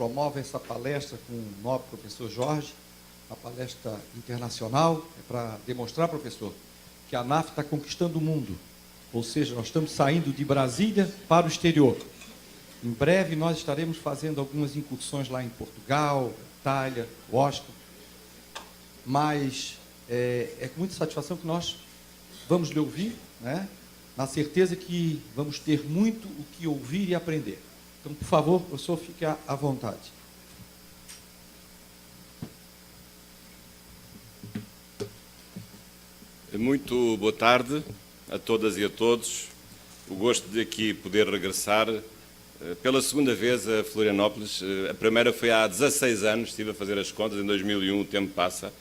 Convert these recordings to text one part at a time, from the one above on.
promove essa palestra com o nobre professor Jorge, a palestra internacional, para demonstrar, professor, que a ANAF está conquistando o mundo. Ou seja, nós estamos saindo de Brasília para o exterior. Em breve nós estaremos fazendo algumas incursões lá em Portugal, Itália, Washington. Mas é com muita satisfação que nós vamos lhe ouvir, né? Na certeza que vamos ter muito o que ouvir e aprender. Então, por favor, professor, fique à vontade. Muito boa tarde a todas e a todos. O gosto de aqui poder regressar pela segunda vez a Florianópolis. A primeira foi há 16 anos, estive a fazer as contas, em 2001, o tempo passa,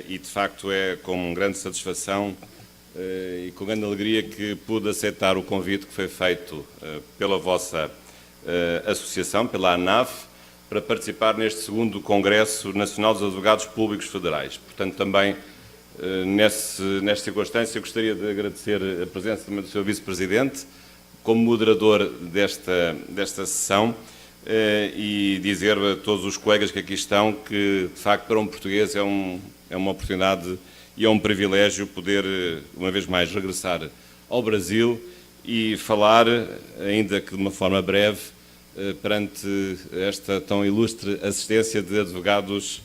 e de facto é com grande satisfação e com grande alegria que pude aceitar o convite que foi feito pela vossa associação, pela ANAF, para participar neste segundo Congresso Nacional dos Advogados Públicos Federais. Portanto, também nesta circunstância, gostaria de agradecer a presença também do Sr. Vice-Presidente, como moderador desta sessão, e dizer a todos os colegas que aqui estão que, de facto, para um português é uma oportunidade e é um privilégio poder, uma vez mais, regressar ao Brasil e falar, ainda que de uma forma breve, perante esta tão ilustre assistência de advogados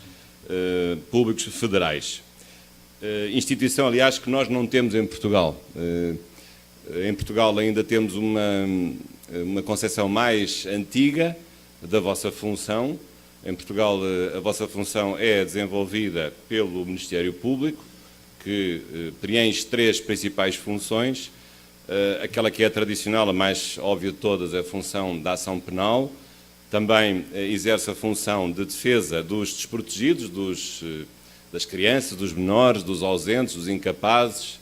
públicos federais. Instituição, aliás, que nós não temos em Portugal. Em Portugal ainda temos uma concepção mais antiga da vossa função. Em Portugal a vossa função é desenvolvida pelo Ministério Público, que preenche três principais funções. Aquela que é tradicional, a mais óbvia de todas, é a função da ação penal. Também exerce a função de defesa dos desprotegidos, das crianças, dos menores, dos ausentes, dos incapazes,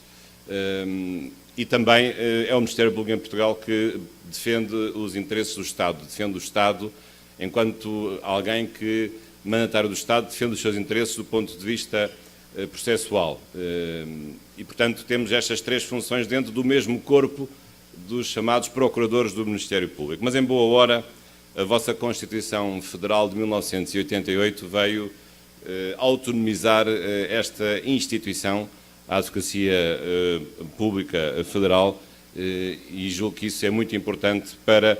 e também é o Ministério Público em Portugal que defende os interesses do Estado, defende o Estado enquanto alguém que, mandatário do Estado, defende os seus interesses do ponto de vista processual. E, portanto, temos estas três funções dentro do mesmo corpo dos chamados procuradores do Ministério Público. Mas, em boa hora, a vossa Constituição Federal de 1988 veio autonomizar esta instituição, a Advocacia Pública Federal, e julgo que isso é muito importante para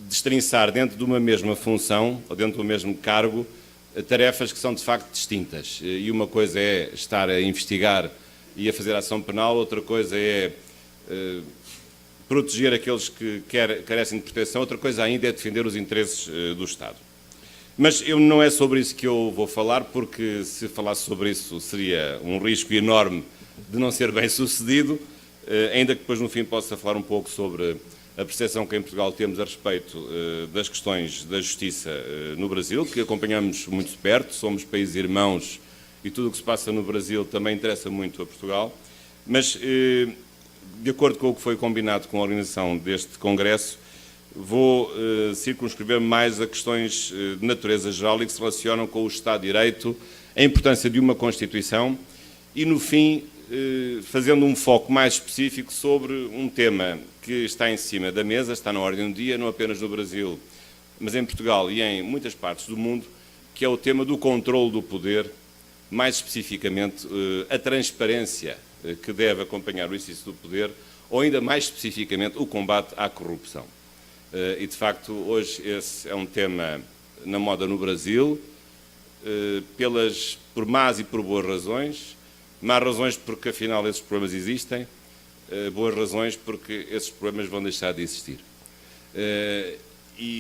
destrinçar dentro de uma mesma função, ou dentro do mesmo cargo, tarefas que são de facto distintas. E uma coisa é estar a investigar e a fazer ação penal, outra coisa é proteger aqueles que carecem de proteção, outra coisa ainda é defender os interesses do Estado. Mas não é sobre isso que eu vou falar, porque se falasse sobre isso seria um risco enorme de não ser bem sucedido, ainda que depois no fim possa falar um pouco sobre a percepção que em Portugal temos a respeito das questões da justiça no Brasil, que acompanhamos muito de perto, somos países irmãos e tudo o que se passa no Brasil também interessa muito a Portugal. Mas, de acordo com o que foi combinado com a organização deste Congresso, vou circunscrever mais a questões de natureza geral e que se relacionam com o Estado de Direito, a importância de uma Constituição e, no fim, fazendo um foco mais específico sobre um tema que está em cima da mesa, está na ordem do dia, não apenas no Brasil, mas em Portugal e em muitas partes do mundo, que é o tema do controle do poder, mais especificamente a transparência que deve acompanhar o exercício do poder, ou ainda mais especificamente o combate à corrupção. E, de facto, hoje esse é um tema na moda no Brasil, por más e por boas razões. Más razões porque, afinal, esses problemas existem, boas razões porque esses problemas vão deixar de existir.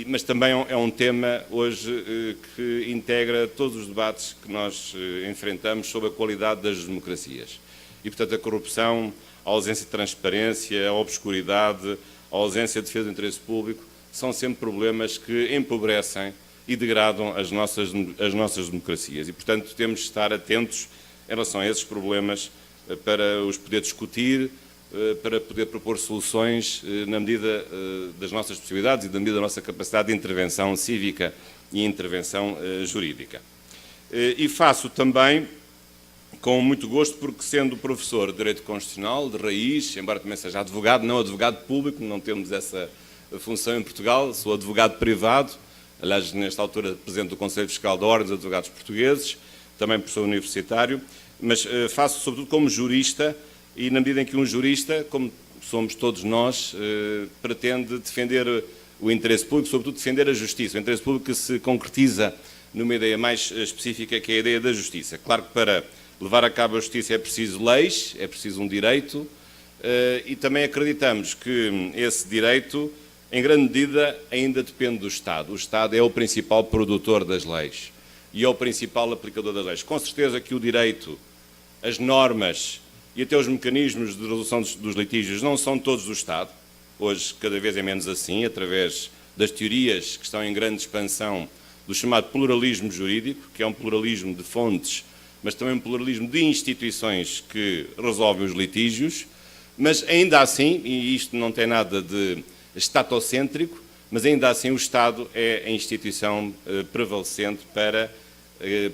Mas também é um tema, hoje, que integra todos os debates que nós enfrentamos sobre a qualidade das democracias. E, portanto, a corrupção, a ausência de transparência, a obscuridade, a ausência de defesa do interesse público, são sempre problemas que empobrecem e degradam as nossas democracias. E, portanto, temos de estar atentos em relação a esses problemas para os poder discutir, para poder propor soluções na medida das nossas possibilidades e na medida da nossa capacidade de intervenção cívica e intervenção jurídica. E faço também com muito gosto, porque sendo professor de Direito Constitucional, de raiz, embora também seja advogado, não advogado público, não temos essa função em Portugal, sou advogado privado, aliás, nesta altura, Presidente do Conselho Fiscal da Ordem dos Advogados Portugueses, também professor universitário, mas faço sobretudo como jurista, e na medida em que um jurista, como somos todos nós, pretende defender o interesse público, sobretudo defender a justiça. O interesse público que se concretiza numa ideia mais específica, que é a ideia da justiça. Claro que para levar a cabo a justiça é preciso leis, é preciso um direito, e também acreditamos que esse direito, em grande medida, ainda depende do Estado. O Estado é o principal produtor das leis e é o principal aplicador das leis. Com certeza que o direito, as normas e até os mecanismos de resolução dos litígios não são todos do Estado. Hoje, cada vez é menos assim, através das teorias que estão em grande expansão do chamado pluralismo jurídico, que é um pluralismo de fontes, mas também um pluralismo de instituições que resolvem os litígios, mas ainda assim, e isto não tem nada de estatocêntrico, mas ainda assim o Estado é a instituição prevalecente para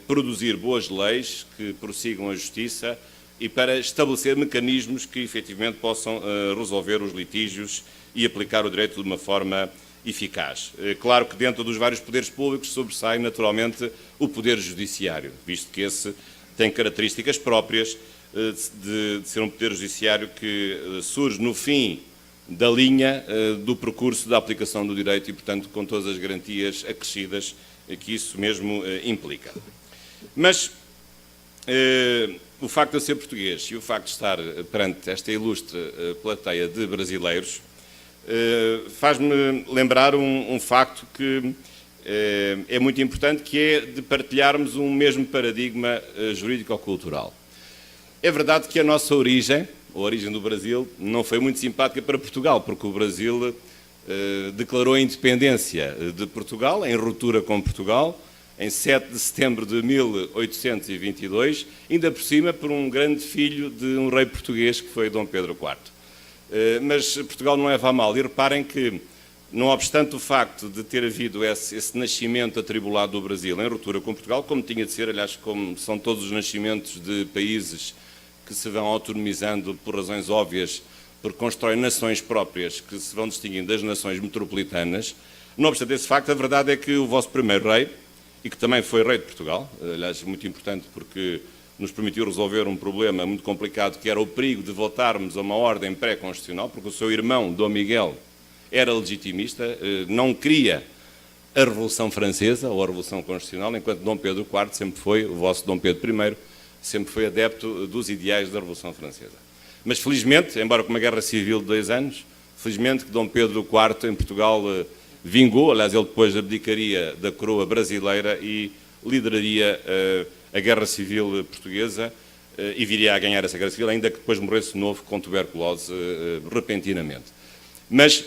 produzir boas leis que prossigam a justiça e para estabelecer mecanismos que efetivamente possam resolver os litígios e aplicar o direito de uma forma eficaz. Claro que dentro dos vários poderes públicos sobressai naturalmente o poder judiciário, visto que esse tem características próprias de ser um poder judiciário que surge no fim da linha do percurso da aplicação do direito e, portanto, com todas as garantias acrescidas que isso mesmo implica. Mas o facto de eu ser português e o facto de estar perante esta ilustre plateia de brasileiros faz-me lembrar um facto que é muito importante, que é de partilharmos um mesmo paradigma jurídico-cultural. É verdade que a nossa origem, a origem do Brasil, não foi muito simpática para Portugal, porque o Brasil declarou a independência de Portugal, em ruptura com Portugal, em 7 de setembro de 1822, ainda por cima por um grande filho de um rei português, que foi Dom Pedro IV. Mas Portugal não leva a mal. E reparem que, não obstante o facto de ter havido esse nascimento atribulado do Brasil em ruptura com Portugal, como tinha de ser, aliás, como são todos os nascimentos de países que se vão autonomizando por razões óbvias, porque constroem nações próprias que se vão distinguindo das nações metropolitanas, não obstante esse facto, a verdade é que o vosso primeiro rei, e que também foi rei de Portugal, aliás, muito importante porque nos permitiu resolver um problema muito complicado, que era o perigo de voltarmos a uma ordem pré-constitucional, porque o seu irmão, Dom Miguel, era legitimista, não queria a Revolução Francesa ou a Revolução Constitucional, enquanto Dom Pedro IV sempre foi, o vosso Dom Pedro I, sempre foi adepto dos ideais da Revolução Francesa. Mas felizmente, embora com uma guerra civil de 2 anos, felizmente que Dom Pedro IV em Portugal vingou, aliás ele depois abdicaria da coroa brasileira e lideraria a guerra civil portuguesa e viria a ganhar essa guerra civil, ainda que depois morresse de novo com tuberculose repentinamente. Mas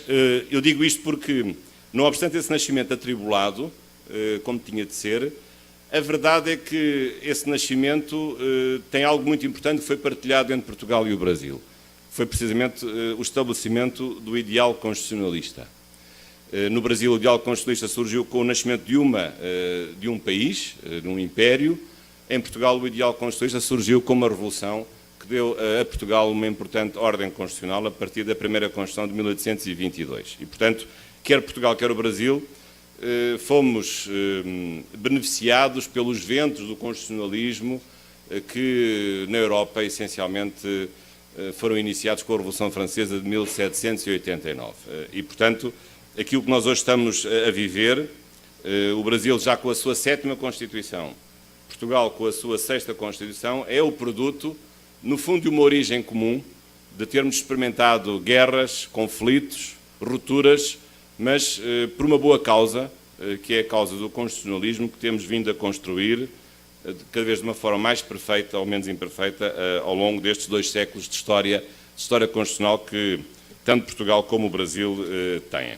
eu digo isto porque, não obstante esse nascimento atribulado, como tinha de ser, a verdade é que esse nascimento tem algo muito importante que foi partilhado entre Portugal e o Brasil. Foi precisamente o estabelecimento do ideal constitucionalista. No Brasil, o ideal constitucionalista surgiu com o nascimento de um país, de um império. Em Portugal, o ideal constitucionalista surgiu com uma revolução que deu a Portugal uma importante ordem constitucional a partir da primeira Constituição de 1822. E, portanto, quer Portugal, quer o Brasil, fomos beneficiados pelos ventos do constitucionalismo que na Europa essencialmente foram iniciados com a Revolução Francesa de 1789. E, portanto, aquilo que nós hoje estamos a viver, o Brasil já com a sua 7ª Constituição, Portugal com a sua 6ª Constituição, é o produto, no fundo, de uma origem comum, de termos experimentado guerras, conflitos, rupturas, mas por uma boa causa, que é a causa do constitucionalismo, que temos vindo a construir, cada vez de uma forma mais perfeita, ou menos imperfeita, ao longo destes 2 séculos de história constitucional que tanto Portugal como o Brasil têm.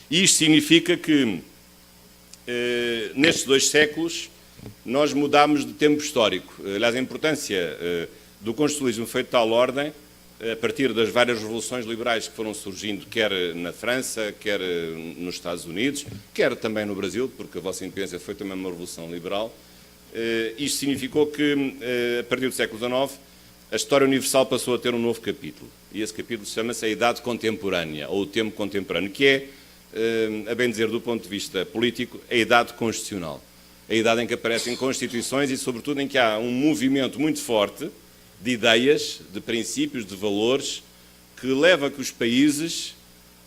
E isto significa que, nestes 2 séculos, nós mudámos de tempo histórico. Aliás, a importância do constitucionalismo foi de tal ordem, a partir das várias revoluções liberais que foram surgindo, quer na França, quer nos Estados Unidos, quer também no Brasil, porque a vossa independência foi também uma revolução liberal. Isto significou que, a partir do século XIX, a história universal passou a ter um novo capítulo. E esse capítulo chama-se a Idade Contemporânea, ou o Tempo Contemporâneo, que é a bem dizer do ponto de vista político, a idade constitucional. A idade em que aparecem constituições e, sobretudo, em que há um movimento muito forte de ideias, de princípios, de valores, que leva a que os países,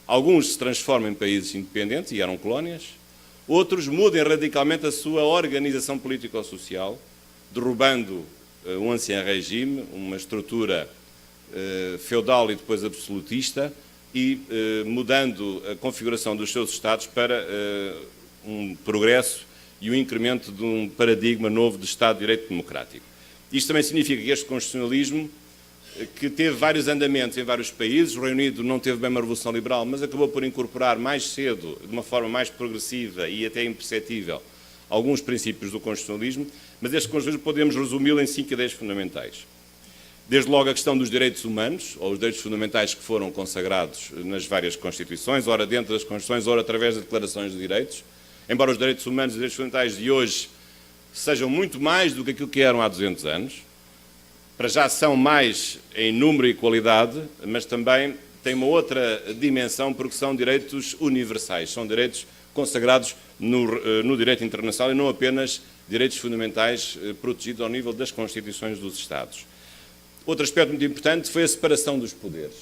alguns se transformem em países independentes e eram colónias, outros mudem radicalmente a sua organização político-social, derrubando um ancien regime, uma estrutura feudal e depois absolutista, e mudando a configuração dos seus Estados para um progresso e o incremento de um paradigma novo de Estado de Direito Democrático. Isto também significa que este constitucionalismo, que teve vários andamentos em vários países, o Reino Unido não teve bem uma revolução liberal, mas acabou por incorporar mais cedo, de uma forma mais progressiva e até imperceptível, alguns princípios do constitucionalismo, mas este constitucionalismo podemos resumi-lo em 5 ideias fundamentais. Desde logo a questão dos direitos humanos, ou os direitos fundamentais que foram consagrados nas várias constituições, ora dentro das constituições, ora através de declarações de direitos, embora os direitos humanos e os direitos fundamentais de hoje sejam muito mais do que aquilo que eram há 200 anos, para já são mais em número e qualidade, mas também têm uma outra dimensão porque são direitos universais, são direitos consagrados no direito internacional e não apenas direitos fundamentais protegidos ao nível das constituições dos Estados. Outro aspecto muito importante foi a separação dos poderes.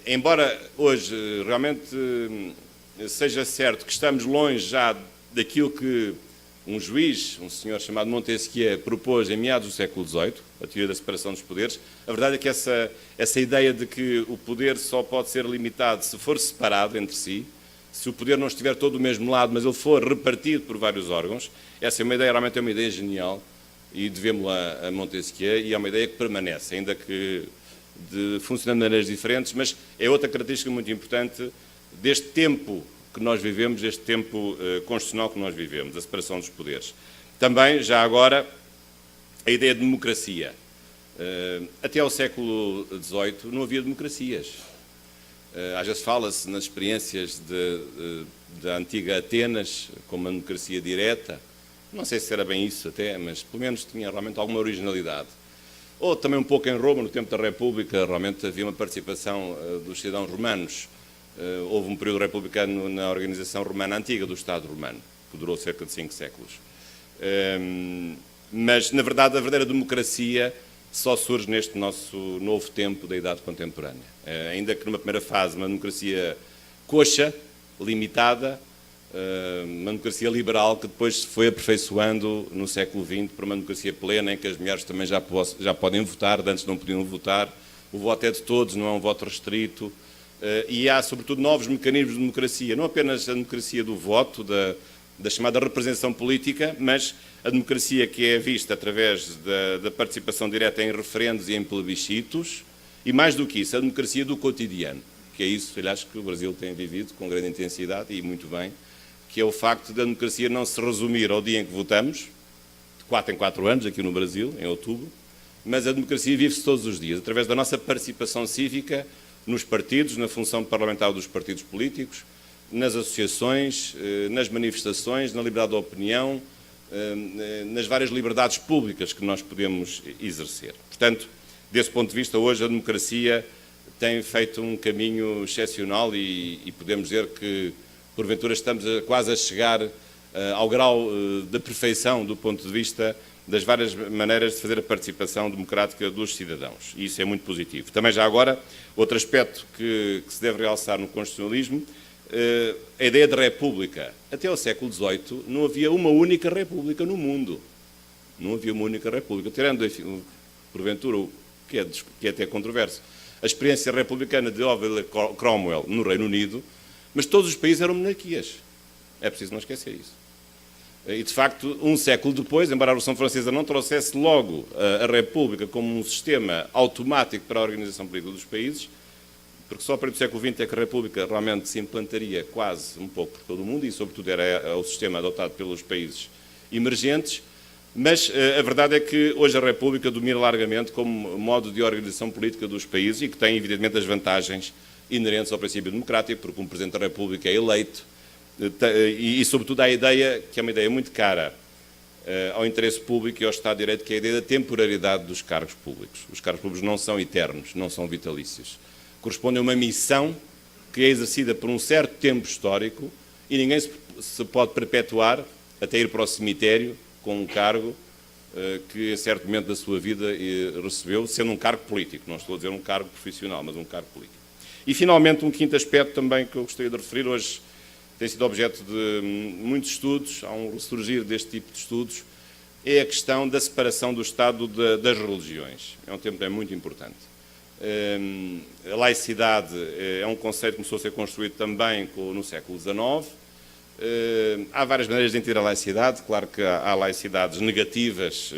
Embora hoje realmente seja certo que estamos longe já daquilo que um juiz, um senhor chamado Montesquieu, propôs em meados do século XVIII, a teoria da separação dos poderes, a verdade é que essa ideia de que o poder só pode ser limitado se for separado entre si, se o poder não estiver todo do mesmo lado, mas ele for repartido por vários órgãos, essa é uma ideia, realmente é uma ideia genial, e devemos-la a Montesquieu, e é uma ideia que permanece, ainda que funcionando de maneiras diferentes, mas é outra característica muito importante deste tempo que nós vivemos, este tempo constitucional que nós vivemos, a separação dos poderes. Também, já agora, a ideia de democracia. Até ao século XVIII não havia democracias. Às vezes fala-se nas experiências da antiga Atenas, como uma democracia direta. Não sei se era bem isso até, mas pelo menos tinha realmente alguma originalidade. Ou também um pouco em Roma, no tempo da República, realmente havia uma participação dos cidadãos romanos. Houve um período republicano na organização romana antiga do Estado romano, que durou cerca de 5 séculos. Mas, na verdade, a verdadeira democracia só surge neste nosso novo tempo da idade contemporânea. Ainda que numa primeira fase uma democracia coxa, limitada, uma democracia liberal que depois se foi aperfeiçoando no século XX para uma democracia plena em que as mulheres também já podem votar, antes não podiam votar, o voto é de todos, não é um voto restrito, e há sobretudo novos mecanismos de democracia, não apenas a democracia do voto, da chamada representação política, mas a democracia que é vista através da participação direta em referendos e em plebiscitos, e mais do que isso, a democracia do cotidiano, que é isso, aliás, que o Brasil tem vivido com grande intensidade e muito bem, que é o facto da democracia não se resumir ao dia em que votamos, de 4 em 4 anos, aqui no Brasil, em outubro, mas a democracia vive-se todos os dias, através da nossa participação cívica nos partidos, na função parlamentar dos partidos políticos, nas associações, nas manifestações, na liberdade de opinião, nas várias liberdades públicas que nós podemos exercer. Portanto, desse ponto de vista, hoje a democracia tem feito um caminho excepcional e podemos dizer que porventura estamos quase a chegar ao grau de perfeição do ponto de vista das várias maneiras de fazer a participação democrática dos cidadãos. E isso é muito positivo. Também já agora, outro aspecto que se deve realçar no constitucionalismo, a ideia de república. Até ao século XVIII não havia uma única república no mundo. Não havia uma única república. Tirando, porventura, o que é até controverso, a experiência republicana de Oliver Cromwell no Reino Unido, mas todos os países eram monarquias. É preciso não esquecer isso. E, de facto, um século depois, embora a Revolução Francesa não trouxesse logo a República como um sistema automático para a organização política dos países, porque só a partir do século XX é que a República realmente se implantaria quase um pouco por todo o mundo, e sobretudo era o sistema adotado pelos países emergentes, mas a verdade é que hoje a República domina largamente como modo de organização política dos países e que tem, evidentemente, as vantagens inerentes ao princípio democrático, porque um Presidente da República é eleito, e sobretudo há a ideia, que é uma ideia muito cara ao interesse público e ao Estado de Direito, que é a ideia da temporalidade dos cargos públicos. Os cargos públicos não são eternos, não são vitalícios. Correspondem a uma missão que é exercida por um certo tempo histórico e ninguém se pode perpetuar até ir para o cemitério com um cargo que, em certo momento da sua vida, recebeu, sendo um cargo político. Não estou a dizer um cargo profissional, mas um cargo político. E, finalmente, um quinto aspecto também que eu gostaria de referir, hoje tem sido objeto de muitos estudos, há um ressurgir deste tipo de estudos, é a questão da separação do Estado das religiões. É um tema também muito importante. A laicidade é um conceito que começou a ser construído também no século XIX. Há várias maneiras de entender a laicidade. Claro que há laicidades negativas,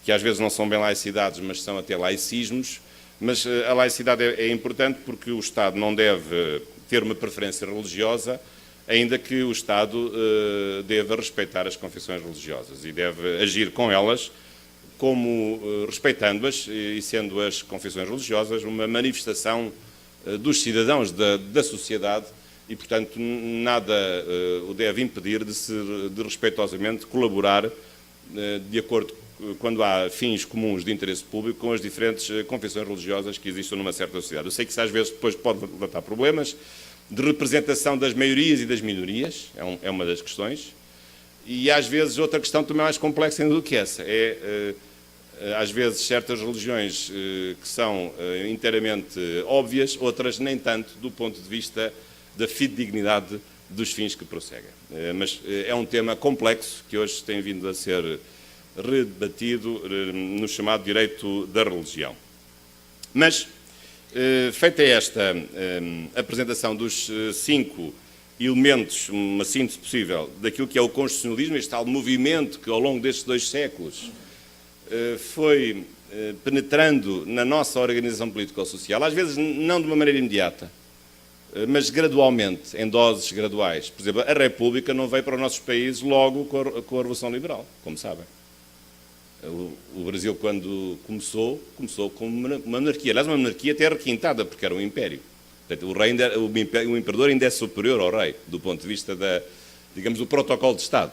que às vezes não são bem laicidades, mas são até laicismos. Mas a laicidade é importante porque o Estado não deve ter uma preferência religiosa, ainda que o Estado deva respeitar as confissões religiosas e deve agir com elas como respeitando-as e sendo as confissões religiosas uma manifestação dos cidadãos da sociedade e, portanto, nada o deve impedir de respeitosamente colaborar de acordo quando há fins comuns de interesse público com as diferentes confissões religiosas que existem numa certa sociedade. Eu sei que isso às vezes depois pode levantar problemas de representação das maiorias e das minorias, é uma das questões, e às vezes outra questão também mais complexa ainda do que essa, às vezes certas religiões que são inteiramente óbvias, outras nem tanto do ponto de vista da fidedignidade dos fins que prosseguem. Mas é um tema complexo que hoje tem vindo a ser rebatido no chamado direito da religião. Mas, feita esta apresentação dos 5 elementos, uma síntese possível, daquilo que é o constitucionalismo, este tal movimento que ao longo destes 2 séculos foi penetrando na nossa organização político-social, às vezes não de uma maneira imediata, mas gradualmente, em doses graduais. Por exemplo, a República não veio para os nossos países logo com a Revolução Liberal, como sabem. O Brasil, quando começou com uma monarquia. Aliás, uma monarquia até requintada, porque era um império. Portanto, o imperador ainda é superior ao rei, do ponto de vista do protocolo de Estado.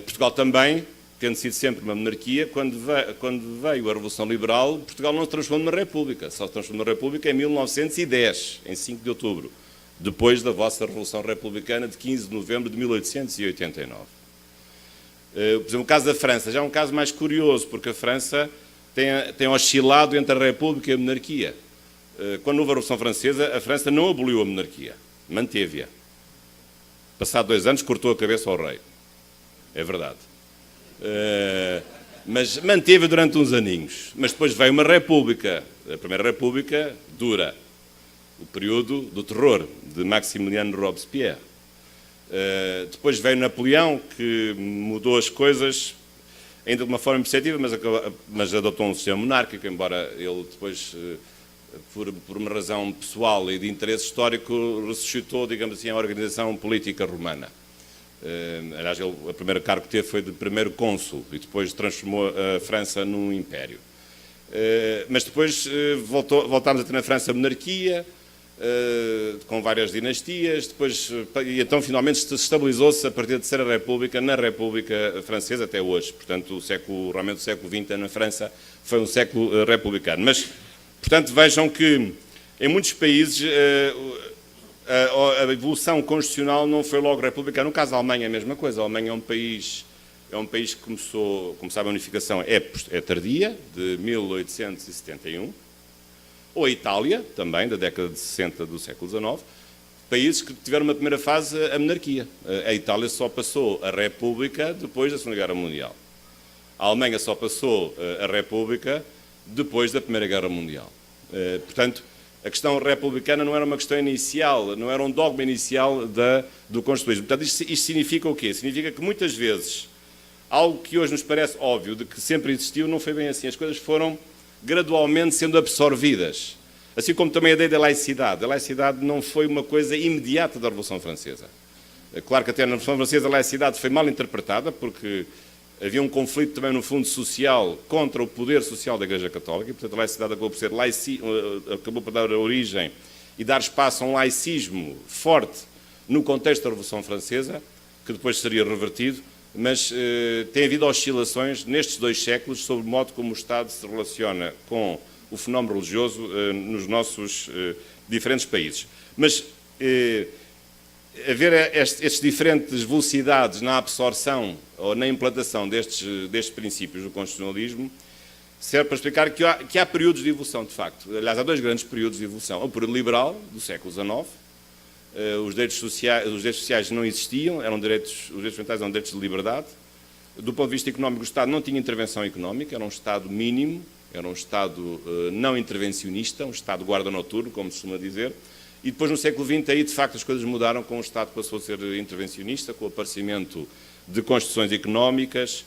Portugal também, tendo sido sempre uma monarquia, quando veio a Revolução Liberal, Portugal não se transformou numa república. Só se transformou numa república em 1910, em 5 de outubro, depois da vossa Revolução Republicana de 15 de novembro de 1889. Por exemplo, o caso da França já é um caso mais curioso, porque a França tem oscilado entre a República e a monarquia. Quando houve a Revolução Francesa, a França não aboliu a monarquia, manteve-a. Passado 2 anos, cortou a cabeça ao rei. É verdade. Mas manteve durante uns aninhos. Mas depois veio uma república. A primeira república dura o período do terror, de Maximiliano Robespierre. Depois veio Napoleão, que mudou as coisas, ainda de uma forma perceptível, mas adotou um sistema monárquico, embora ele depois, por uma razão pessoal e de interesse histórico, ressuscitou, digamos assim, a organização política romana. Aliás, a primeira cargo que teve foi de primeiro cônsul e depois transformou a França num império. Mas depois voltámos a ter na França a monarquia, com várias dinastias, e então finalmente se estabilizou-se a partir da Terceira República, na República Francesa até hoje. Portanto, realmente o século XX na França foi um século republicano. Mas, portanto, vejam que em muitos países a evolução constitucional não foi logo republicana. No caso da Alemanha é a mesma coisa. A Alemanha é um país que começou, como sabem, a unificação é tardia, de 1871. Ou a Itália, também, da década de 60 do século XIX, países que tiveram uma primeira fase a monarquia. A Itália só passou a República depois da Segunda Guerra Mundial. A Alemanha só passou a República depois da Primeira Guerra Mundial. Portanto, a questão republicana não era uma questão inicial, não era um dogma inicial do constitucionalismo. Portanto, isto significa o quê? Significa que muitas vezes algo que hoje nos parece óbvio, de que sempre existiu, não foi bem assim. As coisas foram gradualmente sendo absorvidas. Assim como também a ideia da laicidade. A laicidade não foi uma coisa imediata da Revolução Francesa. É claro que até na Revolução Francesa a laicidade foi mal interpretada, porque havia um conflito também no fundo social contra o poder social da Igreja Católica, e portanto a laicidade acabou por dar origem e dar espaço a um laicismo forte no contexto da Revolução Francesa, que depois seria revertido, mas tem havido oscilações nestes 2 séculos sobre o modo como o Estado se relaciona com o fenómeno religioso nos nossos diferentes países. Mas haver estas diferentes velocidades na absorção ou na implantação destes princípios do constitucionalismo serve para explicar que há períodos de evolução, de facto. Aliás, há dois grandes períodos de evolução. O período liberal, do século XIX, os direitos sociais não existiam, os direitos fundamentais eram direitos de liberdade. Do ponto de vista económico, o Estado não tinha intervenção económica, era um Estado mínimo, era um Estado não intervencionista, um Estado guarda noturno, como se costuma dizer. E depois, no século XX, aí, de facto, as coisas mudaram, com o Estado passou a ser intervencionista, com o aparecimento de constituições económicas,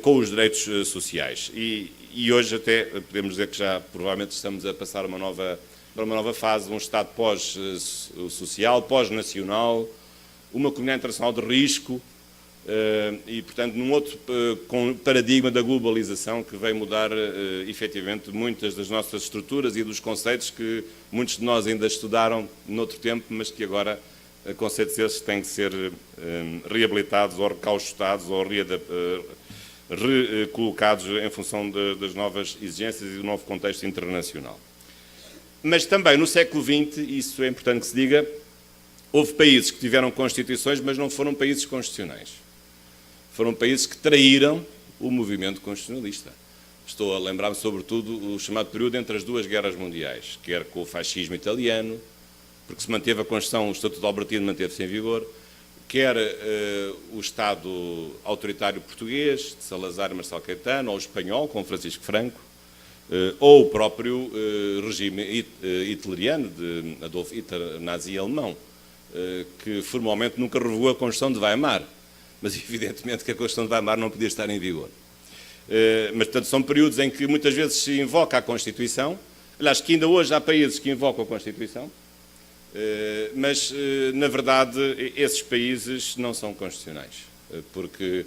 com os direitos sociais. E hoje até podemos dizer que já provavelmente estamos a passar para uma nova fase, um Estado pós-social, pós-nacional, uma comunidade internacional de risco e, portanto, num outro paradigma da globalização que veio mudar efetivamente muitas das nossas estruturas e dos conceitos que muitos de nós ainda estudaram noutro tempo, mas que agora conceitos esses têm que ser reabilitados ou recaustados ou recolocados em função das novas exigências e do novo contexto internacional. Mas também no século XX, isso é importante que se diga, houve países que tiveram constituições, mas não foram países constitucionais. Foram países que traíram o movimento constitucionalista. Estou a lembrar-me, sobretudo, o chamado período entre as duas guerras mundiais, quer com o fascismo italiano, porque se manteve a Constituição, o Estatuto de Albertino manteve-se em vigor, quer o Estado autoritário português, de Salazar e Marcelo Caetano, ou o espanhol, com Francisco Franco, ou o próprio regime hitleriano, de Adolf Hitler, nazi alemão, que formalmente nunca revogou a Constituição de Weimar, mas evidentemente que a Constituição de Weimar não podia estar em vigor. Mas, portanto, são períodos em que muitas vezes se invoca a Constituição, aliás, que ainda hoje há países que invocam a Constituição, mas, na verdade, esses países não são constitucionais, porque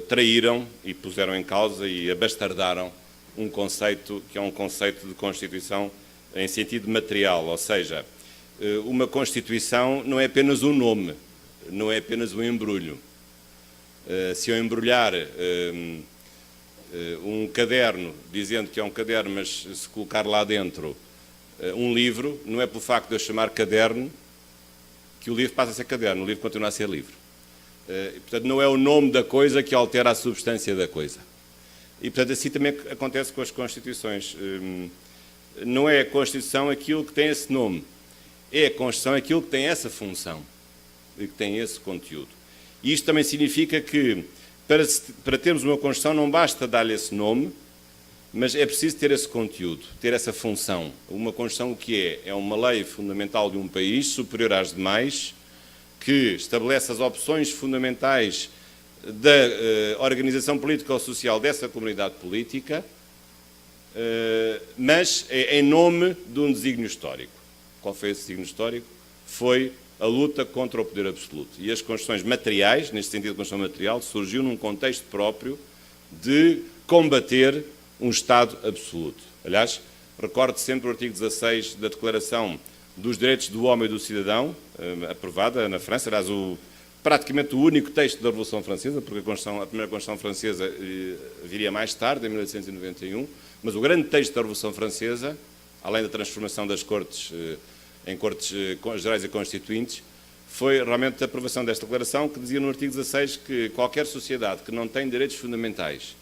traíram e puseram em causa e abastardaram um conceito que é um conceito de Constituição em sentido material, ou seja, uma Constituição não é apenas um nome, não é apenas um embrulho. Se eu embrulhar um caderno, dizendo que é um caderno, mas se colocar lá dentro um livro, não é pelo facto de eu chamar caderno que o livro passa a ser caderno, o livro continua a ser livro. Portanto, não é o nome da coisa que altera a substância da coisa. E, portanto, assim também acontece com as Constituições. Não é a Constituição aquilo que tem esse nome, é a Constituição aquilo que tem essa função e que tem esse conteúdo. E isto também significa que, para termos uma Constituição, não basta dar-lhe esse nome, mas é preciso ter esse conteúdo, ter essa função. Uma Constituição o que é? É uma lei fundamental de um país, superior às demais, que estabelece as opções fundamentais da organização política ou social dessa comunidade política, mas é em nome de um desígnio histórico. Qual foi esse desígnio histórico? Foi a luta contra o poder absoluto. E as Constituições materiais, neste sentido a Constituição material, surgiu num contexto próprio de combater um Estado absoluto. Aliás, recorde sempre o artigo 16 da Declaração dos Direitos do Homem e do Cidadão, aprovada na França, aliás, praticamente o único texto da Revolução Francesa, porque a primeira Constituição Francesa viria mais tarde, em 1891, mas o grande texto da Revolução Francesa, além da transformação das Cortes em Cortes Gerais e Constituintes, foi realmente a aprovação desta declaração, que dizia no artigo 16 que qualquer sociedade que não tem direitos fundamentais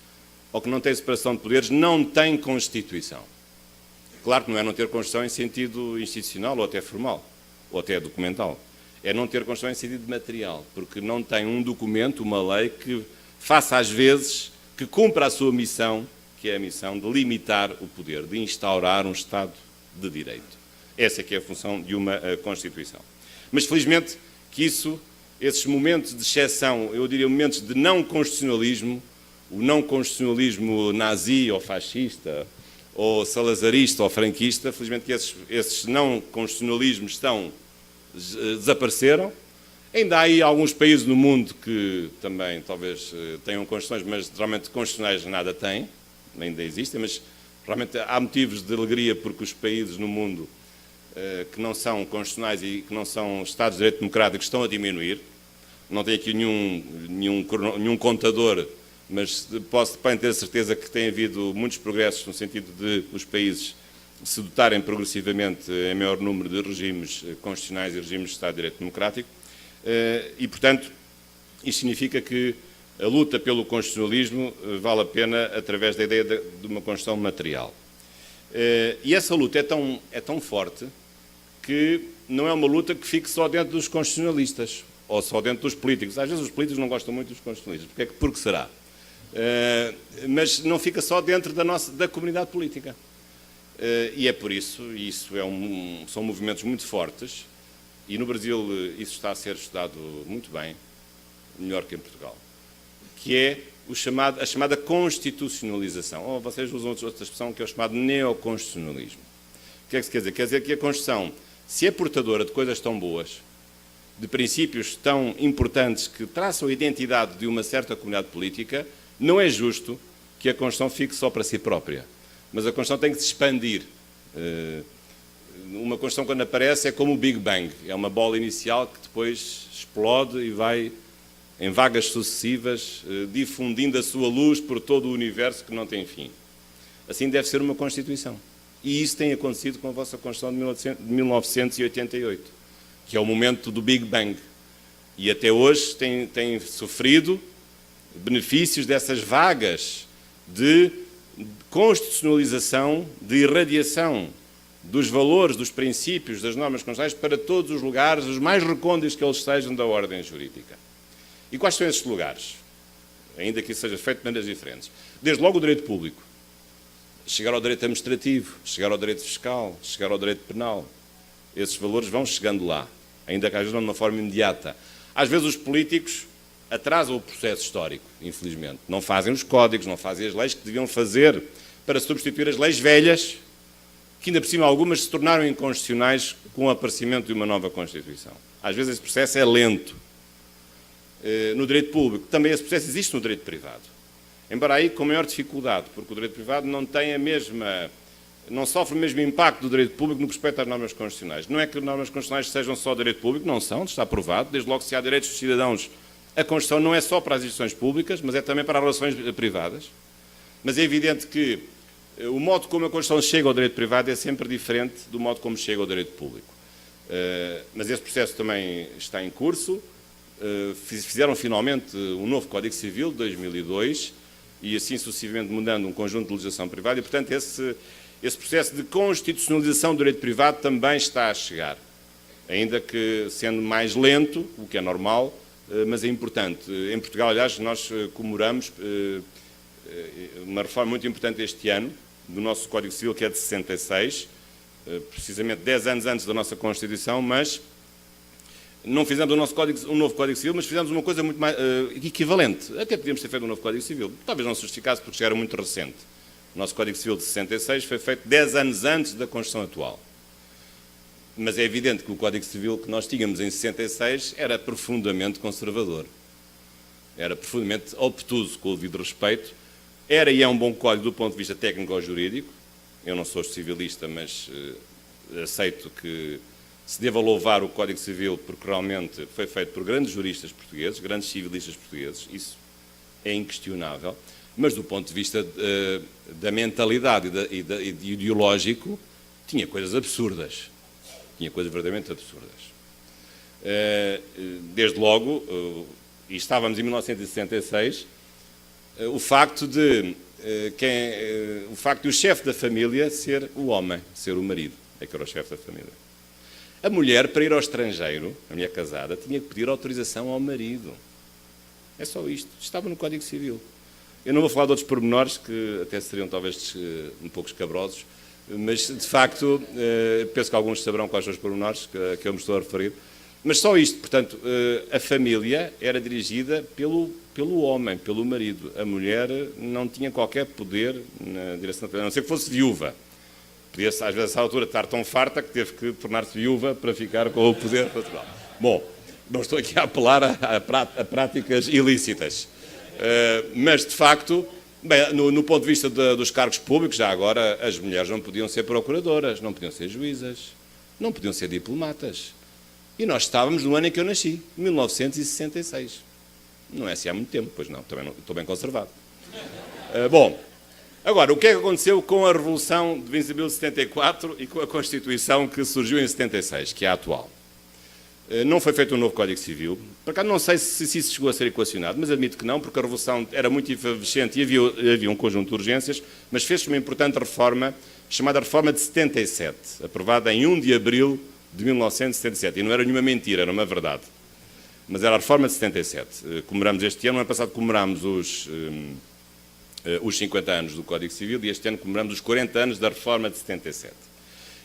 ou que não tem separação de poderes não tem Constituição. Claro que não é não ter Constituição em sentido institucional ou até formal, ou até documental. É não ter Constituição em sentido material, porque não tem um documento, uma lei que faça às vezes, que cumpra a sua missão, que é a missão de limitar o poder, de instaurar um Estado de Direito. Essa é que é a função de uma Constituição. Mas, felizmente, que esses momentos de exceção, eu diria momentos de não constitucionalismo, o não constitucionalismo nazi ou fascista, ou salazarista ou franquista, felizmente que esses não constitucionalismos desapareceram. Ainda há aí alguns países no mundo que também talvez tenham constituições, mas realmente constitucionais nada têm, ainda existem, mas realmente há motivos de alegria porque os países no mundo que não são constitucionais e que não são Estados de Direito Democrático estão a diminuir. Não tenho aqui nenhum contador, mas podem ter a certeza que tem havido muitos progressos no sentido de os países se dotarem progressivamente em maior número de regimes constitucionais e regimes de Estado de Direito Democrático. E, portanto, isto significa que a luta pelo constitucionalismo vale a pena através da ideia de uma Constituição material. E essa luta é tão forte que não é uma luta que fique só dentro dos constitucionalistas ou só dentro dos políticos. Às vezes os políticos não gostam muito dos constitucionalistas. Por que será? Mas não fica só dentro da comunidade política. E é por isso, são movimentos muito fortes, e no Brasil isso está a ser estudado muito bem, melhor que em Portugal, que é a chamada constitucionalização. Ou vocês usam outra expressão, que é o chamado neoconstitucionalismo. O que é que se quer dizer? Quer dizer que a Constituição, se é portadora de coisas tão boas, de princípios tão importantes que traçam a identidade de uma certa comunidade política, não é justo que a Constituição fique só para si própria. Mas a Constituição tem que se expandir. Uma Constituição, quando aparece, é como o Big Bang. É uma bola inicial que depois explode e vai, em vagas sucessivas, difundindo a sua luz por todo o universo que não tem fim. Assim deve ser uma Constituição. E isso tem acontecido com a vossa Constituição de 1988, que é o momento do Big Bang. E até hoje tem sofrido benefícios dessas vagas de constitucionalização, de irradiação dos valores, dos princípios, das normas constitucionais para todos os lugares, os mais recônditos que eles sejam da ordem jurídica. E quais são esses lugares? Ainda que isso seja feito de maneiras diferentes. Desde logo o direito público. Chegar ao direito administrativo, chegar ao direito fiscal, chegar ao direito penal. Esses valores vão chegando lá, ainda que às vezes não de uma forma imediata. Às vezes os políticos atrasam o processo histórico, infelizmente. Não fazem os códigos, não fazem as leis que deviam fazer para substituir as leis velhas, que ainda por cima algumas se tornaram inconstitucionais com o aparecimento de uma nova Constituição. Às vezes esse processo é lento. No direito público, também esse processo existe no direito privado. Embora aí com maior dificuldade, porque o direito privado não sofre o mesmo impacto do direito público no que respeita às normas constitucionais. Não é que as normas constitucionais sejam só direito público, não são, está provado. Desde logo, se há direitos dos cidadãos, a Constituição não é só para as instituições públicas, mas é também para as relações privadas. Mas é evidente que o modo como a Constituição chega ao direito privado é sempre diferente do modo como chega ao direito público. Mas esse processo também está em curso. Fizeram finalmente um novo Código Civil de 2002 e assim sucessivamente mudando um conjunto de legislação privada e, portanto, esse processo de constitucionalização do direito privado também está a chegar, ainda que sendo mais lento, o que é normal, mas é importante. Em Portugal, aliás, nós comemoramos uma reforma muito importante este ano do nosso Código Civil, que é de 66, precisamente 10 anos antes da nossa Constituição, mas não fizemos um novo Código Civil, mas fizemos uma coisa muito mais equivalente. Até podíamos ter feito um novo Código Civil. Talvez não se justificasse porque já era muito recente. O nosso Código Civil de 66 foi feito 10 anos antes da Constituição atual. Mas é evidente que o Código Civil que nós tínhamos em 66 era profundamente conservador. Era profundamente obtuso, com o devido respeito. Era e é um bom código do ponto de vista técnico ou jurídico. Eu não sou civilista, mas aceito que se deva louvar o Código Civil porque realmente foi feito por grandes juristas portugueses, grandes civilistas portugueses. Isso é inquestionável. Mas do ponto de vista da mentalidade e ideológico, tinha coisas absurdas. Tinha coisas verdadeiramente absurdas. Desde logo, e estávamos em 1966, o facto de o chefe da família ser o homem, ser o marido, é que era o chefe da família. A mulher, para ir ao estrangeiro, a mulher casada, tinha que pedir autorização ao marido. É só isto. Estava no Código Civil. Eu não vou falar de outros pormenores, que até seriam talvez um pouco escabrosos, mas, de facto, penso que alguns saberão quais são os pormenores que eu me estou a referir. Mas só isto, portanto, a família era dirigida pelo homem, pelo marido. A mulher não tinha qualquer poder na direção da família, a não ser que fosse viúva. Podia-se, às vezes, a essa altura, estar tão farta que teve que tornar-se viúva para ficar com o poder natural. Bom, não estou aqui a apelar a práticas ilícitas. Mas, de facto, bem, no ponto de vista dos cargos públicos, já agora, as mulheres não podiam ser procuradoras, não podiam ser juízas, não podiam ser diplomatas. E nós estávamos no ano em que eu nasci, 1966. Não é assim há muito tempo, pois não, também não, estou bem conservado. Bom, Agora, o que é que aconteceu com a Revolução de 20 de abril de 74 e com a Constituição que surgiu em 76, que é a atual? Não foi feito um novo Código Civil. Por acaso não sei se isso chegou a ser equacionado, mas admito que não, porque a Revolução era muito efervescente e havia um conjunto de urgências, mas fez-se uma importante reforma, chamada Reforma de 77, aprovada em 1 de abril de 1977. E não era nenhuma mentira, era uma verdade. Mas era a Reforma de 77. Comemoramos este ano, no ano passado comemorámos os 50 anos do Código Civil e este ano comemoramos os 40 anos da Reforma de 77.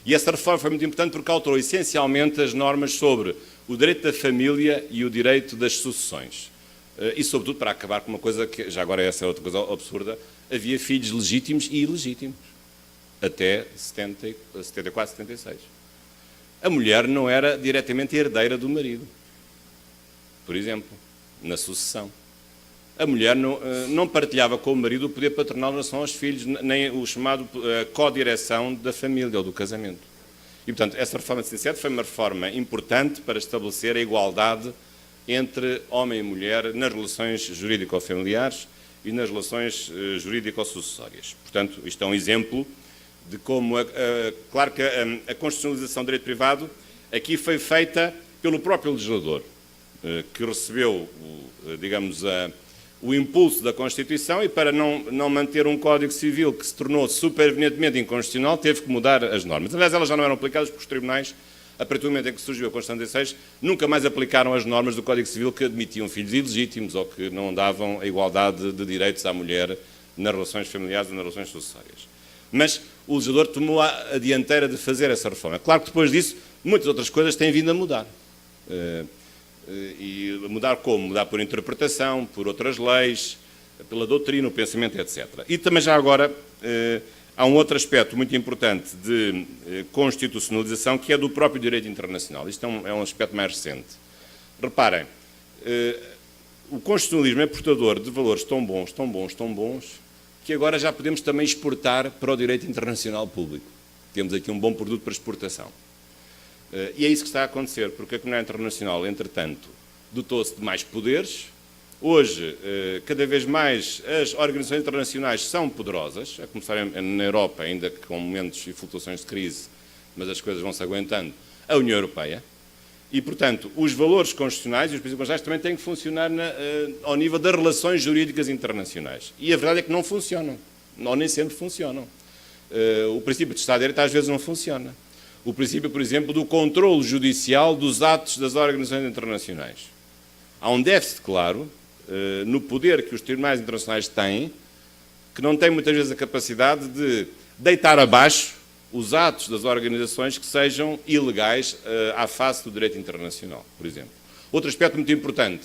E essa reforma foi muito importante porque alterou essencialmente as normas sobre o direito da família e o direito das sucessões. E, sobretudo, para acabar com uma coisa que, já agora essa é outra coisa absurda, havia filhos legítimos e ilegítimos, até 74, 76. A mulher não era diretamente herdeira do marido, por exemplo, na sucessão. A mulher não partilhava com o marido o poder paternal em relação aos filhos, nem o chamado co-direção da família ou do casamento. E, portanto, essa reforma de 77 foi uma reforma importante para estabelecer a igualdade entre homem e mulher nas relações jurídico-familiares e nas relações jurídico-sucessórias. Portanto, isto é um exemplo de como, claro que a constitucionalização do direito privado aqui foi feita pelo próprio legislador, que recebeu, digamos, o impulso da Constituição e para não manter um Código Civil que se tornou supervenientemente inconstitucional, teve que mudar as normas. Aliás, elas já não eram aplicadas porque os tribunais, a partir do momento em que surgiu a Constituição de 16, nunca mais aplicaram as normas do Código Civil que admitiam filhos ilegítimos ou que não davam a igualdade de direitos à mulher nas relações familiares e nas relações sucessórias. Mas o legislador tomou a dianteira de fazer essa reforma. Claro que depois disso, muitas outras coisas têm vindo a mudar. E mudar como? Mudar por interpretação, por outras leis, pela doutrina, o pensamento, etc. E também já agora há um outro aspecto muito importante de constitucionalização que é do próprio direito internacional. Isto é um aspecto mais recente. Reparem, o constitucionalismo é portador de valores tão bons, tão bons, tão bons, que agora já podemos também exportar para o direito internacional público. Temos aqui um bom produto para exportação. E é isso que está a acontecer, porque a comunidade internacional, entretanto, dotou-se de mais poderes. Hoje, cada vez mais, as organizações internacionais são poderosas, a começar na Europa, ainda que com momentos e flutuações de crise, mas as coisas vão-se aguentando, a União Europeia. E, portanto, os valores constitucionais e os princípios constitucionais também têm que funcionar ao nível das relações jurídicas internacionais. E a verdade é que não funcionam, ou nem sempre funcionam. O princípio de Estado de Direito às vezes não funciona. O princípio, por exemplo, do controle judicial dos atos das organizações internacionais. Há um déficit, claro, no poder que os tribunais internacionais têm, que não têm muitas vezes a capacidade de deitar abaixo os atos das organizações que sejam ilegais à face do direito internacional, por exemplo. Outro aspecto muito importante.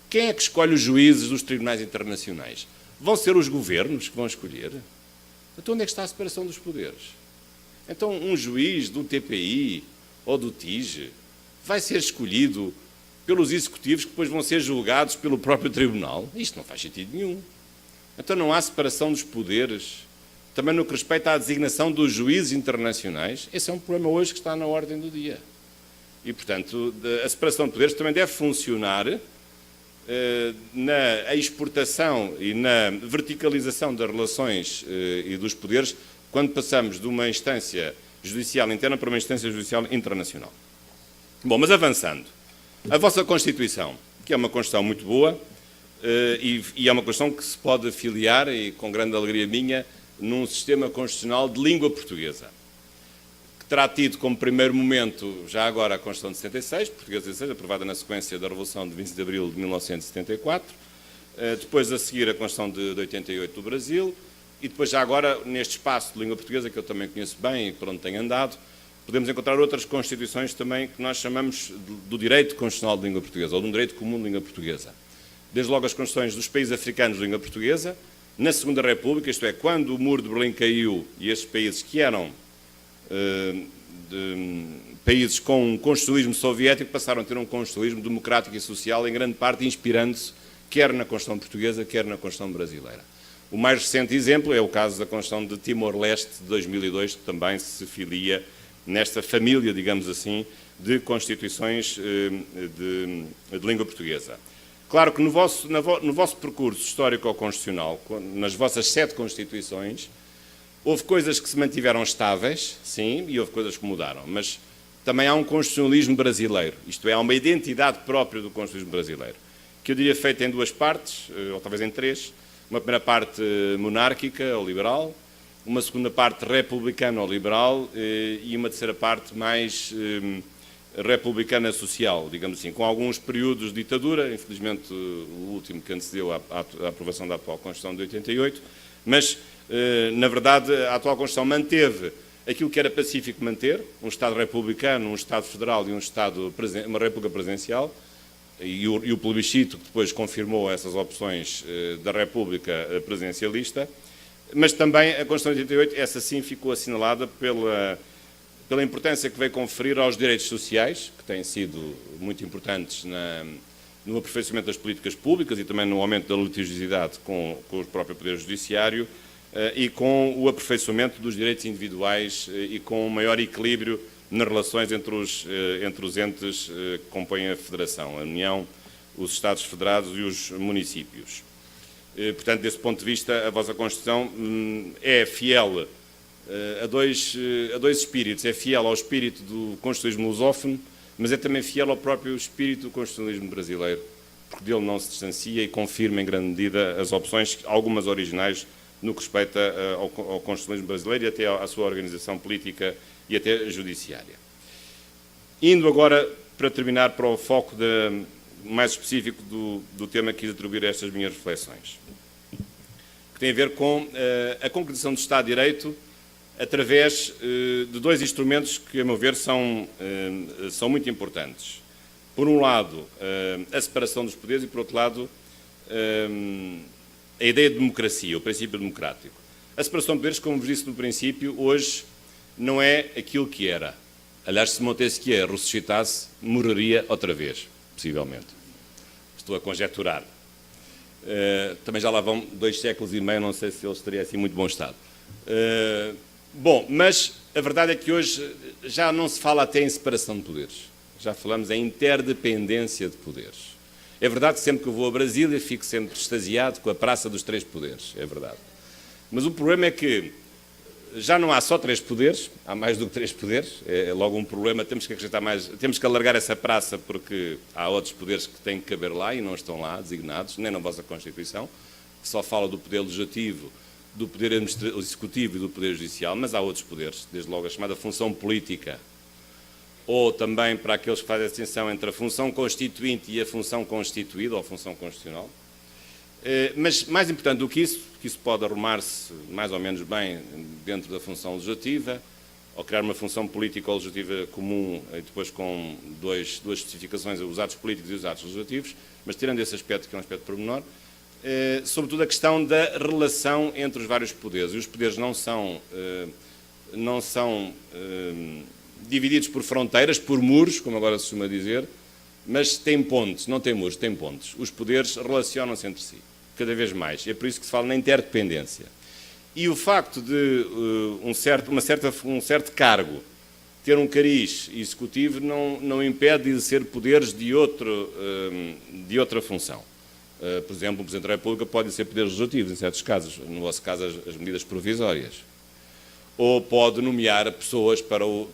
Quem é que escolhe os juízes dos tribunais internacionais? Vão ser os governos que vão escolher? Então onde é que está a separação dos poderes? Então, um juiz do TPI ou do TIJ vai ser escolhido pelos executivos que depois vão ser julgados pelo próprio tribunal? Isto não faz sentido nenhum. Então, não há separação dos poderes. Também no que respeita à designação dos juízes internacionais, esse é um problema hoje que está na ordem do dia. E, portanto, a separação de poderes também deve funcionar na exportação e na verticalização das relações e dos poderes quando passamos de uma instância judicial interna para uma instância judicial internacional. Bom, mas avançando. A vossa Constituição, que é uma Constituição muito boa, e é uma Constituição que se pode afiliar, e com grande alegria minha, num sistema constitucional de língua portuguesa, que terá tido como primeiro momento, já agora, a Constituição de 76, portuguesa de 76, aprovada na sequência da Revolução de 20 de Abril de 1974, depois a seguir a Constituição de 88 do Brasil, e depois já agora, neste espaço de língua portuguesa, que eu também conheço bem e por onde tenho andado, podemos encontrar outras constituições também que nós chamamos do direito constitucional de língua portuguesa, ou de um direito comum de língua portuguesa. Desde logo as constituições dos países africanos de língua portuguesa, na Segunda República, isto é, quando o Muro de Berlim caiu e estes países que eram países com um constitucionalismo soviético passaram a ter um constitucionalismo democrático e social, em grande parte inspirando-se quer na Constituição portuguesa, quer na Constituição brasileira. O mais recente exemplo é o caso da Constituição de Timor-Leste de 2002, que também se filia nesta família, digamos assim, de constituições de língua portuguesa. Claro que no vosso percurso histórico-constitucional, nas vossas 7 Constituições, houve coisas que se mantiveram estáveis, sim, e houve coisas que mudaram, mas também há um constitucionalismo brasileiro, isto é, há uma identidade própria do constitucionalismo brasileiro, que eu diria feita em 2 partes, ou talvez em 3, uma primeira parte monárquica ou liberal, uma segunda parte republicana ou liberal e uma terceira parte mais republicana social, digamos assim, com alguns períodos de ditadura, infelizmente o último que antecedeu à aprovação da atual Constituição de 88, mas, na verdade, a atual Constituição manteve aquilo que era pacífico manter, um Estado republicano, um Estado federal e uma República presidencial, e o plebiscito que depois confirmou essas opções da República presidencialista, mas também a Constituição de 88, essa sim ficou assinalada pela importância que veio conferir aos direitos sociais, que têm sido muito importantes no aperfeiçoamento das políticas públicas e também no aumento da litigiosidade com o próprio Poder Judiciário e com o aperfeiçoamento dos direitos individuais e com um maior equilíbrio nas relações entre os entes que compõem a Federação, a União, os Estados Federados e os municípios. Portanto, desse ponto de vista, a vossa Constituição é fiel a dois espíritos. É fiel ao espírito do constitucionalismo lusófono, mas é também fiel ao próprio espírito do constitucionalismo brasileiro, porque dele não se distancia e confirma em grande medida as opções, algumas originais, no que respeita ao constitucionalismo brasileiro e até à sua organização política e até judiciária. Indo agora, para terminar, para o foco mais específico do tema que quis atribuir a estas minhas reflexões, que tem a ver com a concretização do Estado de Direito através de 2 instrumentos que, a meu ver, são muito importantes. Por um lado, a separação dos poderes e, por outro lado, a ideia de democracia, o princípio democrático. A separação de poderes, como vos disse no princípio, hoje não é aquilo que era. Aliás, se Montesquieu ressuscitasse, morreria outra vez, possivelmente. Estou a conjecturar. Também já lá vão 2 séculos e meio, não sei se ele estaria assim em muito bom estado. Bom, mas a verdade é que hoje já não se fala até em separação de poderes. Já falamos em interdependência de poderes. É verdade que sempre que eu vou a Brasília fico sempre extasiado com a Praça dos 3 Poderes, é verdade. Mas o problema é que já não há só 3 poderes, há mais do que 3 poderes, é logo um problema, temos que acrescentar mais, temos que alargar essa praça porque há outros poderes que têm que caber lá e não estão lá designados, nem na vossa Constituição, que só fala do poder legislativo, do poder executivo e do poder judicial, mas há outros poderes, desde logo a chamada função política, ou também para aqueles que fazem a distinção entre a função constituinte e a função constituída, ou a função constitucional. Mas mais importante do que isso pode arrumar-se mais ou menos bem dentro da função legislativa, ou criar uma função política ou legislativa comum, e depois com duas especificações, os atos políticos e os atos legislativos, mas tirando esse aspecto, que é um aspecto pormenor, sobretudo a questão da relação entre os vários poderes. E os poderes não são divididos por fronteiras, por muros, como agora se costuma dizer, mas têm pontes, não têm muros, têm pontes. Os poderes relacionam-se entre si, cada vez mais. É por isso que se fala na interdependência. E o facto de um certo cargo ter um cariz executivo não impede de exercer poderes de outra função. Por exemplo, o Presidente da República pode exercer poderes legislativos, em certos casos, no vosso caso as medidas provisórias. Ou pode nomear pessoas para o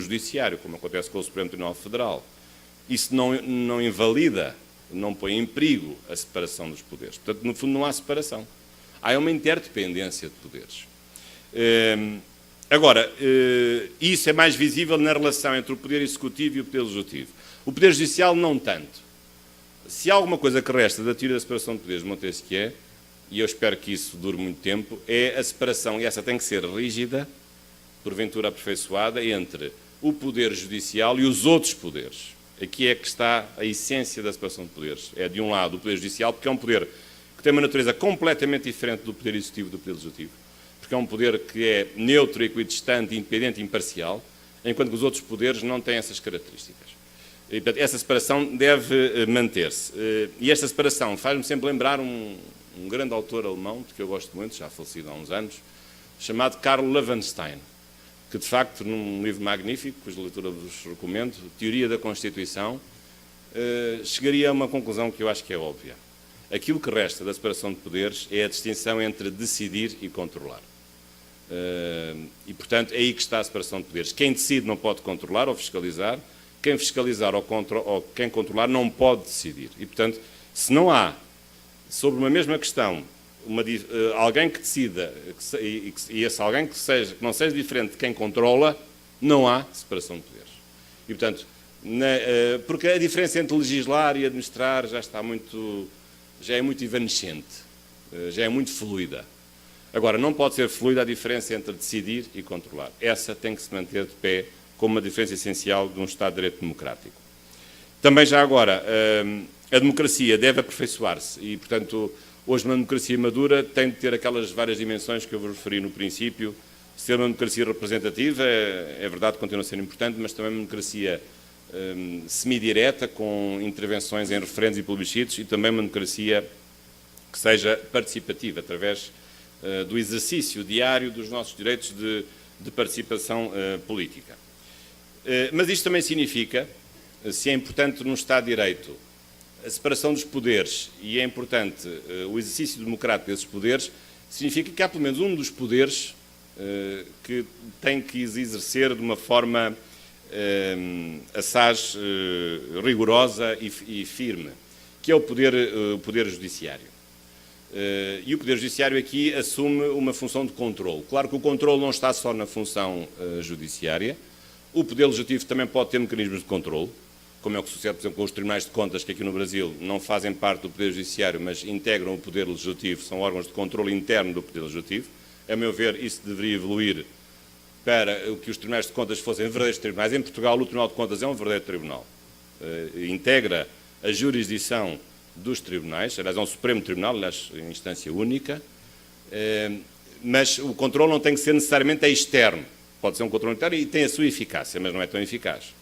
Judiciário, como acontece com o Supremo Tribunal Federal. Isso não invalida, não põe em perigo a separação dos poderes. Portanto, no fundo, não há separação. Há uma interdependência de poderes. Agora, isso é mais visível na relação entre o Poder Executivo e o Poder Legislativo. O Poder Judicial, não tanto. Se há alguma coisa que resta da teoria da separação de poderes de Montesquieu, e eu espero que isso dure muito tempo, é a separação, e essa tem que ser rígida, porventura aperfeiçoada, entre o Poder Judicial e os outros poderes. Aqui é que está a essência da separação de poderes. É, de um lado, o Poder Judicial, porque é um poder que tem uma natureza completamente diferente do Poder Executivo e do Poder Legislativo, porque é um poder que é neutro, equidistante, independente e imparcial, enquanto que os outros poderes não têm essas características. E, portanto, essa separação deve manter-se. E esta separação faz-me sempre lembrar um grande autor alemão, de que eu gosto muito, já falecido há uns anos, chamado Karl Loewenstein, que, de facto, num livro magnífico, cuja leitura vos recomendo, Teoria da Constituição, chegaria a uma conclusão que eu acho que é óbvia. Aquilo que resta da separação de poderes é a distinção entre decidir e controlar. E, portanto, é aí que está a separação de poderes. Quem decide não pode controlar ou fiscalizar, quem fiscalizar ou quem controlar não pode decidir. E, portanto, se não há, sobre uma mesma questão, alguém que decida, e esse alguém que não seja diferente de quem controla, não há separação de poderes. E, portanto, porque a diferença entre legislar e administrar já é muito evanescente, já é muito fluida. Agora, não pode ser fluida a diferença entre decidir e controlar. Essa tem que se manter de pé como uma diferença essencial de um Estado de Direito democrático. Também já agora, a democracia deve aperfeiçoar-se e, portanto, hoje uma democracia madura tem de ter aquelas várias dimensões que eu vos referi no princípio. Ser uma democracia representativa, é verdade, continua a ser importante, mas também uma democracia semidireta, com intervenções em referendos e plebiscitos, e também uma democracia que seja participativa, através do exercício diário dos nossos direitos de participação política. Mas isto também significa, se é importante num Estado de Direito a separação dos poderes e é importante o exercício democrático desses poderes, significa que há pelo menos um dos poderes que tem que exercer de uma forma assaz rigorosa e firme, que é o poder judiciário. E o poder judiciário aqui assume uma função de controle. Claro que o controle não está só na função judiciária. O poder legislativo também pode ter mecanismos de controle, como é o que sucede, por exemplo, com os tribunais de contas, que aqui no Brasil não fazem parte do poder judiciário, mas integram o poder legislativo, são órgãos de controle interno do poder legislativo. A meu ver, isso deveria evoluir para que os tribunais de contas fossem verdadeiros tribunais. Em Portugal, o Tribunal de Contas é um verdadeiro tribunal. Integra a jurisdição dos tribunais, aliás, é um Supremo Tribunal, aliás, em instância única, mas o controle não tem que ser necessariamente externo. Pode ser um controle interno e tem a sua eficácia, mas não é tão eficaz.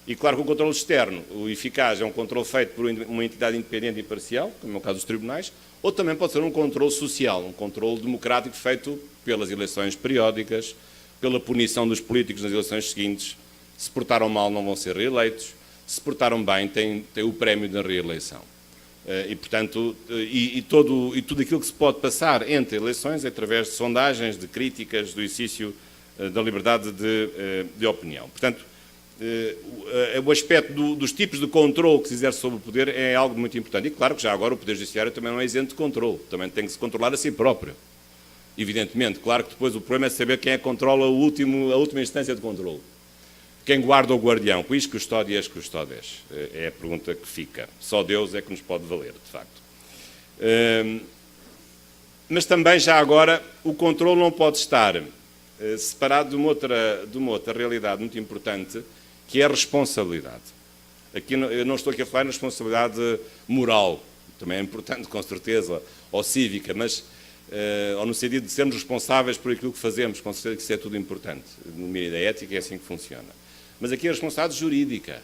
E claro que o controle externo, o eficaz, é um controle feito por uma entidade independente e imparcial, como é o caso dos tribunais, ou também pode ser um controle social, um controle democrático feito pelas eleições periódicas, pela punição dos políticos nas eleições seguintes. Se portaram mal, não vão ser reeleitos. Se portaram bem, têm o prémio da reeleição. E, portanto, tudo aquilo que se pode passar entre eleições, através de sondagens, de críticas, do exercício da liberdade de opinião. Portanto, o aspecto dos tipos de controle que se exerce sobre o poder é algo muito importante. E claro que já agora o Poder Judiciário também não é isento de controle. Também tem que se controlar a si próprio. Evidentemente, claro que depois o problema é saber quem é que controla a última instância de controle. Quem guarda o guardião, quis custódia as custódias? É a pergunta que fica. Só Deus é que nos pode valer, de facto. Mas também, já agora, o controle não pode estar separado de uma outra realidade muito importante, que é a responsabilidade. Aqui, eu não estou aqui a falar na responsabilidade moral, também é importante, com certeza, ou cívica, mas ou no sentido de sermos responsáveis por aquilo que fazemos, com certeza que isso é tudo importante. No meio da ética é assim que funciona. Mas aqui a responsabilidade jurídica.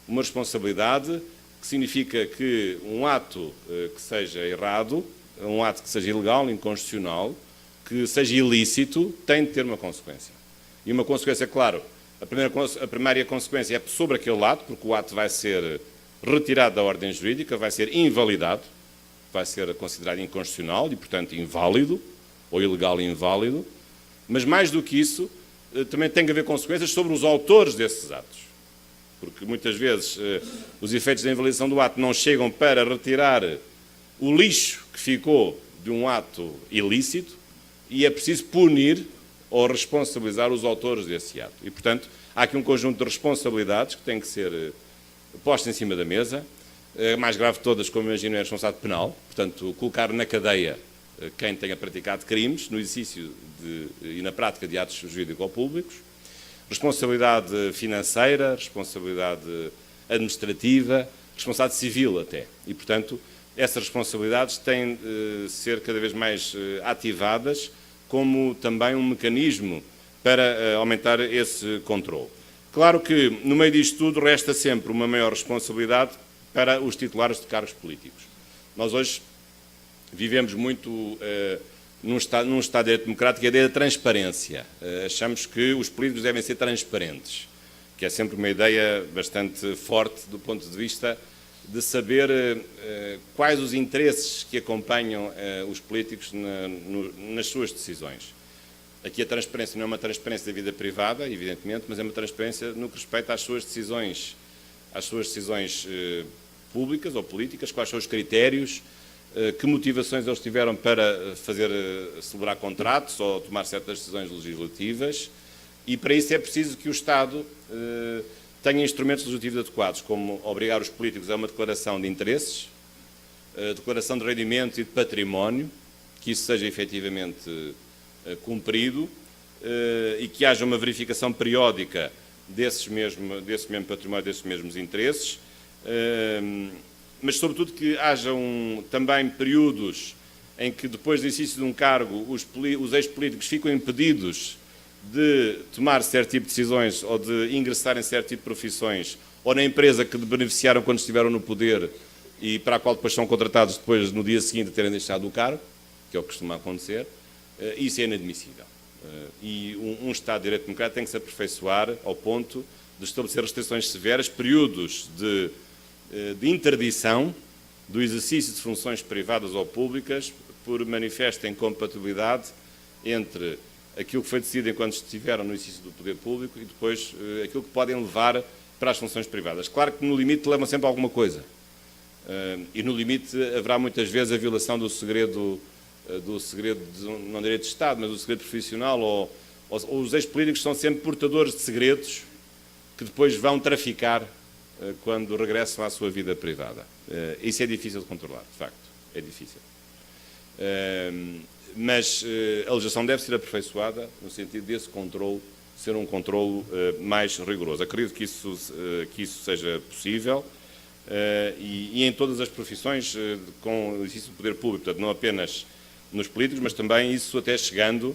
Uma responsabilidade que significa que um ato que seja errado, um ato que seja ilegal, inconstitucional, que seja ilícito, tem de ter uma consequência. E uma consequência, claro, a primeira consequência é sobre aquele ato, porque o ato vai ser retirado da ordem jurídica, vai ser invalidado, vai ser considerado inconstitucional e, portanto, inválido, ou ilegal e inválido, mas mais do que isso, também tem que haver consequências sobre os autores desses atos. Porque muitas vezes os efeitos da invalidação do ato não chegam para retirar o lixo que ficou de um ato ilícito e é preciso punir ou responsabilizar os autores desse ato. E, portanto, há aqui um conjunto de responsabilidades que têm que ser postas em cima da mesa. A mais grave de todas, como imagino, é a responsabilidade penal. Portanto, colocar na cadeia quem tenha praticado crimes no exercício e na prática de atos jurídico-públicos. Responsabilidade financeira, responsabilidade administrativa, responsabilidade civil até. E, portanto, essas responsabilidades têm de ser cada vez mais ativadas como também um mecanismo para aumentar esse controle. Claro que, no meio disto tudo, resta sempre uma maior responsabilidade para os titulares de cargos políticos. Nós hoje vivemos muito num Estado de Direito democrático, a ideia da transparência. Achamos que os políticos devem ser transparentes. que é sempre uma ideia bastante forte do ponto de vista de saber quais os interesses que acompanham os políticos nas suas decisões. Aqui a transparência não é uma transparência da vida privada, evidentemente, mas é uma transparência no que respeita às suas decisões públicas ou políticas, quais são os critérios, que motivações eles tiveram para celebrar contratos ou tomar certas decisões legislativas, e para isso é preciso que o Estado tenha instrumentos legislativos adequados, como obrigar os políticos a uma declaração de interesses, declaração de rendimentos e de património, que isso seja efetivamente cumprido, e que haja uma verificação periódica desse mesmo património, desses mesmos interesses, mas sobretudo que haja também períodos em que depois do exercício de um cargo os ex-políticos ficam impedidos de tomar certo tipo de decisões ou de ingressar em certo tipo de profissões ou na empresa que beneficiaram quando estiveram no poder e para a qual depois são contratados depois no dia seguinte de terem deixado o cargo, que é o que costuma acontecer. Isso é inadmissível. E um Estado de Direito Democrático tem que se aperfeiçoar ao ponto de estabelecer restrições severas, períodos de interdição do exercício de funções privadas ou públicas por manifesta incompatibilidade entre aquilo que foi decidido enquanto estiveram no exercício do poder público e depois aquilo que podem levar para as funções privadas. Claro que no limite levam sempre alguma coisa. E no limite haverá muitas vezes a violação do segredo, não direito de Estado, mas do segredo profissional, ou os ex-políticos são sempre portadores de segredos que depois vão traficar quando regressam à sua vida privada. Isso é difícil de controlar, de facto, é difícil. Mas a legislação deve ser aperfeiçoada no sentido desse controle ser um controle mais rigoroso. Acredito que isso seja possível e em todas as profissões com o exercício do poder público, portanto, não apenas nos políticos, mas também isso até chegando,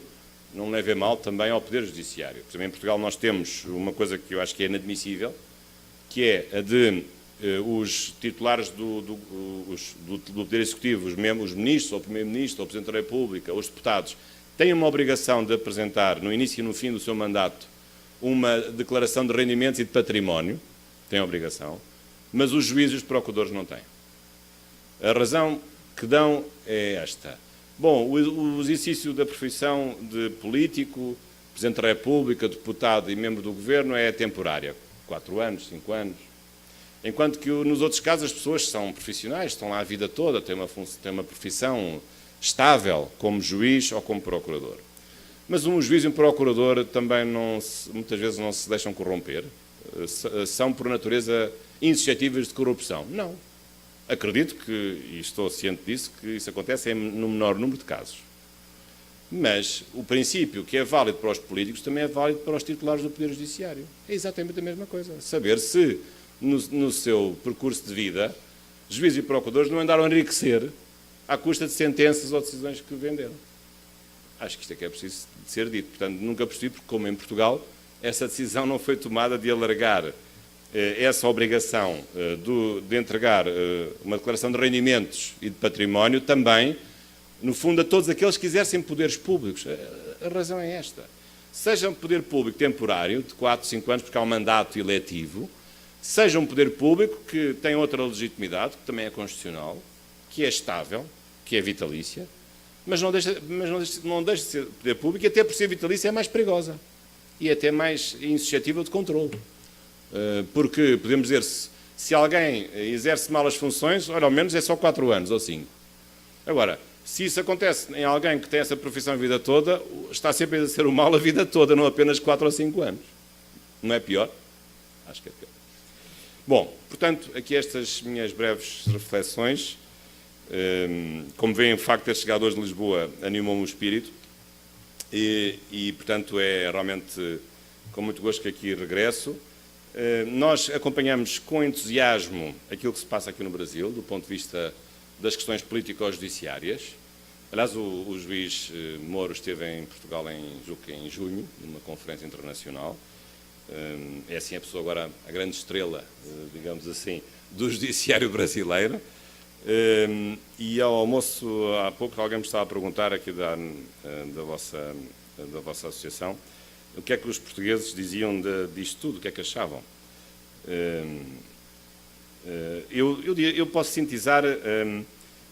não leve a mal, também ao Poder Judiciário. Por exemplo, em Portugal nós temos uma coisa que eu acho que é inadmissível, que é a de os titulares do Poder Executivo, os ministros, ou o Primeiro-Ministro, ou o Presidente da República, os deputados, têm uma obrigação de apresentar, no início e no fim do seu mandato, uma declaração de rendimentos e de património, têm a obrigação, mas os juízes e os procuradores não têm. A razão que dão é esta. Bom, o exercício da profissão de político, Presidente da República, deputado e membro do Governo é temporária, 4 anos, 5 anos. Enquanto que nos outros casos as pessoas são profissionais, estão lá a vida toda, têm uma profissão estável como juiz ou como procurador. Mas um juiz e um procurador também muitas vezes não se deixam corromper, são por natureza insuscetíveis de corrupção. Não. Acredito que, e estou ciente disso, que isso acontece no menor número de casos. Mas o princípio que é válido para os políticos também é válido para os titulares do Poder Judiciário. É exatamente a mesma coisa. Saber se, no seu percurso de vida, juízes e procuradores não andaram a enriquecer à custa de sentenças ou decisões que venderam. Acho que isto é que é preciso de ser dito. Portanto, nunca percebi porque, como em Portugal, essa decisão não foi tomada de alargar essa obrigação de entregar uma declaração de rendimentos e de património também, no fundo, a todos aqueles que exercem poderes públicos. A razão é esta. Seja um poder público temporário, de 4, 5 anos, porque há um mandato eletivo, seja um poder público que tem outra legitimidade, que também é constitucional, que é estável, que é vitalícia, mas não deixa de ser poder público, e até por ser vitalícia é mais perigosa e até mais insuscetível de controle. Porque, podemos dizer, se alguém exerce mal as funções, ora, ao menos é só 4 anos ou 5. Agora, se isso acontece em alguém que tem essa profissão a vida toda, está sempre a exercer o mal a vida toda, não apenas 4 ou 5 anos. Não é pior? Acho que é pior. Bom, portanto, aqui estas minhas breves reflexões. Como veem, o facto de ter chegado hoje de Lisboa animou-me o espírito e, portanto, é realmente com muito gosto que aqui regresso. Nós acompanhamos com entusiasmo aquilo que se passa aqui no Brasil, do ponto de vista das questões político-judiciárias. Aliás, o juiz Moro esteve em Portugal em junho, numa conferência internacional. É assim a pessoa agora, a grande estrela, digamos assim, do judiciário brasileiro. E ao almoço, há pouco, alguém me estava a perguntar aqui da vossa associação o que é que os portugueses diziam disto tudo, o que é que achavam. Eu posso sintetizar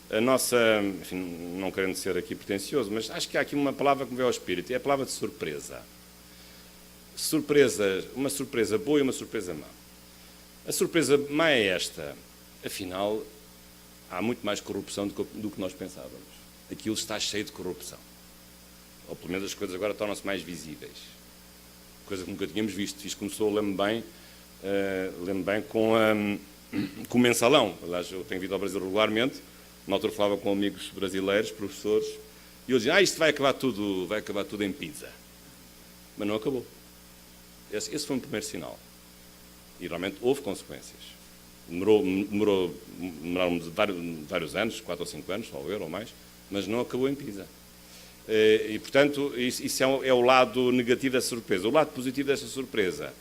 a nossa, enfim, não querendo ser aqui pretencioso, mas acho que há aqui uma palavra que me veio ao espírito, é a palavra de surpresa. Uma surpresa boa e uma surpresa má. A surpresa má é esta, afinal, há muito mais corrupção do que nós pensávamos. Aquilo está cheio de corrupção. Ou pelo menos as coisas agora tornam-se mais visíveis. Coisa que nunca tínhamos visto. Isto começou, lembro-me bem, com o mensalão. Aliás, eu tenho vindo ao Brasil regularmente, na altura falava com amigos brasileiros, professores, e eu dizia, isto vai acabar tudo em pizza. Mas não acabou. Esse foi um primeiro sinal. E realmente houve consequências. Demoraram vários anos, 4 ou 5 anos, ou mais, mas não acabou em Pisa. E, portanto, isso é o lado negativo dessa surpresa. O lado positivo dessa surpresa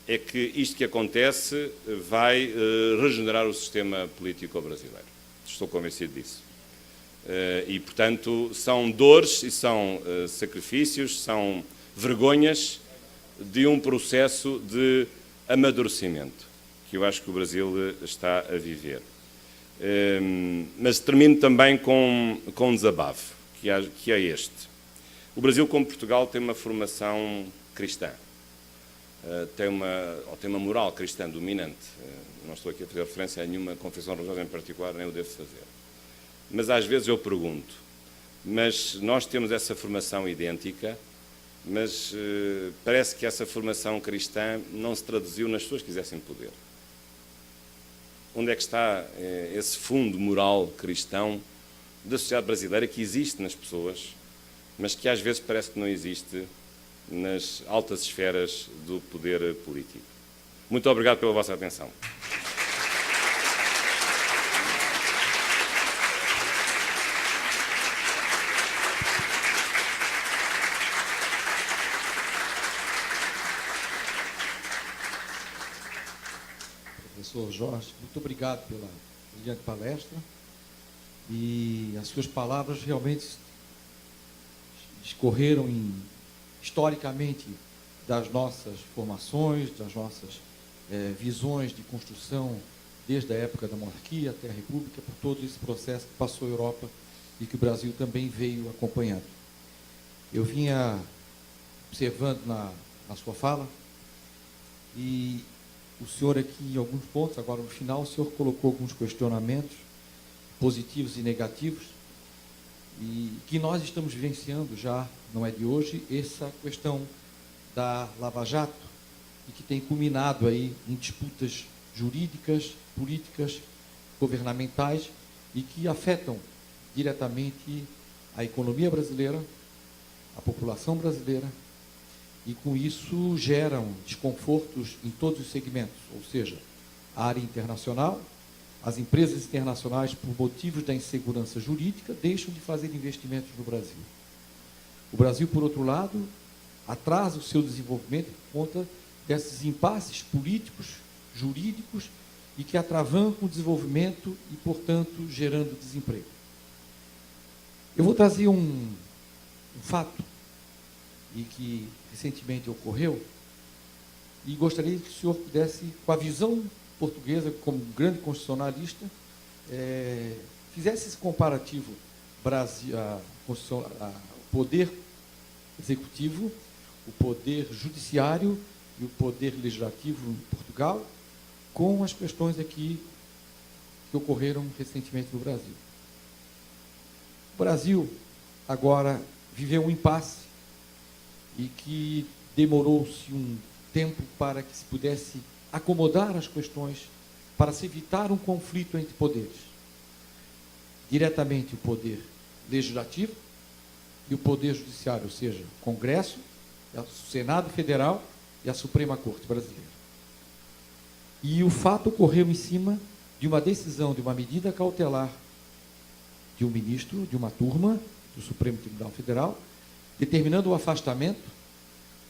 é que isto que acontece vai regenerar o sistema político brasileiro. Estou convencido disso. E, portanto, são dores e são sacrifícios, são vergonhas de um processo de amadurecimento que eu acho que o Brasil está a viver. Mas termino também com um desabafo, que é este. O Brasil, como Portugal, tem uma formação cristã, tem uma moral cristã dominante. Não estou aqui a fazer referência a nenhuma confissão religiosa em particular, nem o devo fazer. Mas às vezes eu pergunto, mas nós temos essa formação idêntica, mas parece que essa formação cristã não se traduziu nas pessoas que quisessem poder. Onde é que está esse fundo moral cristão da sociedade brasileira que existe nas pessoas, mas que às vezes parece que não existe nas altas esferas do poder político? Muito obrigado pela vossa atenção. Professor Jorge, muito obrigado pela brilhante palestra, e as suas palavras realmente discorreram historicamente das nossas formações, das nossas visões de construção desde a época da monarquia até a república, por todo esse processo que passou a Europa e que o Brasil também veio acompanhando. Eu vinha observando na sua fala, e o senhor aqui, em alguns pontos, agora no final, o senhor colocou alguns questionamentos positivos e negativos, e que nós estamos vivenciando já, não é de hoje, essa questão da Lava Jato, e que tem culminado aí em disputas jurídicas, políticas, governamentais, e que afetam diretamente a economia brasileira, a população brasileira, e com isso geram desconfortos em todos os segmentos, ou seja, a área internacional, as empresas internacionais, por motivos da insegurança jurídica, deixam de fazer investimentos no Brasil. O Brasil, por outro lado, atrasa o seu desenvolvimento por conta desses impasses políticos, jurídicos, e que atravancam o desenvolvimento e, portanto, gerando desemprego. Eu vou trazer um fato e que recentemente ocorreu, e gostaria que o senhor pudesse, com a visão portuguesa, como grande constitucionalista, fizesse esse comparativo o poder executivo, o poder judiciário e o poder legislativo em Portugal, com as questões aqui que ocorreram recentemente no Brasil. O Brasil agora viveu um impasse e que demorou-se um tempo para que se pudesse acomodar as questões, para se evitar um conflito entre poderes. Diretamente o poder legislativo e o poder judiciário, ou seja, o Congresso, o Senado Federal e a Suprema Corte Brasileira. E o fato ocorreu em cima de uma decisão, de uma medida cautelar de um ministro, de uma turma do Supremo Tribunal Federal, determinando o afastamento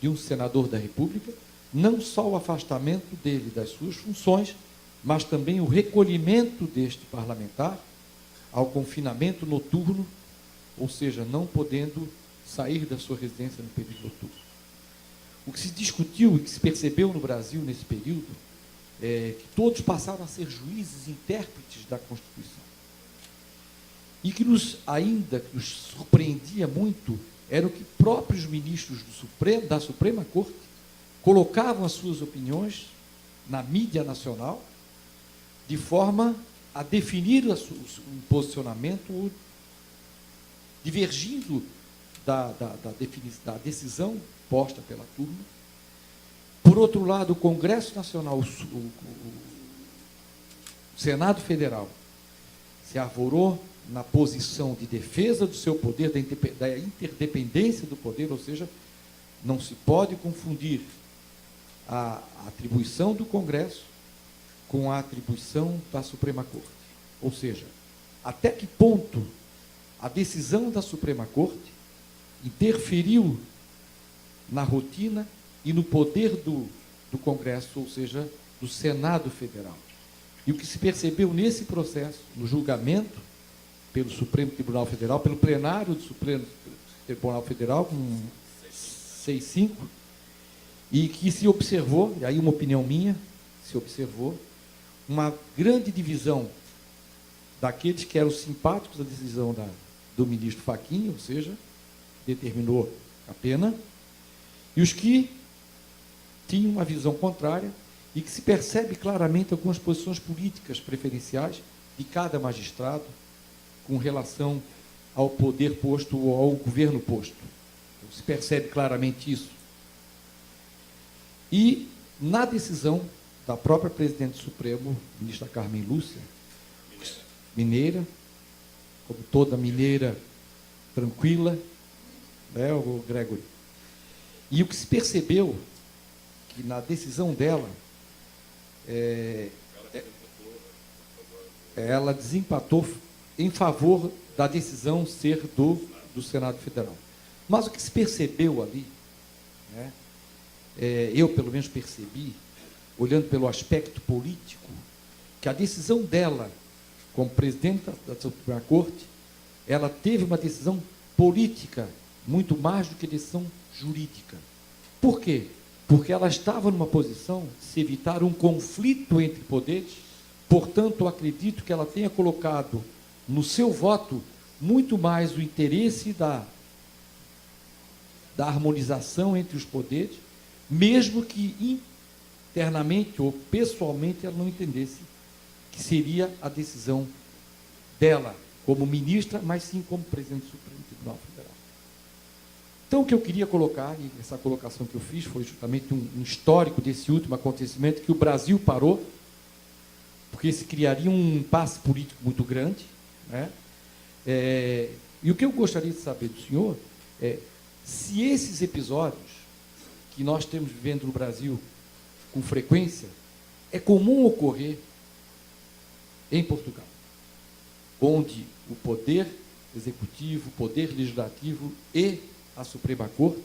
de um senador da República, não só o afastamento dele das suas funções, mas também o recolhimento deste parlamentar ao confinamento noturno, ou seja, não podendo sair da sua residência no período noturno. O que se discutiu e que se percebeu no Brasil nesse período é que todos passaram a ser juízes, intérpretes da Constituição. E que nos surpreendia muito era o que próprios ministros da Suprema Corte colocavam as suas opiniões na mídia nacional, de forma a definir um posicionamento divergindo da decisão posta pela turma. Por outro lado, o Congresso Nacional, o Senado Federal, se arvorou na posição de defesa do seu poder, da interdependência do poder, ou seja, não se pode confundir a atribuição do Congresso com a atribuição da Suprema Corte. Ou seja, até que ponto a decisão da Suprema Corte interferiu na rotina e no poder do Congresso, ou seja, do Senado Federal. E o que se percebeu nesse processo, no julgamento pelo Supremo Tribunal Federal, pelo plenário do Supremo Tribunal Federal, com 6-5, e que se observou, e aí uma opinião minha, se observou, uma grande divisão daqueles que eram simpáticos à decisão do ministro Fachin, ou seja, determinou a pena, e os que tinham uma visão contrária, e que se percebe claramente algumas posições políticas preferenciais de cada magistrado com relação ao poder posto ou ao governo posto. Então, se percebe claramente isso. E, na decisão da própria presidente do Supremo, ministra Carmen Lúcia, mineira, como toda mineira tranquila, né, o Gregory. E o que se percebeu, que na decisão dela, ela desempatou em favor da decisão ser do Senado Federal. Mas o que se percebeu ali, né, eu pelo menos percebi, olhando pelo aspecto político, que a decisão dela, como presidenta da Suprema Corte, ela teve uma decisão política, muito mais do que decisão jurídica. Por quê? Porque ela estava numa posição de se evitar um conflito entre poderes, portanto, eu acredito que ela tenha colocado no seu voto muito mais o interesse da harmonização entre os poderes, mesmo que internamente ou pessoalmente ela não entendesse que seria a decisão dela como ministra, mas sim como presidente do Supremo Tribunal Federal. Então, o que eu queria colocar, e essa colocação que eu fiz, foi justamente um histórico desse último acontecimento, que o Brasil parou, porque se criaria um impasse político muito grande, né? E o que eu gostaria de saber do senhor é se esses episódios que nós temos vivendo no Brasil com frequência, é comum ocorrer em Portugal, onde o poder executivo, o poder legislativo e a Suprema Corte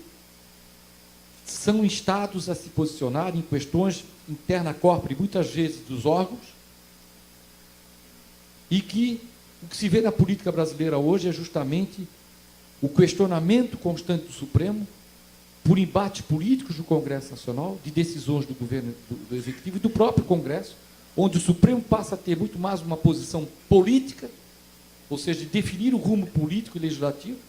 são instados a se posicionar em questões interna corpore, muitas vezes dos órgãos, e que o que se vê na política brasileira hoje é justamente o questionamento constante do Supremo por embates políticos do Congresso Nacional, de decisões do governo do Executivo e do próprio Congresso, onde o Supremo passa a ter muito mais uma posição política, ou seja, de definir o rumo político e legislativo,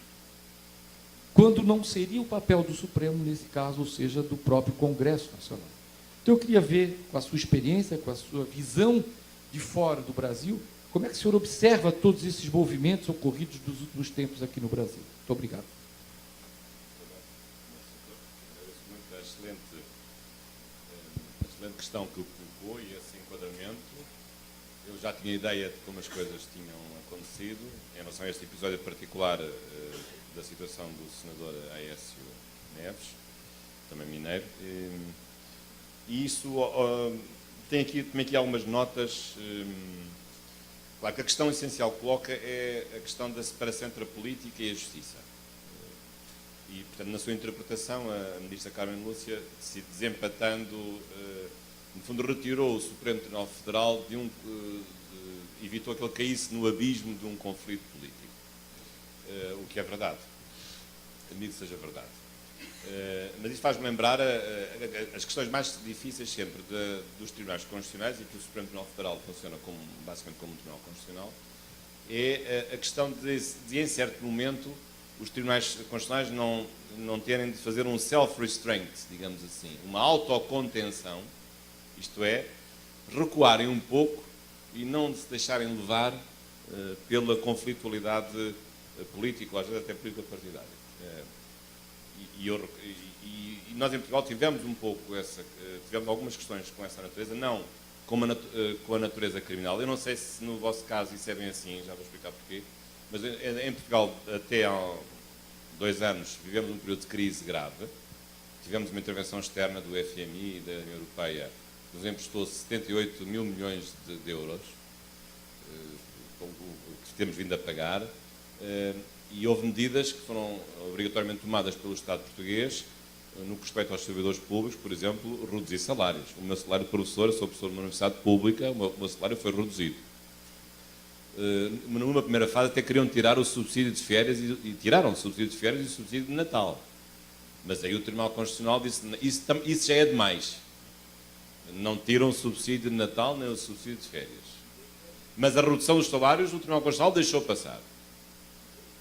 quando não seria o papel do Supremo nesse caso, ou seja, do próprio Congresso Nacional. Então, eu queria ver, com a sua experiência, com a sua visão de fora do Brasil, como é que o senhor observa todos esses movimentos ocorridos dos últimos tempos aqui no Brasil? Muito obrigado. Excelente questão que colocou e esse enquadramento. Eu já tinha ideia de como as coisas tinham acontecido em relação a este episódio particular da situação do senador Aécio Neves, também mineiro. E isso tem aqui algumas notas. Claro que a questão essencial que coloca é a questão da separação entre a política e a justiça. E, portanto, na sua interpretação, a ministra Carmen Lúcia, se desempatando, no fundo, retirou o Supremo Tribunal Federal evitou que ele caísse no abismo de um conflito político. O que é verdade. Admito que seja verdade. Mas isso faz-me lembrar as questões mais difíceis sempre dos tribunais constitucionais, e que o Supremo Tribunal Federal funciona basicamente como um tribunal constitucional, é a questão de em certo momento, os tribunais constitucionais não terem de fazer um self-restraint, digamos assim, uma autocontenção, isto é, recuarem um pouco e não se deixarem levar pela conflitualidade política, ou às vezes até político-partidária. E nós em Portugal tivemos tivemos algumas questões com essa natureza, não com a natureza criminal. Eu não sei se no vosso caso isso é bem assim, já vou explicar porquê, mas em Portugal até há 2 anos vivemos um período de crise grave. Tivemos uma intervenção externa do FMI e da União Europeia que nos emprestou 78 mil milhões de euros, que temos vindo a pagar, e houve medidas que foram obrigatoriamente tomadas pelo Estado português no que respeita aos servidores públicos, por exemplo, reduzir salários. O meu salário de professor, sou professor de uma universidade pública, o meu salário foi reduzido. Numa primeira fase até queriam tirar o subsídio de férias e tiraram o subsídio de férias e o subsídio de Natal. Mas aí o Tribunal Constitucional disse isso já é demais. Não tiram o subsídio de Natal nem o subsídio de férias. Mas a redução dos salários o Tribunal Constitucional deixou passar.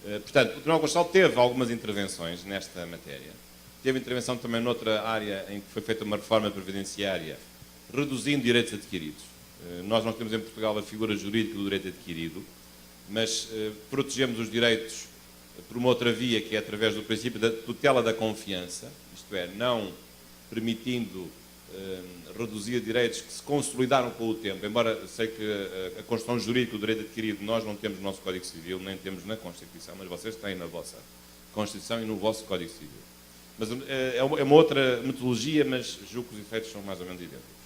Portanto, o Tribunal Constitucional teve algumas intervenções nesta matéria. Teve intervenção também noutra área em que foi feita uma reforma previdenciária, reduzindo direitos adquiridos. Nós não temos em Portugal a figura jurídica do direito adquirido, mas protegemos os direitos por uma outra via, que é através do princípio da tutela da confiança, isto é, não permitindo reduzir direitos que se consolidaram com o tempo, embora sei que a construção jurídica do direito adquirido nós não temos no nosso Código Civil, nem temos na Constituição, mas vocês têm na vossa Constituição e no vosso Código Civil. Mas é uma outra metodologia, mas julgo que os efeitos são mais ou menos idênticos.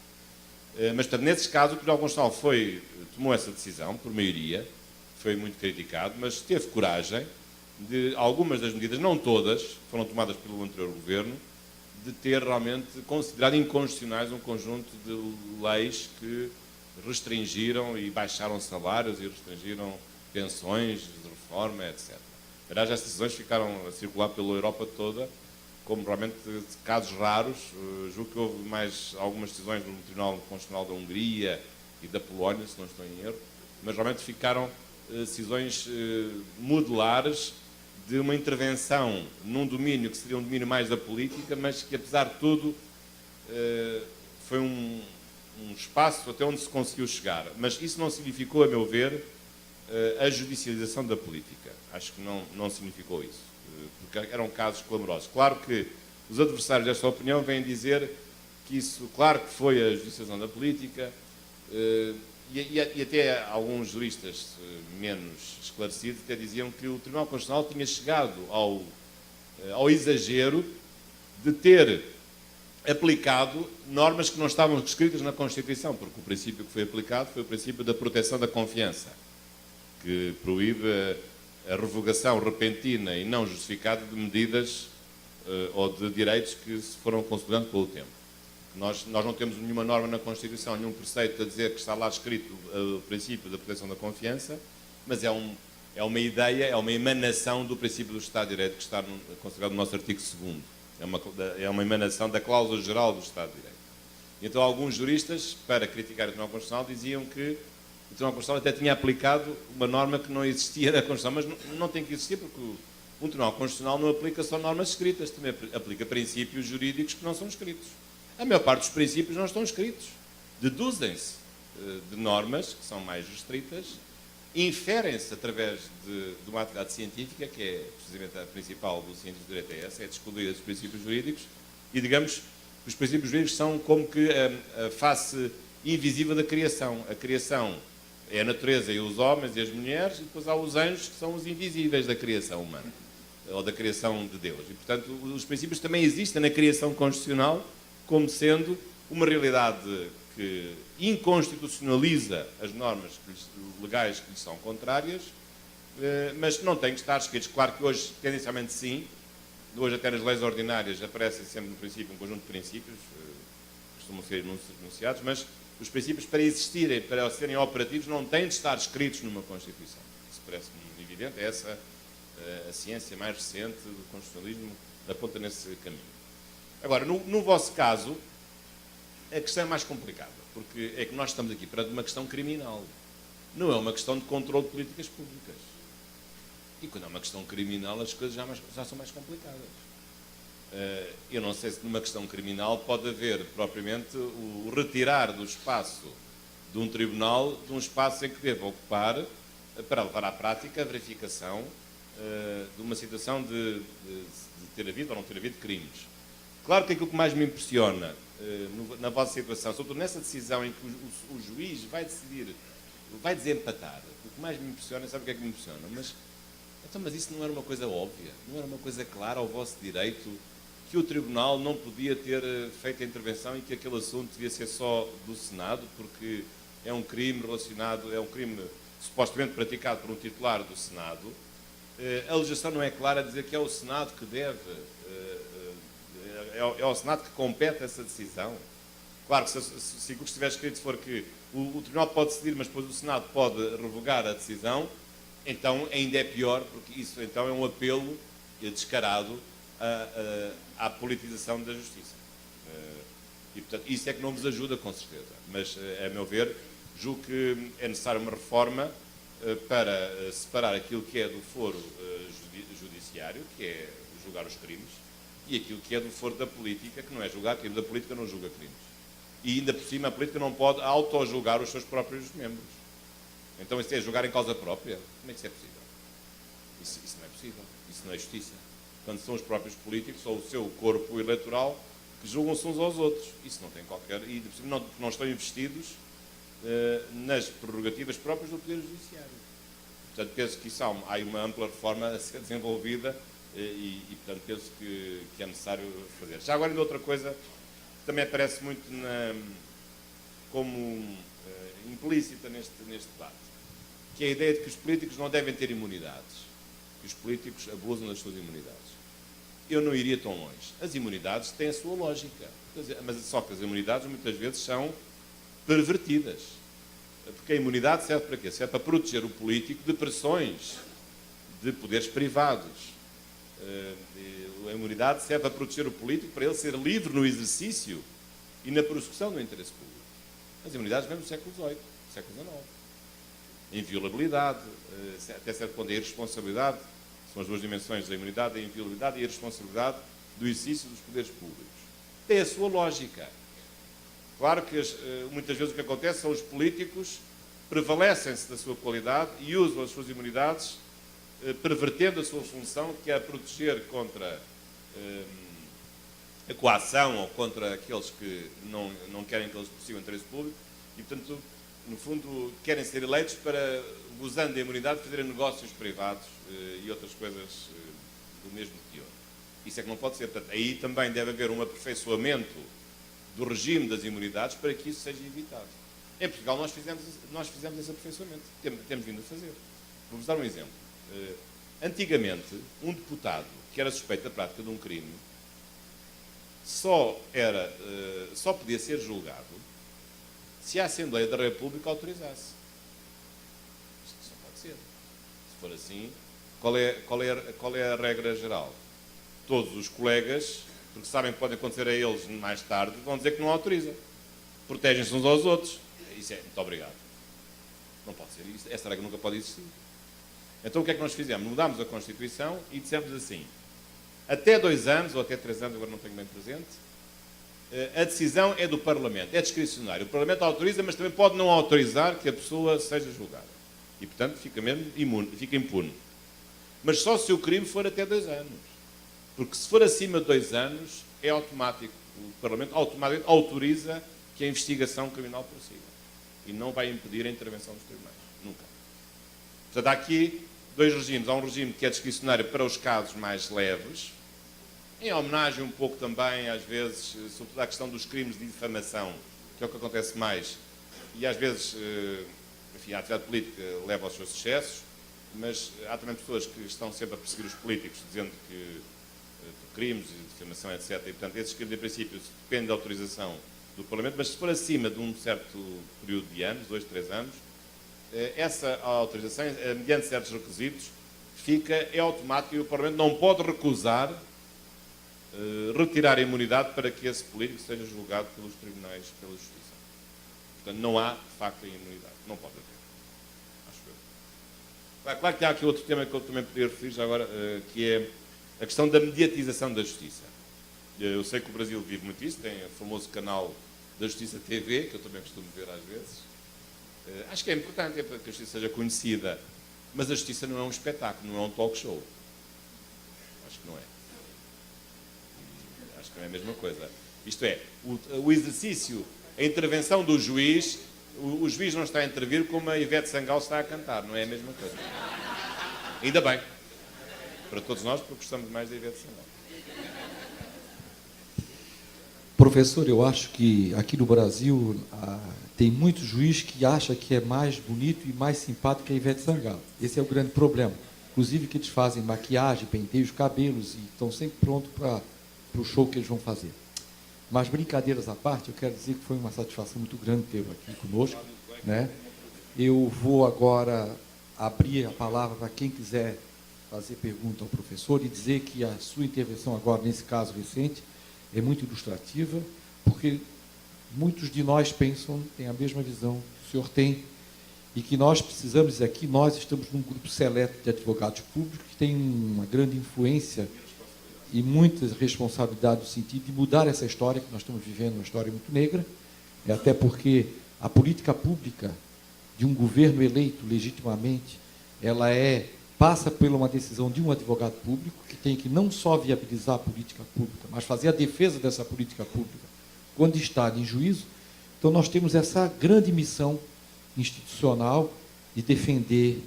Mas, portanto, nesses casos, o Tribunal Constitucional tomou essa decisão, por maioria, foi muito criticado, mas teve coragem de algumas das medidas, não todas, foram tomadas pelo anterior governo, de ter realmente considerado inconstitucionais um conjunto de leis que restringiram e baixaram salários e restringiram pensões de reforma, etc. Aliás, essas decisões ficaram a circular pela Europa toda, como realmente casos raros. Julgo que houve mais algumas decisões do Tribunal Constitucional da Hungria e da Polónia, se não estou em erro, mas realmente ficaram decisões modulares de uma intervenção num domínio que seria um domínio mais da política, mas que, apesar de tudo, foi um espaço até onde se conseguiu chegar. Mas isso não significou, a meu ver, a judicialização da política. Acho que não significou isso, porque eram casos clamorosos. Claro que os adversários desta opinião vêm dizer que isso, claro que foi a judicialização da política, e até alguns juristas menos esclarecidos até diziam que o Tribunal Constitucional tinha chegado ao exagero de ter aplicado normas que não estavam escritas na Constituição, porque o princípio que foi aplicado foi o princípio da proteção da confiança, que proíbe a revogação repentina e não justificada de medidas ou de direitos que se foram consolidando pelo tempo. Nós não temos nenhuma norma na Constituição, nenhum preceito a dizer que está lá escrito o princípio da proteção da confiança, mas é uma ideia, é uma emanação do princípio do Estado de Direito que está consagrado no nosso artigo 2º. É uma emanação da cláusula geral do Estado de Direito. Então, alguns juristas, para criticar o Tribunal Constitucional, diziam que o Tribunal Constitucional até tinha aplicado uma norma que não existia na Constituição, mas não tem que existir, porque um Tribunal Constitucional não aplica só normas escritas, também aplica princípios jurídicos que não são escritos. A maior parte dos princípios não estão escritos. Deduzem-se de normas que são mais restritas, inferem-se através de uma atividade científica, que é precisamente a principal do cientista de direito, é descobrir os princípios jurídicos, e digamos que os princípios jurídicos são como que a face invisível da criação. A criação é a natureza e os homens e as mulheres, e depois há os anjos, que são os invisíveis da criação humana, ou da criação de Deus. E, portanto, os princípios também existem na criação constitucional, como sendo uma realidade que inconstitucionaliza as normas legais que lhes são contrárias, mas não tem que estar escritos. Claro que hoje, tendencialmente sim, hoje até nas leis ordinárias aparecem sempre no princípio um conjunto de princípios, costumam ser enunciados, mas os princípios para existirem, para serem operativos, não têm de estar escritos numa Constituição. Isso parece-me evidente, é essa a ciência mais recente do constitucionalismo aponta nesse caminho. Agora, no vosso caso, a questão é mais complicada, porque é que nós estamos aqui perante uma questão criminal. Não é uma questão de controle de políticas públicas. E quando é uma questão criminal, as coisas já são mais complicadas. Eu não sei se numa questão criminal pode haver propriamente o retirar do espaço de um tribunal, de um espaço em que deva ocupar, para levar à prática a verificação de uma situação de ter havido ou não ter havido crimes. Claro que aquilo que mais me impressiona na vossa situação, sobretudo nessa decisão em que o juiz vai decidir, vai desempatar, o que mais me impressiona, sabe o que é que me impressiona? Mas isso não era uma coisa óbvia, não era uma coisa clara ao vosso direito, que o Tribunal não podia ter feito a intervenção e que aquele assunto devia ser só do Senado, porque é um crime relacionado, é um crime supostamente praticado por um titular do Senado. A legislação não é clara a dizer que é o Senado que deve, é ao Senado que compete essa decisão. Claro que se o que estiver escrito for que o Tribunal pode decidir, mas depois o Senado pode revogar a decisão, então ainda é pior, porque isso então é um apelo descarado à politização da justiça. E, portanto, isso é que não vos ajuda, com certeza. Mas, a meu ver, julgo que é necessária uma reforma para separar aquilo que é do foro judiciário, que é julgar os crimes, e aquilo que é do foro da política, que não é julgar crimes. A política não julga crimes. E, ainda por cima, a política não pode auto-julgar os seus próprios membros. Então, isso é julgar em causa própria? Como é que isso é possível? Isso não é possível. Isso não é justiça. Quando são os próprios políticos ou o seu corpo eleitoral que julgam-se uns aos outros. Isso não tem qualquer... E não estão investidos nas prerrogativas próprias do Poder Judiciário. Portanto, penso que isso há uma ampla reforma a ser desenvolvida e portanto, penso que é necessário fazer. Já agora, ainda outra coisa que também aparece muito como implícita neste debate, que é a ideia de que os políticos não devem ter imunidades, que os políticos abusam das suas imunidades. Eu não iria tão longe. As imunidades têm a sua lógica, mas só que as imunidades muitas vezes são pervertidas. Porque a imunidade serve para quê? Serve para proteger o político de pressões de poderes privados. A imunidade serve para proteger o político para ele ser livre no exercício e na prossecução do interesse público. As imunidades vêm do século XVIII, do século XIX. A inviolabilidade, até certo ponto a irresponsabilidade, são as duas dimensões da imunidade, a inviolabilidade e a irresponsabilidade do exercício dos poderes públicos. Tem a sua lógica. Claro que muitas vezes o que acontece são os políticos prevalecem-se da sua qualidade e usam as suas imunidades pervertendo a sua função, que é a proteger contra a coação ou contra aqueles que não querem que eles persigam o interesse público e, portanto, no fundo, querem ser eleitos para, usando a imunidade, fazerem negócios privados e outras coisas do mesmo teor. Isso é que não pode ser. Portanto, aí também deve haver um aperfeiçoamento do regime das imunidades para que isso seja evitado. Em Portugal nós fizemos esse aperfeiçoamento. Temos vindo a fazer. Vou-vos dar um exemplo. Antigamente, um deputado que era suspeito da prática de um crime só podia ser julgado se a Assembleia da República autorizasse. Isto só pode ser. Se for assim, qual é a regra geral? Todos os colegas, porque sabem que pode acontecer a eles mais tarde, vão dizer que não autoriza. Protegem-se uns aos outros. Isso é, muito obrigado. Não pode ser isso. Essa regra nunca pode existir. Então o que é que nós fizemos? Mudámos a Constituição e dissemos assim, até 2 anos, ou até 3 anos, agora não tenho bem presente, a decisão é do Parlamento, é discricionário. O Parlamento autoriza, mas também pode não autorizar que a pessoa seja julgada. E, portanto, fica mesmo imune, fica impune. Mas só se o crime for até 2 anos. Porque se for acima de 2 anos, é automático. O Parlamento automaticamente autoriza que a investigação criminal prossiga. E não vai impedir a intervenção dos tribunais. Nunca. Portanto, há aqui 2 regimes. Há um regime que é discricionário para os casos mais leves, em homenagem um pouco também, às vezes, sobretudo à questão dos crimes de difamação, que é o que acontece mais. E às vezes, enfim, a atividade política leva aos seus excessos, mas há também pessoas que estão sempre a perseguir os políticos, dizendo que por crimes e difamação, etc. E, portanto, esses crimes, em princípio, dependem da autorização do Parlamento, mas se for acima de um certo período de anos, 2, 3 anos, essa autorização, mediante certos requisitos, é automática e o Parlamento não pode recusar retirar a imunidade para que esse político seja julgado pelos tribunais, pela justiça. Portanto, não há, de facto, a imunidade. Não pode haver. Acho eu. Claro que há aqui outro tema que eu também poderia referir já agora, que é a questão da mediatização da justiça. Eu sei que o Brasil vive muito isso, tem o famoso canal da Justiça TV, que eu também costumo ver às vezes. Acho que é importante que a justiça seja conhecida, mas a justiça não é um espetáculo, não é um talk show. Acho que não é. Acho que não é a mesma coisa. Isto é, o exercício, a intervenção do juiz, o juiz não está a intervir como a Ivete Sangalo está a cantar, não é a mesma coisa. Ainda bem. Para todos nós, porque gostamos mais da Ivete Sangalo. Professor, eu acho que aqui no Brasil tem muito juiz que acha que é mais bonito e mais simpático que a Ivete Sangalo. Esse é o grande problema. Inclusive que eles fazem maquiagem, penteiam os cabelos e estão sempre prontos para o show que eles vão fazer. Mas, brincadeiras à parte, eu quero dizer que foi uma satisfação muito grande tê-lo aqui conosco, né? Eu vou agora abrir a palavra para quem quiser fazer pergunta ao professor e dizer que a sua intervenção agora, nesse caso recente, é muito ilustrativa, porque muitos de nós pensam, têm a mesma visão que o senhor tem, e que nós precisamos aqui, nós estamos num grupo seleto de advogados públicos que tem uma grande influência e muita responsabilidade no sentido de mudar essa história que nós estamos vivendo, uma história muito negra, até porque a política pública de um governo eleito legitimamente, ela passa por uma decisão de um advogado público que tem que não só viabilizar a política pública, mas fazer a defesa dessa política pública quando está em juízo. Então, nós temos essa grande missão institucional de defender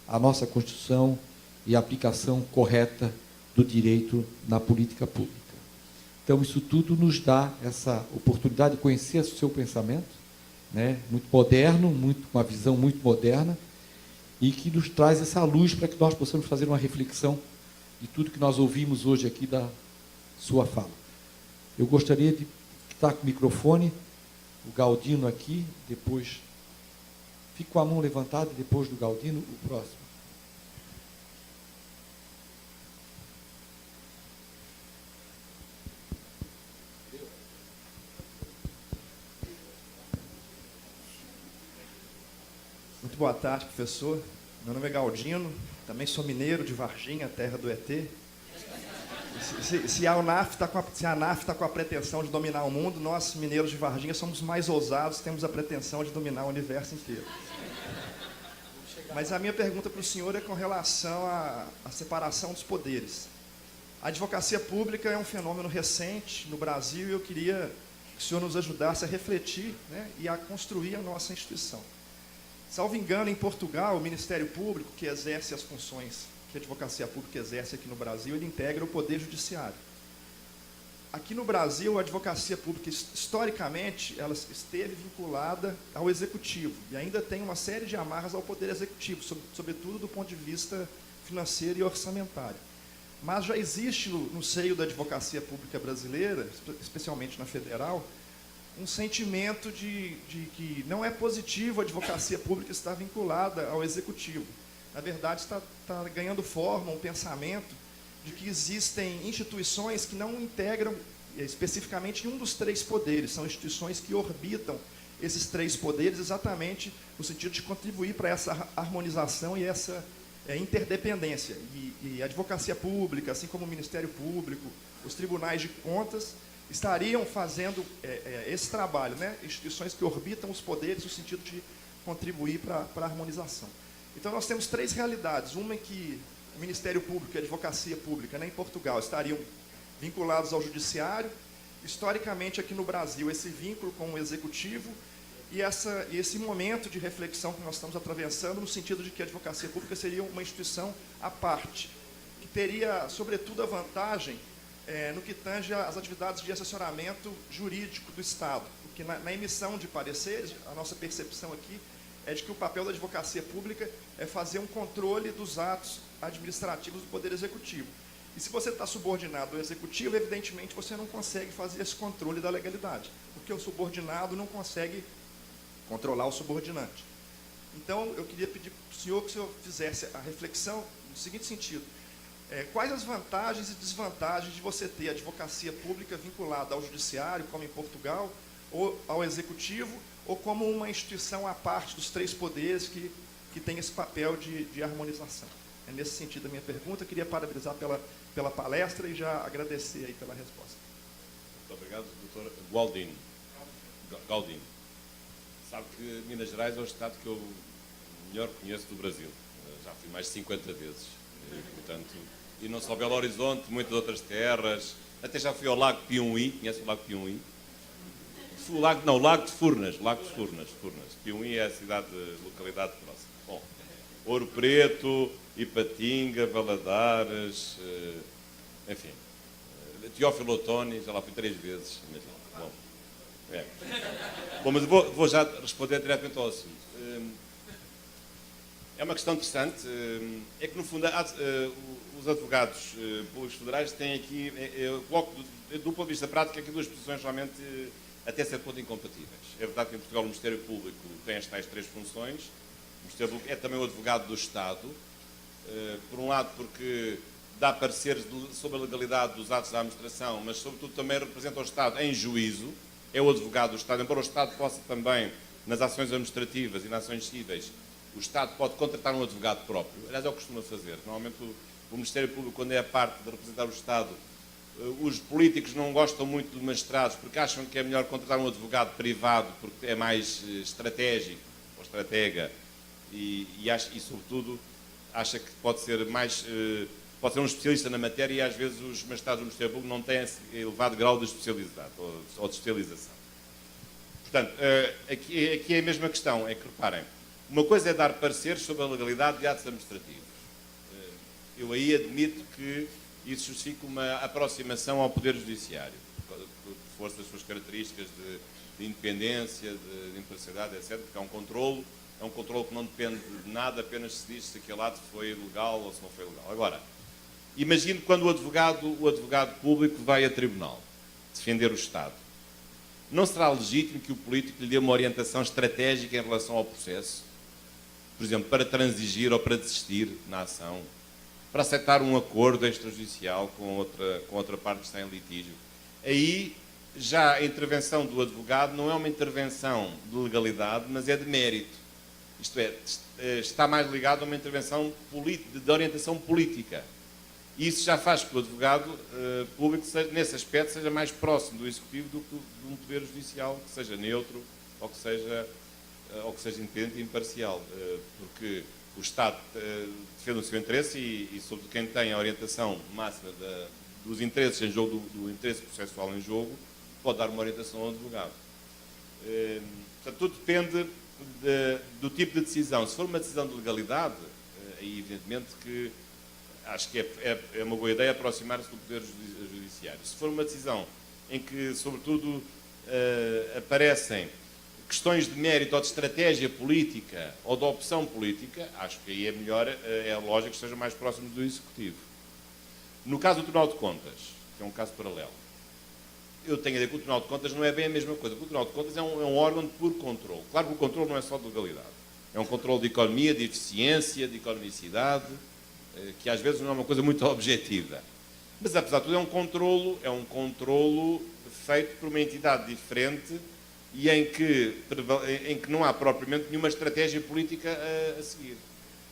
a nossa Constituição e a aplicação correta do direito na política pública. Então, isso tudo nos dá essa oportunidade de conhecer o seu pensamento, né, muito moderno, uma visão muito moderna, e que nos traz essa luz para que nós possamos fazer uma reflexão de tudo que nós ouvimos hoje aqui da sua fala. Eu gostaria de estar com o microfone, o Galdino aqui, depois, fique com a mão levantada, depois do Galdino, o próximo. Muito boa tarde, professor. Meu nome é Galdino, também sou mineiro de Varginha, terra do ET. Se a ANAF está com a pretensão de dominar o mundo, nós, mineiros de Varginha, somos mais ousados, temos a pretensão de dominar o universo inteiro. Mas a minha pergunta para o senhor é com relação à separação dos poderes. A advocacia pública é um fenômeno recente no Brasil e eu queria que o senhor nos ajudasse a refletir, né, e a construir a nossa instituição. Salvo engano, em Portugal, o Ministério Público, que exerce as funções que a advocacia pública exerce aqui no Brasil, ele integra o Poder Judiciário. Aqui no Brasil, a advocacia pública, historicamente, ela esteve vinculada ao Executivo, e ainda tem uma série de amarras ao Poder Executivo, sobretudo do ponto de vista financeiro e orçamentário. Mas já existe no seio da advocacia pública brasileira, especialmente na federal, um sentimento de que não é positivo a advocacia pública estar vinculada ao Executivo. Na verdade, está ganhando forma um pensamento de que existem instituições que não integram especificamente um dos três poderes, são instituições que orbitam esses três poderes exatamente no sentido de contribuir para essa harmonização e essa interdependência. E a advocacia pública, assim como o Ministério Público, os tribunais de contas, estariam fazendo esse trabalho, né? Instituições que orbitam os poderes no sentido de contribuir para a harmonização. Então, nós temos três realidades. Uma é que o Ministério Público e a advocacia pública, né, em Portugal, estariam vinculados ao judiciário. Historicamente, aqui no Brasil, esse vínculo com o executivo e esse momento de reflexão que nós estamos atravessando no sentido de que a advocacia pública seria uma instituição à parte, que teria, sobretudo, a vantagem no que tange às atividades de assessoramento jurídico do Estado, porque na emissão de pareceres, a nossa percepção aqui é de que o papel da advocacia pública é fazer um controle dos atos administrativos do Poder Executivo. E se você está subordinado ao Executivo, evidentemente você não consegue fazer esse controle da legalidade, porque o subordinado não consegue controlar o subordinante. Então, eu queria pedir para o senhor que o senhor fizesse a reflexão no seguinte sentido: Quais as vantagens e desvantagens de você ter a advocacia pública vinculada ao judiciário, como em Portugal, ou ao executivo, ou como uma instituição à parte dos três poderes que tem esse papel de harmonização? É nesse sentido a minha pergunta. Queria parabenizar pela palestra e já agradecer aí pela resposta. Muito obrigado, doutor Galdino. Sabe que Minas Gerais é o estado que eu melhor conheço do Brasil. Já fui mais de 50 vezes. Portanto, e não só Belo Horizonte, muitas outras terras. Até já fui ao Lago Piumhi. Conhece o Lago Piumhi? O Lago de Furnas. Piumhi é a localidade próxima. Bom, Ouro Preto, Ipatinga, Valadares, enfim. Teófilo Otoni, já lá fui 3 vezes. Bom, mas vou já responder diretamente ao assunto. É uma questão interessante. É que, no fundo, os advogados públicos federais têm aqui, eu coloco do ponto de vista prático, aqui 2 posições realmente até certo ponto incompatíveis. É verdade que em Portugal o Ministério Público tem as tais 3 funções. O Ministério Público é também o advogado do Estado. Por um lado, porque dá pareceres sobre a legalidade dos atos da administração, mas, sobretudo, também representa o Estado em juízo. É o advogado do Estado, embora o Estado possa também, nas ações administrativas e nas ações cíveis, o Estado pode contratar um advogado próprio. Aliás, é o que costuma fazer. Normalmente, o Ministério Público, quando é a parte de representar o Estado, os políticos não gostam muito de magistrados porque acham que é melhor contratar um advogado privado porque é mais estratégico, ou estratega, e sobretudo, acha que pode ser pode ser um especialista na matéria e às vezes os magistrados do Ministério Público não têm esse elevado grau de especialidade ou de especialização. Portanto, aqui é a mesma questão, é que reparem, uma coisa é dar pareceres sobre a legalidade de atos administrativos. Eu aí admito que isso justifica uma aproximação ao Poder Judiciário, por força das suas características de independência, de imparcialidade, etc., porque é um controlo que não depende de nada, apenas se diz se aquele ato foi legal ou se não foi legal. Agora, imagine quando o advogado público vai a tribunal defender o Estado. Não será legítimo que o político lhe dê uma orientação estratégica em relação ao processo? Por exemplo, para transigir ou para desistir na ação? Para aceitar um acordo extrajudicial com outra parte que está em litígio? Aí, já a intervenção do advogado não é uma intervenção de legalidade, mas é de mérito. Isto é, está mais ligado a uma intervenção de orientação política. E isso já faz que o advogado público, nesse aspecto, seja mais próximo do Executivo do que de um Poder Judicial que seja neutro ou que seja independente e imparcial. Porque o Estado defende o seu interesse e sobre quem tem a orientação máxima dos interesses em jogo, do interesse processual em jogo, pode dar uma orientação ao advogado. Portanto, tudo depende do tipo de decisão. Se for uma decisão de legalidade, aí evidentemente que acho que é uma boa ideia aproximar-se do Poder Judiciário. Se for uma decisão em que, sobretudo, aparecem questões de mérito ou de estratégia política ou de opção política, acho que aí é melhor, é lógico que esteja mais próximo do Executivo. No caso do Tribunal de Contas, que é um caso paralelo, eu tenho a ideia que o Tribunal de Contas não é bem a mesma coisa, porque o Tribunal de Contas é um órgão de puro controle. Claro que o controle não é só de legalidade. É um controle de economia, de eficiência, de economicidade, que às vezes não é uma coisa muito objetiva. Mas, apesar de tudo, é um controlo feito por uma entidade diferente e em que não há propriamente nenhuma estratégia política a seguir.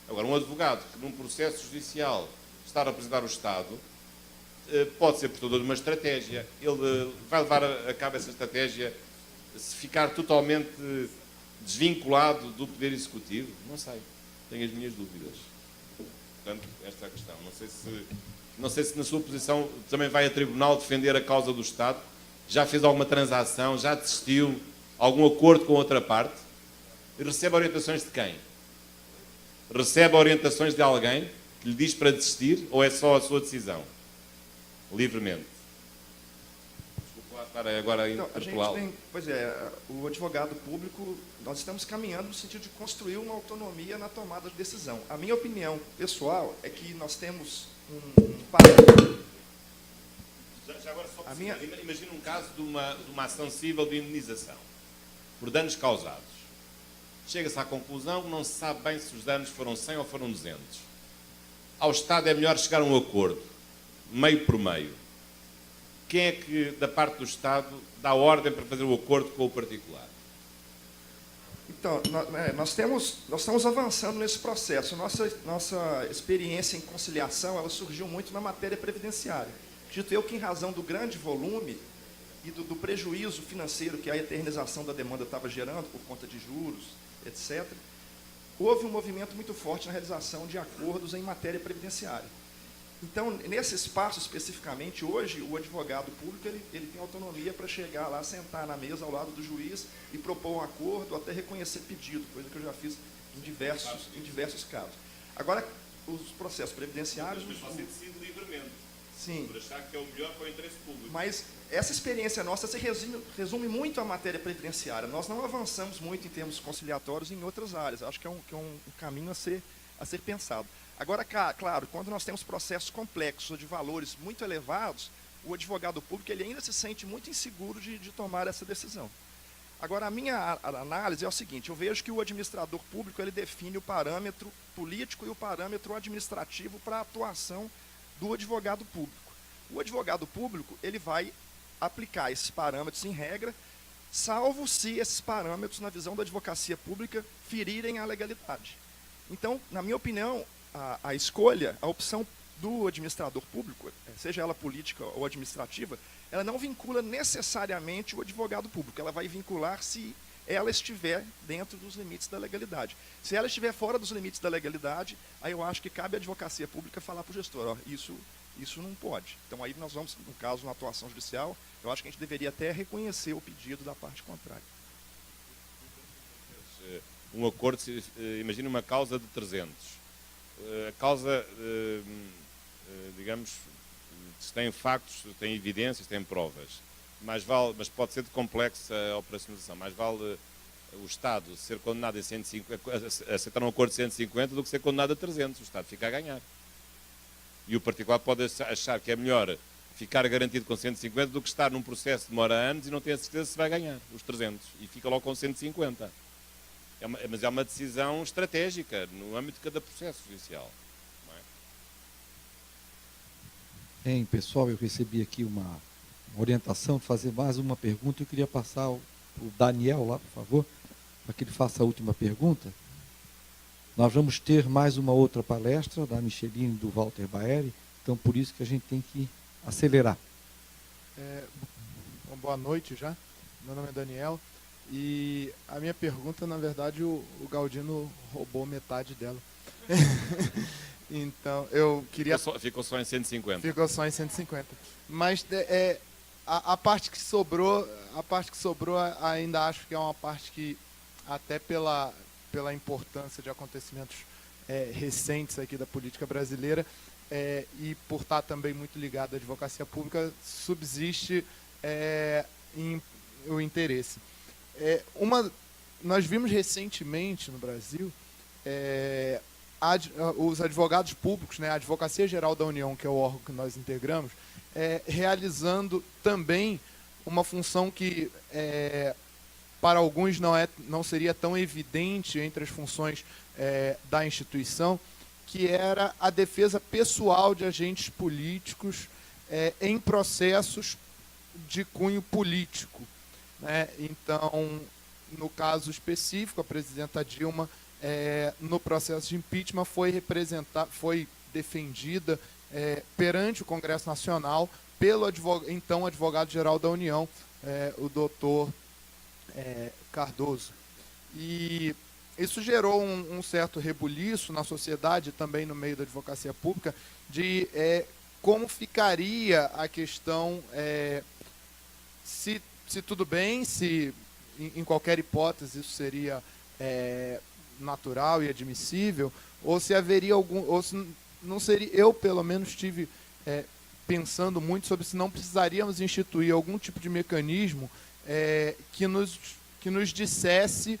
Agora, um advogado que num processo judicial está a representar o Estado pode ser portador de uma estratégia. Ele vai levar a cabo essa estratégia se ficar totalmente desvinculado do Poder Executivo? Não sei. Tenho as minhas dúvidas. Portanto, esta é a questão. Não sei se na sua posição também vai a tribunal defender a causa do Estado. Já fez alguma transação? Já desistiu? Algum acordo com outra parte? E recebe orientações de quem? Recebe orientações de alguém que lhe diz para desistir ou é só a sua decisão? Livremente. Desculpa lá estar agora a interpelá-lo. Pois é, o advogado público, nós estamos caminhando no sentido de construir uma autonomia na tomada de decisão. A minha opinião pessoal é que nós temos um padrão. Já agora, só imagina um caso de uma ação civil de indenização por danos causados. Chega-se à conclusão que não se sabe bem se os danos foram 100 ou foram 200. ao Estado é melhor chegar a um acordo, meio por meio. Quem é que, da parte do Estado, dá ordem para fazer o acordo com o particular? Então, nós estamos avançando nesse processo. Nossa experiência em conciliação, ela surgiu muito na matéria previdenciária. Acredito eu que, em razão do grande volume e do prejuízo financeiro que a eternização da demanda estava gerando por conta de juros, etc., houve um movimento muito forte na realização de acordos em matéria previdenciária. Então, nesse espaço especificamente, hoje, o advogado público ele tem autonomia para chegar lá, sentar na mesa ao lado do juiz e propor um acordo, até reconhecer pedido, coisa que eu já fiz em diversos casos. Agora, os processos previdenciários... Mas você decide livremente. Sim. Por achar que é o melhor para o interesse público. Mas essa experiência nossa se resume muito à matéria previdenciária. Nós não avançamos muito em termos conciliatórios em outras áreas. Acho que é um caminho a ser pensado. Agora, claro, quando nós temos processos complexos ou de valores muito elevados, o advogado público ele ainda se sente muito inseguro de tomar essa decisão. Agora, a minha análise é o seguinte: eu vejo que o administrador público ele define o parâmetro político e o parâmetro administrativo para a atuação do advogado público. O advogado público ele vai aplicar esses parâmetros em regra, salvo se esses parâmetros, na visão da advocacia pública, ferirem a legalidade. Então, na minha opinião, a escolha, a opção do administrador público, seja ela política ou administrativa, ela não vincula necessariamente o advogado público, ela vai vincular se ela estiver dentro dos limites da legalidade. Se ela estiver fora dos limites da legalidade, aí eu acho que cabe à advocacia pública falar para o gestor, ó, isso não pode. Então aí nós vamos, no caso, na atuação judicial, eu acho que a gente deveria até reconhecer o pedido da parte contrária. Um acordo, imagine uma causa de 300. A causa, digamos, se tem factos, tem evidências, tem provas. Mas pode ser de complexa operacionalização. Mais vale o Estado ser condenado a 150, aceitar um acordo de 150 do que ser condenado a 300. O Estado fica a ganhar. E o particular pode achar que é melhor ficar garantido com 150 do que estar num processo que demora anos e não tem a certeza se vai ganhar os 300. E fica logo com 150. Mas é uma decisão estratégica no âmbito de cada processo judicial. Não é? Bem, pessoal, eu recebi aqui uma orientação de fazer mais uma pergunta. Eu queria passar o Daniel lá, por favor, para que ele faça a última pergunta. Nós vamos ter mais uma outra palestra da Micheline e do Walter Baeri, então por isso que a gente tem que acelerar. Boa noite já. Meu nome é Daniel. E a minha pergunta, na verdade, o Galdino roubou metade dela. Então, eu queria... Ficou só em 150. Ficou só em 150. Mas a parte que sobrou, ainda acho que é uma parte que, até pela importância de acontecimentos recentes aqui da política brasileira, e por estar também muito ligado à advocacia pública, subsiste o interesse. Nós vimos recentemente no Brasil os advogados públicos, né, a Advocacia Geral da União, que é o órgão que nós integramos, realizando também uma função que para alguns não seria tão evidente entre as funções da instituição, que era a defesa pessoal de agentes políticos em processos de cunho político. Né? Então, no caso específico, a presidenta Dilma, no processo de impeachment, foi defendida perante o Congresso Nacional pelo então advogado-geral da União, o doutor Cardoso. E isso gerou um certo rebuliço na sociedade, também no meio da advocacia pública, de como ficaria a questão, se tudo bem, se em qualquer hipótese isso seria natural e admissível, ou se haveria ou se não seria. Eu, pelo menos, estive pensando muito sobre se não precisaríamos instituir algum tipo de mecanismo que nos dissesse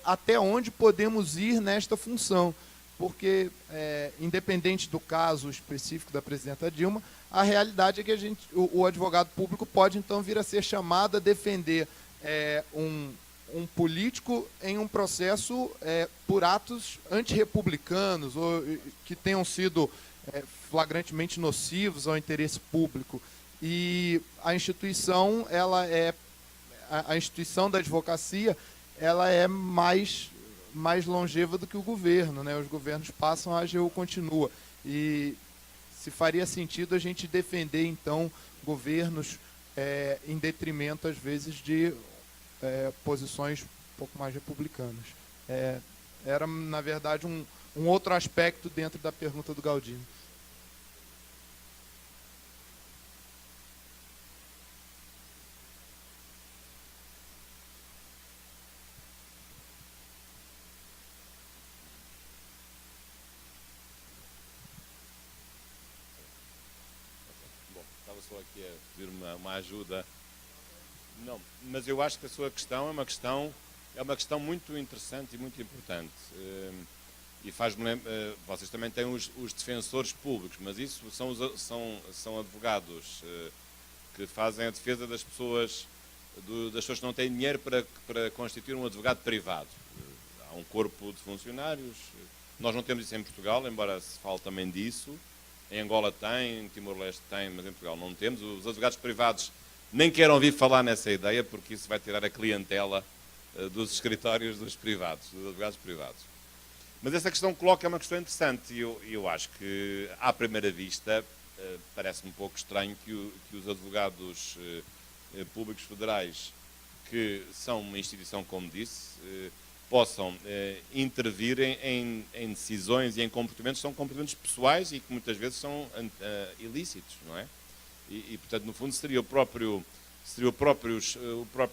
até onde podemos ir nesta função. Porque, independente do caso específico da presidenta Dilma, a realidade é que o advogado público pode, então, vir a ser chamado a defender um político em um processo por atos antirrepublicanos ou que tenham sido flagrantemente nocivos ao interesse público. E a instituição, a instituição da advocacia, ela é mais longeva do que o governo, né? Os governos passam, a AGU continua. E se faria sentido a gente defender, então, governos em detrimento, às vezes, de posições um pouco mais republicanas. Era, na verdade, um outro aspecto dentro da pergunta do Galdino. Bom, estava só aqui a pedir uma ajuda. Não, mas eu acho que a sua questão é uma questão muito interessante e muito importante. E faz-me lembrar, vocês também têm os defensores públicos, mas isso são advogados que fazem a defesa das pessoas que não têm dinheiro para constituir um advogado privado. Há um corpo de funcionários. Nós não temos isso em Portugal, embora se fale também disso. Em Angola tem, em Timor-Leste tem, mas em Portugal não temos. Os advogados privados nem queiram ouvir falar nessa ideia, porque isso vai tirar a clientela dos escritórios dos advogados privados. Mas essa questão que coloca é uma questão interessante e eu acho que, à primeira vista, parece-me um pouco estranho que os advogados públicos federais, que são uma instituição, como disse, possam intervir em decisões e em comportamentos que são comportamentos pessoais e que muitas vezes são ilícitos, não é? E, portanto, no fundo, seria o próprio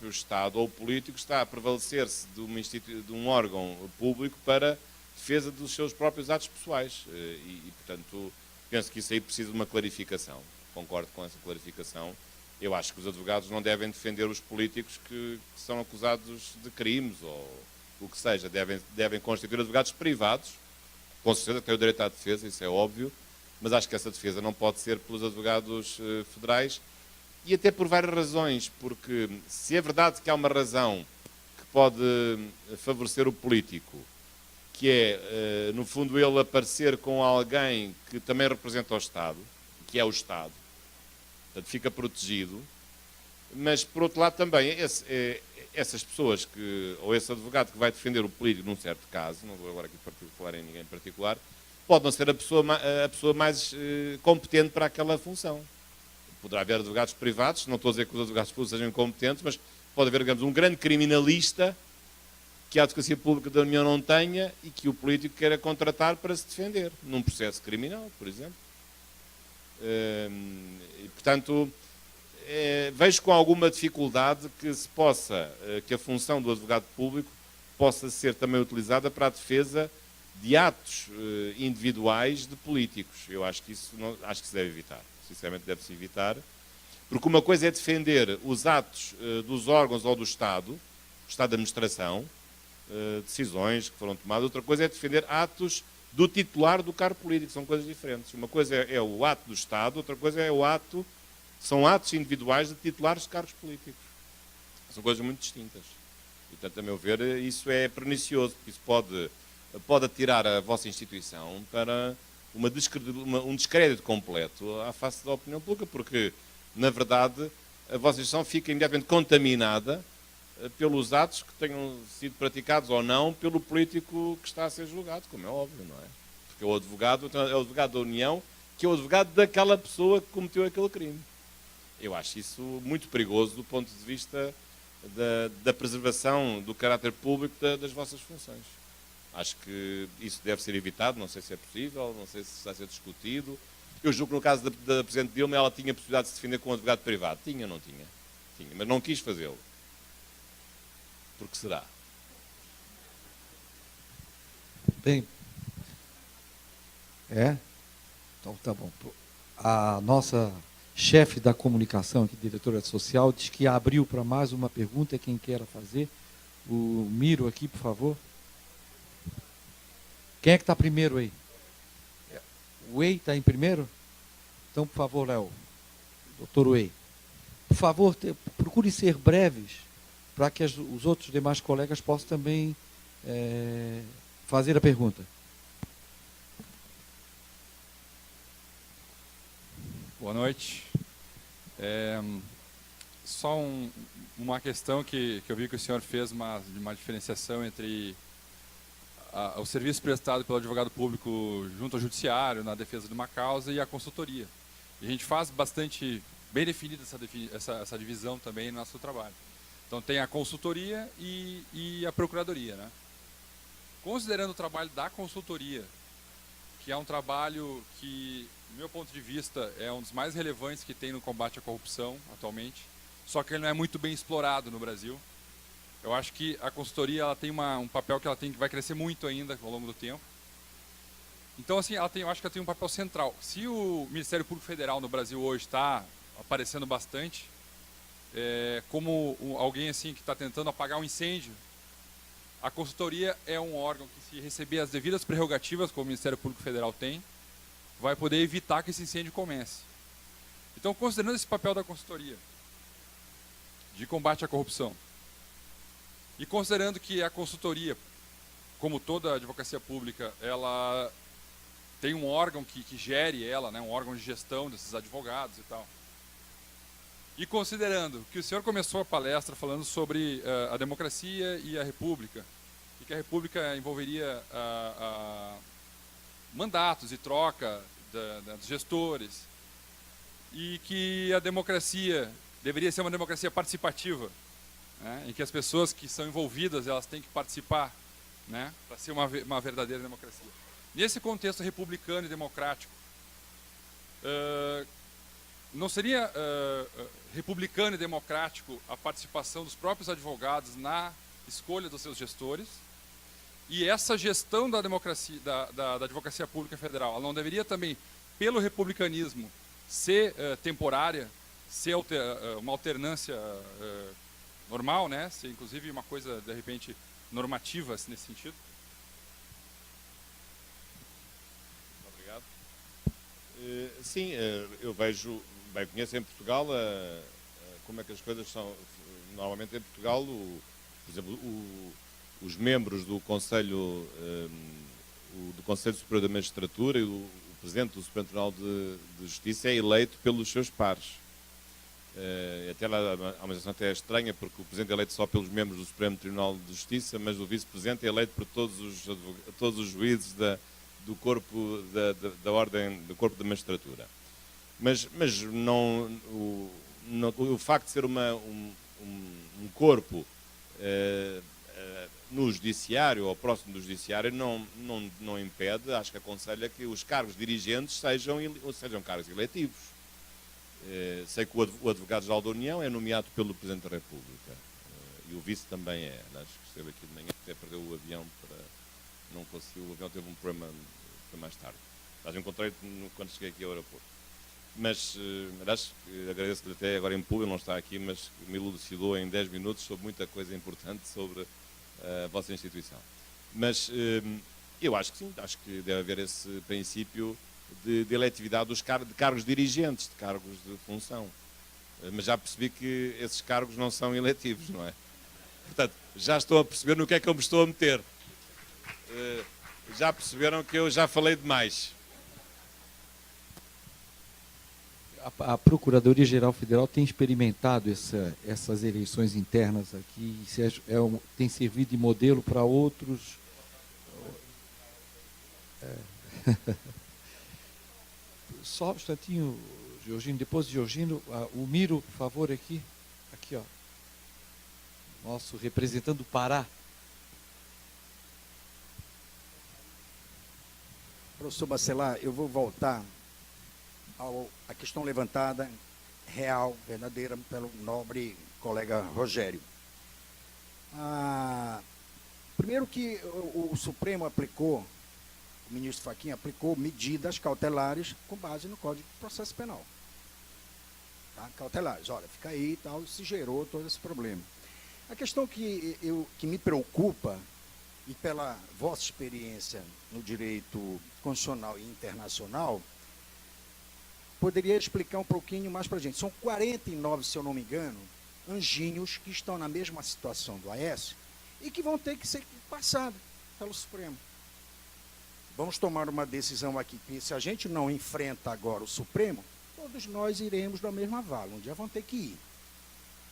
Estado ou o político que está a prevalecer-se de um órgão público para defesa dos seus próprios atos pessoais. E, portanto, penso que isso aí precisa de uma clarificação. Concordo com essa clarificação. Eu acho que os advogados não devem defender os políticos que são acusados de crimes ou o que seja. Devem constituir advogados privados, com certeza têm o direito à defesa, isso é óbvio, mas acho que essa defesa não pode ser pelos advogados federais e até por várias razões, porque se é verdade que há uma razão que pode favorecer o político, que é, no fundo, ele aparecer com alguém que também representa o Estado, que é o Estado, portanto fica protegido, mas por outro lado também, essas pessoas ou esse advogado que vai defender o político num certo caso, não vou agora aqui falar em ninguém em particular, pode não ser a pessoa mais competente para aquela função. Poderá haver advogados privados, não estou a dizer que os advogados públicos sejam incompetentes, mas pode haver, digamos, um grande criminalista que a advocacia pública da União não tenha e que o político queira contratar para se defender, num processo criminal, por exemplo. E, portanto, vejo com alguma dificuldade que a função do advogado público possa ser também utilizada para a defesa de atos individuais de políticos. Eu acho que isso se deve evitar. Sinceramente, deve-se evitar. Porque uma coisa é defender os atos dos órgãos ou do Estado de administração, decisões que foram tomadas. Outra coisa é defender atos do titular do cargo político. São coisas diferentes. Uma coisa é o ato do Estado, outra coisa são atos individuais de titulares de cargos políticos. São coisas muito distintas. E, portanto, a meu ver, isso é pernicioso, porque isso pode atirar a vossa instituição para um descrédito completo à face da opinião pública, porque, na verdade, a vossa instituição fica imediatamente contaminada pelos atos que tenham sido praticados ou não pelo político que está a ser julgado, como é óbvio, não é? Porque é o advogado da União, que é o advogado daquela pessoa que cometeu aquele crime. Eu acho isso muito perigoso do ponto de vista da preservação do caráter público das vossas funções. Acho que isso deve ser evitado, não sei se é possível, não sei se está a ser discutido. Eu julgo que no caso da Presidente Dilma ela tinha a possibilidade de se defender com um advogado privado. Tinha ou não tinha? Tinha, mas não quis fazê-lo. Por que será? Bem, então tá bom. A nossa chefe da comunicação aqui, diretora social, diz que abriu para mais uma pergunta, quem queira fazer. O Miro aqui, por favor. Quem é que está primeiro aí? O Ei está em primeiro? Então, por favor, Léo. Doutor Ei. Por favor, procure ser breves, para que os outros demais colegas possam também fazer a pergunta. Boa noite. Só uma questão que eu vi que o senhor fez uma diferenciação entre o serviço prestado pelo advogado público junto ao judiciário, na defesa de uma causa, e a consultoria. E a gente faz bastante bem definida essa divisão também no nosso trabalho. Então tem a consultoria e a procuradoria, né? Considerando o trabalho da consultoria, que é um trabalho que, do meu ponto de vista, é um dos mais relevantes que tem no combate à corrupção atualmente, só que ele não é muito bem explorado no Brasil. Eu acho que a consultoria ela tem um papel que vai crescer muito ainda ao longo do tempo. Então, assim, eu acho que ela tem um papel central. Se o Ministério Público Federal no Brasil hoje está aparecendo bastante, como alguém assim que está tentando apagar um incêndio, a consultoria é um órgão que, se receber as devidas prerrogativas, como o Ministério Público Federal tem, vai poder evitar que esse incêndio comece. Então, considerando esse papel da consultoria de combate à corrupção, e considerando que a consultoria, como toda a advocacia pública, ela tem um órgão que gere ela, né, um órgão de gestão desses advogados e tal. E considerando que o senhor começou a palestra falando sobre a democracia e a república, e que a república envolveria mandatos e troca dos gestores, e que a democracia deveria ser uma democracia participativa, né, em que as pessoas que são envolvidas elas têm que participar, né, para ser uma verdadeira democracia. Nesse contexto republicano e democrático, não seria republicano e democrático a participação dos próprios advogados na escolha dos seus gestores? E essa gestão da democracia, da advocacia pública federal, ela não deveria também, pelo republicanismo, ser temporária, ser uma alternância normal, né? Ser inclusive uma coisa, de repente, normativa nesse sentido? Obrigado. Sim, eu conheço em Portugal como é que as coisas são. Normalmente em Portugal, por exemplo, os membros do Conselho Superior da Magistratura e o Presidente do Supremo Tribunal de Justiça é eleito pelos seus pares. Até lá há uma situação até estranha, porque o Presidente é eleito só pelos membros do Supremo Tribunal de Justiça, mas o Vice-Presidente é eleito por todos os juízes do corpo da ordem, do corpo da magistratura. Mas não, o facto de ser um corpo no judiciário ou próximo do judiciário não impede, acho que aconselha que os cargos dirigentes sejam cargos eletivos. Sei que o advogado-geral da União é nomeado pelo Presidente da República, e o vice também é. Acho que esteve aqui de manhã, até perdeu o avião, não conseguiu, o avião teve um problema, foi mais tarde. Mas encontrei quando cheguei aqui ao aeroporto. Mas acho que agradeço-lhe até agora em público, não está aqui, mas me elucidou em 10 minutos sobre muita coisa importante sobre a vossa instituição. Mas eu acho que sim, acho que deve haver esse princípio de eletividade de cargos dirigentes, de cargos de função. Mas já percebi que esses cargos não são eletivos, não é? Portanto, já estou a perceber no que é que eu me estou a meter. Já perceberam que eu já falei demais. A Procuradoria-Geral Federal tem experimentado essas eleições internas aqui, tem servido de modelo para outros. Só um instantinho, Georgino, depois de Georgino, o Miro, por favor, aqui, ó, nosso representante do Pará. Professor Bacelar, eu vou voltar à questão levantada, real, verdadeira, pelo nobre colega Rogério. Primeiro que o Supremo aplicou, o ministro Fachin aplicou medidas cautelares com base no Código de Processo Penal. Tá? Cautelares, olha, fica aí e tal, se gerou todo esse problema. A questão que me preocupa, e pela vossa experiência no direito constitucional e internacional, poderia explicar um pouquinho mais para a gente. São 49, se eu não me engano, anjinhos que estão na mesma situação do Aécio e que vão ter que ser passados pelo Supremo. Vamos tomar uma decisão aqui, que se a gente não enfrenta agora o Supremo, todos nós iremos da mesma vala, um dia vão ter que ir.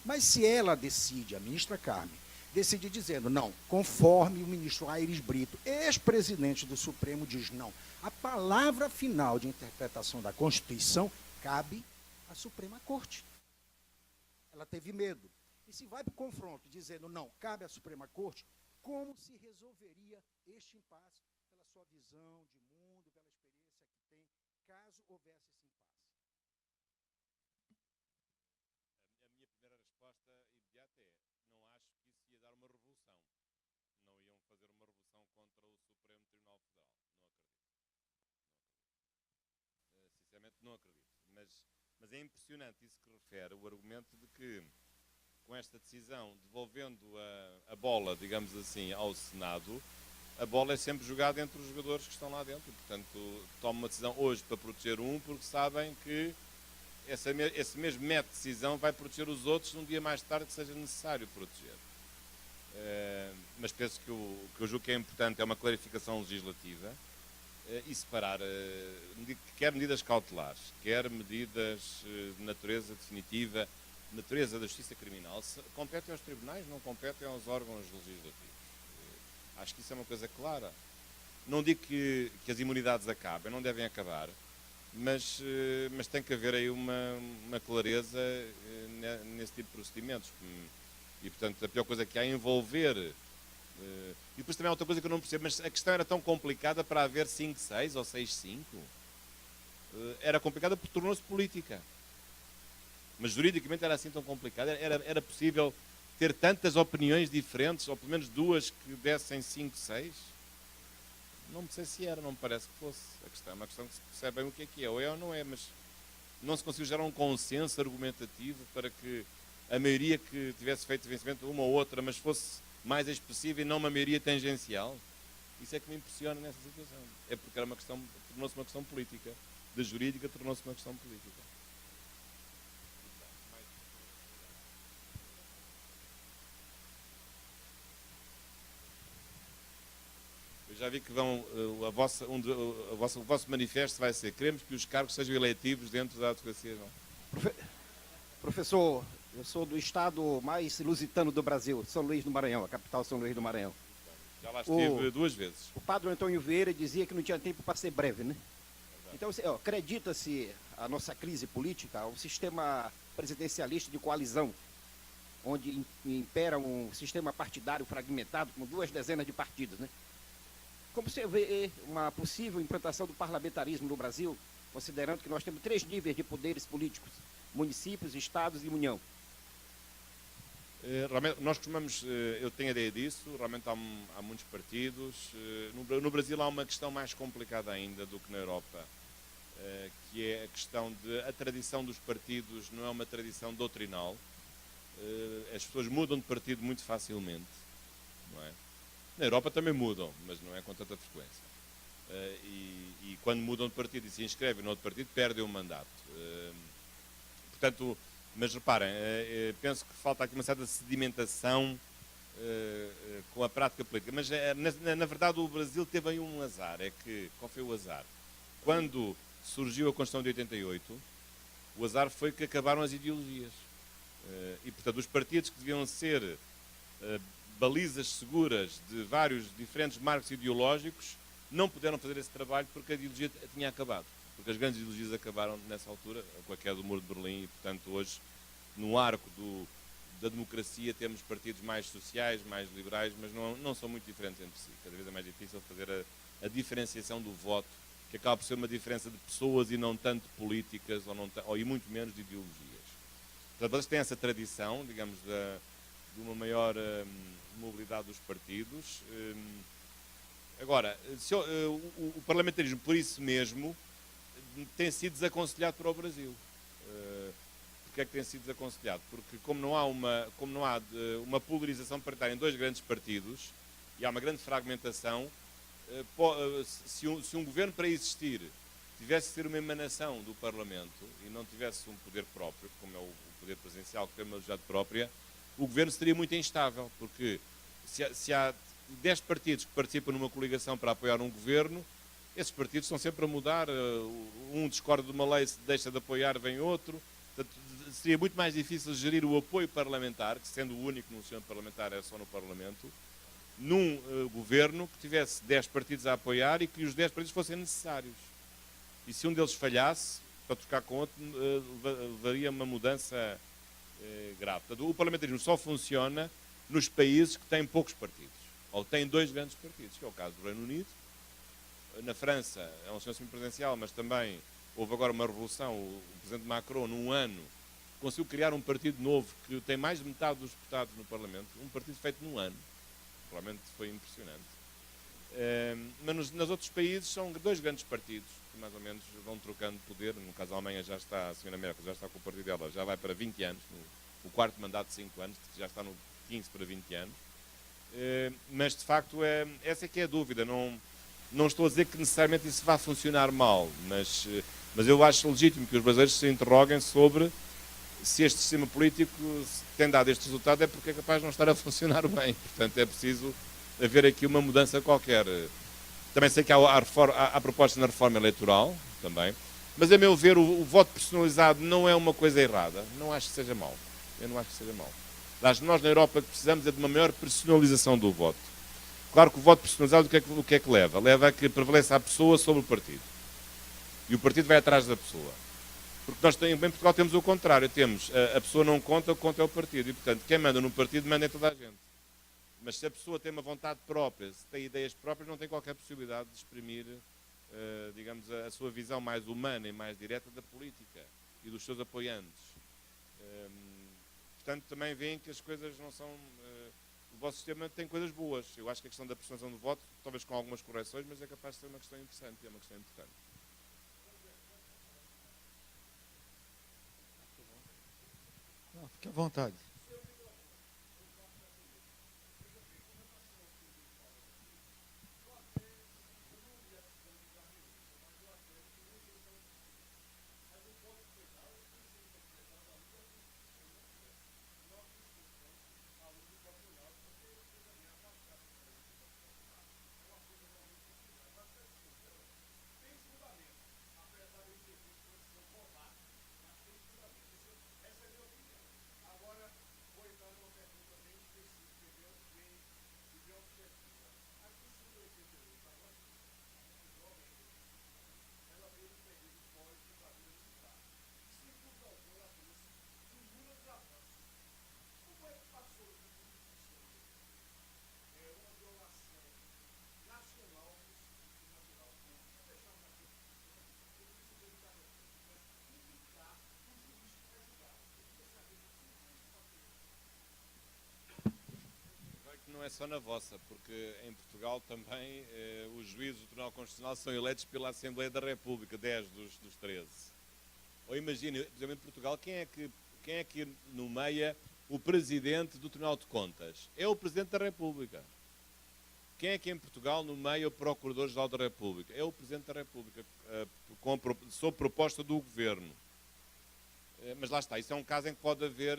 Mas se ela decide, a ministra Carmen, decide dizendo, não, conforme o ministro Aires Brito, ex-presidente do Supremo, diz não, a palavra final de interpretação da Constituição cabe à Suprema Corte. Ela teve medo. E se vai para o confronto dizendo, não, cabe à Suprema Corte, como se resolveria este impasse pela sua visão de mundo, pela experiência que tem, caso houvesse esse impasse? A minha primeira resposta imediata é: não acho que isso ia dar uma revolução. Não iam fazer uma revolução contra o Supremo Tribunal Federal. Não acredito. Sinceramente, não acredito. Mas é impressionante isso que refere, o argumento de que, com esta decisão, devolvendo a bola, digamos assim, ao Senado, a bola é sempre jogada entre os jogadores que estão lá dentro. E, portanto, tomam uma decisão hoje para proteger um, porque sabem que esse mesmo método de decisão vai proteger os outros um dia mais tarde que seja necessário proteger. Mas penso que eu julgo que é importante é uma clarificação legislativa e separar quer medidas cautelares, quer medidas de natureza definitiva, natureza da justiça criminal, competem aos tribunais, não competem aos órgãos legislativos. Acho que isso é uma coisa clara. Não digo que as imunidades acabem, não devem acabar, mas tem que haver aí uma clareza nesse tipo de procedimentos. E, portanto, a pior coisa que há é envolver. E depois também há outra coisa que eu não percebo, mas a questão era tão complicada para haver 5-6 ou 6-5. Era complicada porque tornou-se política. Mas juridicamente era assim tão complicado. Era possível ter tantas opiniões diferentes, ou pelo menos duas que dessem 5-6? Não sei se era, não me parece que fosse. A questão é uma questão que se percebe bem o que é ou é ou não é, mas não se conseguiu gerar um consenso argumentativo para que a maioria que tivesse feito vencimento, uma ou outra, mas fosse mais expressiva e não uma maioria tangencial. Isso é que me impressiona nessa situação. É porque era tornou-se uma questão política. Da jurídica tornou-se uma questão política. Eu já vi que o vosso manifesto vai ser: queremos que os cargos sejam eletivos dentro da advocacia. Não? Professor, eu sou do estado mais lusitano do Brasil, São Luís do Maranhão, a capital São Luís do Maranhão. Já lá estive 2 vezes. O padre Antônio Vieira dizia que não tinha tempo para ser breve, né? Então, acredita-se a nossa crise política, o sistema presidencialista de coalizão, onde impera um sistema partidário fragmentado com 2 dezenas de partidos, né? Como você vê uma possível implantação do parlamentarismo no Brasil, considerando que nós temos 3 níveis de poderes políticos: municípios, estados e União? Realmente, nós costumamos, eu tenho a ideia disso, realmente há muitos partidos. No Brasil há uma questão mais complicada ainda do que na Europa, que é a questão de a tradição dos partidos não é uma tradição doutrinal. As pessoas mudam de partido muito facilmente, não é? Na Europa também mudam, mas não é com tanta frequência. E quando mudam de partido e se inscrevem no outro partido, perdem o mandato. Portanto, mas reparem, penso que falta aqui uma certa sedimentação com a prática política. Mas, na verdade, o Brasil teve aí um azar. Qual foi o azar? Quando surgiu a Constituição de 88, o azar foi que acabaram as ideologias. E, portanto, os partidos que deviam ser balizas seguras de vários diferentes marcos ideológicos não puderam fazer esse trabalho porque a ideologia tinha acabado. Porque as grandes ideologias acabaram nessa altura, com a queda do Muro de Berlim, e, portanto, hoje, no arco da democracia, temos partidos mais sociais, mais liberais, mas não são muito diferentes entre si. Cada vez é mais difícil fazer a diferenciação do voto, que acaba por ser uma diferença de pessoas e não tanto políticas, e muito menos de ideologias. Portanto, eles têm essa tradição, digamos, de uma maior mobilidade dos partidos. Agora, o parlamentarismo, por isso mesmo, tem sido desaconselhado para o Brasil. Porquê é que tem sido desaconselhado? Porque como não há uma polarização partidária em 2 grandes partidos, e há uma grande fragmentação, se um governo para existir tivesse de ser uma emanação do Parlamento e não tivesse um poder próprio, como é o poder presidencial, que tem uma legislação própria, o governo seria muito instável, porque se há 10 partidos que participam numa coligação para apoiar um governo, esses partidos estão sempre a mudar, um discorda de uma lei, se deixa de apoiar, vem outro. Portanto, seria muito mais difícil gerir o apoio parlamentar, que sendo o único no sistema parlamentar é só no Parlamento, num governo que tivesse 10 partidos a apoiar e que os 10 partidos fossem necessários. E se um deles falhasse, para trocar com outro, levaria uma mudança grave. Portanto, o parlamentarismo só funciona nos países que têm poucos partidos, ou têm 2 grandes partidos, que é o caso do Reino Unido. Na França é um sistema semipresidencial, mas também houve agora uma revolução. O presidente Macron, num ano, conseguiu criar um partido novo que tem mais de metade dos deputados no Parlamento, um partido feito num ano. Provavelmente foi impressionante. Mas nos outros países são 2 grandes partidos que mais ou menos vão trocando poder. No caso da Alemanha já está, a senhora Merkel já está com o partido dela, já vai para 20 anos, no 4º mandato de 5 anos, já está no 15 para 20 anos. Mas de facto essa é que é a dúvida. Não estou a dizer que necessariamente isso vá funcionar mal, mas eu acho legítimo que os brasileiros se interroguem sobre se este sistema político tem dado este resultado é porque é capaz de não estar a funcionar bem. Portanto, é preciso haver aqui uma mudança qualquer. Também sei que há propostas na reforma eleitoral, também, mas a meu ver o voto personalizado não é uma coisa errada. Não acho que seja mau. Eu não acho que seja mau. Nós na Europa precisamos é de uma maior personalização do voto. Claro que o voto personalizado o que é que leva? Leva a que prevaleça a pessoa sobre o partido. E o partido vai atrás da pessoa. Porque nós em Portugal temos o contrário. Temos a pessoa não conta, o que conta é o partido. E, portanto, quem manda num partido manda em toda a gente. Mas se a pessoa tem uma vontade própria, se tem ideias próprias, não tem qualquer possibilidade de exprimir, digamos, a sua visão mais humana e mais direta da política e dos seus apoiantes. Portanto, também veem que as coisas não são... o vosso sistema tem coisas boas. Eu acho que a questão da personalização do voto, talvez com algumas correções, mas é capaz de ser uma questão interessante. É uma questão importante. Não, fique à vontade. Não é só na vossa, porque em Portugal também os juízes do Tribunal Constitucional são eleitos pela Assembleia da República, 10 dos 13. Ou imagine, por exemplo, em Portugal, quem é que nomeia o Presidente do Tribunal de Contas? É o Presidente da República. Quem é que em Portugal nomeia o Procurador-Geral da República? É o Presidente da República, sob proposta do Governo. Mas lá está, isso é um caso em que pode haver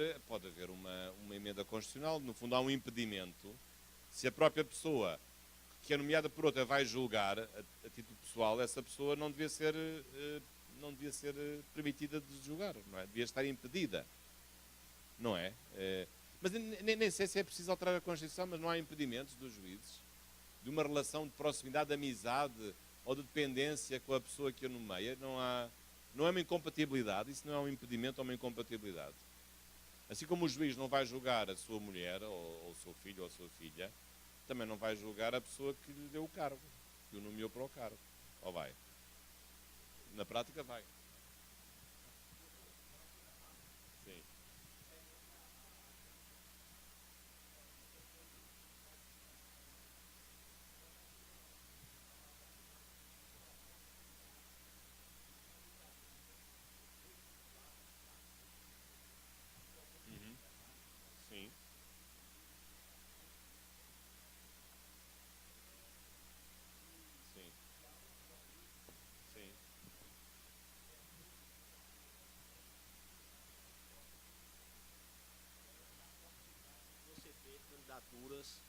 uma emenda constitucional, no fundo há um impedimento. Se a própria pessoa que é nomeada por outra vai julgar a título pessoal, essa pessoa não devia ser permitida de julgar, não é? Devia estar impedida, não é? Mas nem sei se é preciso alterar a Constituição, mas não há impedimentos dos juízes de uma relação de proximidade, de amizade ou de dependência com a pessoa que a nomeia. Não é uma incompatibilidade, isso não é um impedimento ou uma incompatibilidade. Assim como o juiz não vai julgar a sua mulher, ou o seu filho ou a sua filha, também não vai julgar a pessoa que lhe deu o cargo, que o nomeou para o cargo. Ou vai? Na prática vai. Sim. Sim. Sim. Sim. candidaturas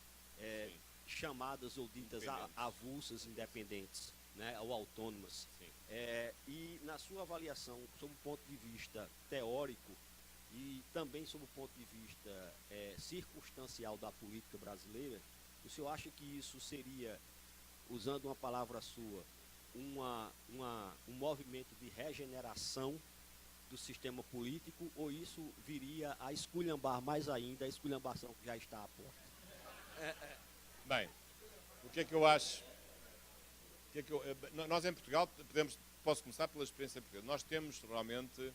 chamadas ou ditas avulsas, independentes, né, ou autônomas. E na sua avaliação, sob o ponto de vista teórico e também sob o ponto de vista circunstancial da política brasileira, o senhor acha que isso seria, usando uma palavra sua, um movimento de regeneração do sistema político, ou isso viria a esculhambar mais ainda a esculhambação que já está à porta? Bem, o que é que eu acho? Nós em Portugal, posso começar pela experiência portuguesa. Nós temos realmente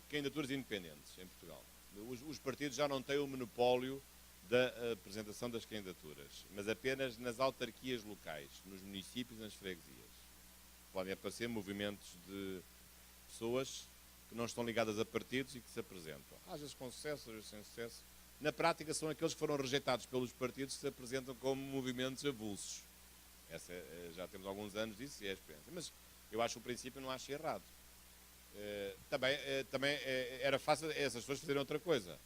candidaturas independentes em Portugal. Os partidos já não têm o monopólio da apresentação das candidaturas, mas apenas nas autarquias locais, nos municípios e nas freguesias. Podem aparecer movimentos de pessoas que não estão ligadas a partidos e que se apresentam. Às vezes com sucesso, às vezes sem sucesso. Na prática são aqueles que foram rejeitados pelos partidos que se apresentam como movimentos avulsos. Já temos alguns anos disso e é a experiência. Mas eu acho que o princípio não acho errado. Também era fácil essas pessoas fazerem outra coisa.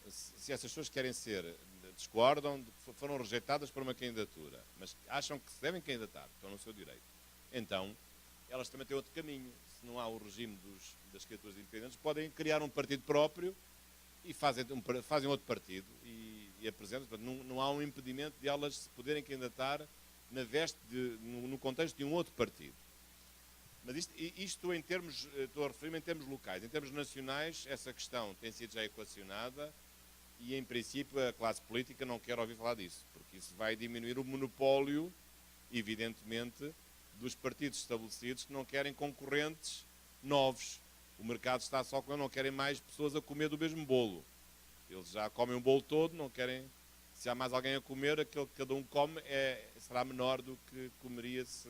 Se essas pessoas querem discordam, foram rejeitadas por uma candidatura, mas acham que se devem candidatar, estão no seu direito. Então, elas também têm outro caminho. Se não há o regime das candidaturas independentes, podem criar um partido próprio e fazem outro partido e apresentam. Portanto, não há um impedimento de elas se poderem candidatar no contexto de um outro partido. Mas isto em termos, estou a referir-me em termos locais. Em termos nacionais, essa questão tem sido já equacionada e, em princípio, a classe política não quer ouvir falar disso, porque isso vai diminuir o monopólio, evidentemente, dos partidos estabelecidos que não querem concorrentes novos. O mercado está só com não querem mais pessoas a comer do mesmo bolo. Eles já comem o bolo todo, não querem. Se há mais alguém a comer, aquele que cada um come será menor do que comeria se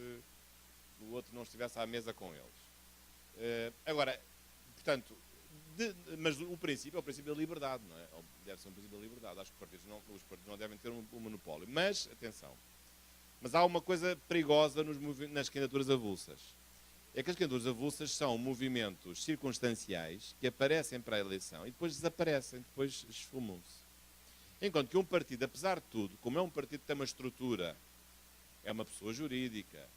o outro não estivesse à mesa com eles. Agora, portanto, mas o princípio é o princípio da liberdade, não é? Deve ser um princípio da liberdade. Acho que os partidos não devem ter um monopólio. Mas, atenção, mas há uma coisa perigosa nas candidaturas avulsas. É que as candidaturas avulsas são movimentos circunstanciais que aparecem para a eleição e depois desaparecem, depois esfumam-se. Enquanto que um partido, apesar de tudo, como é um partido que tem uma estrutura, é uma pessoa jurídica,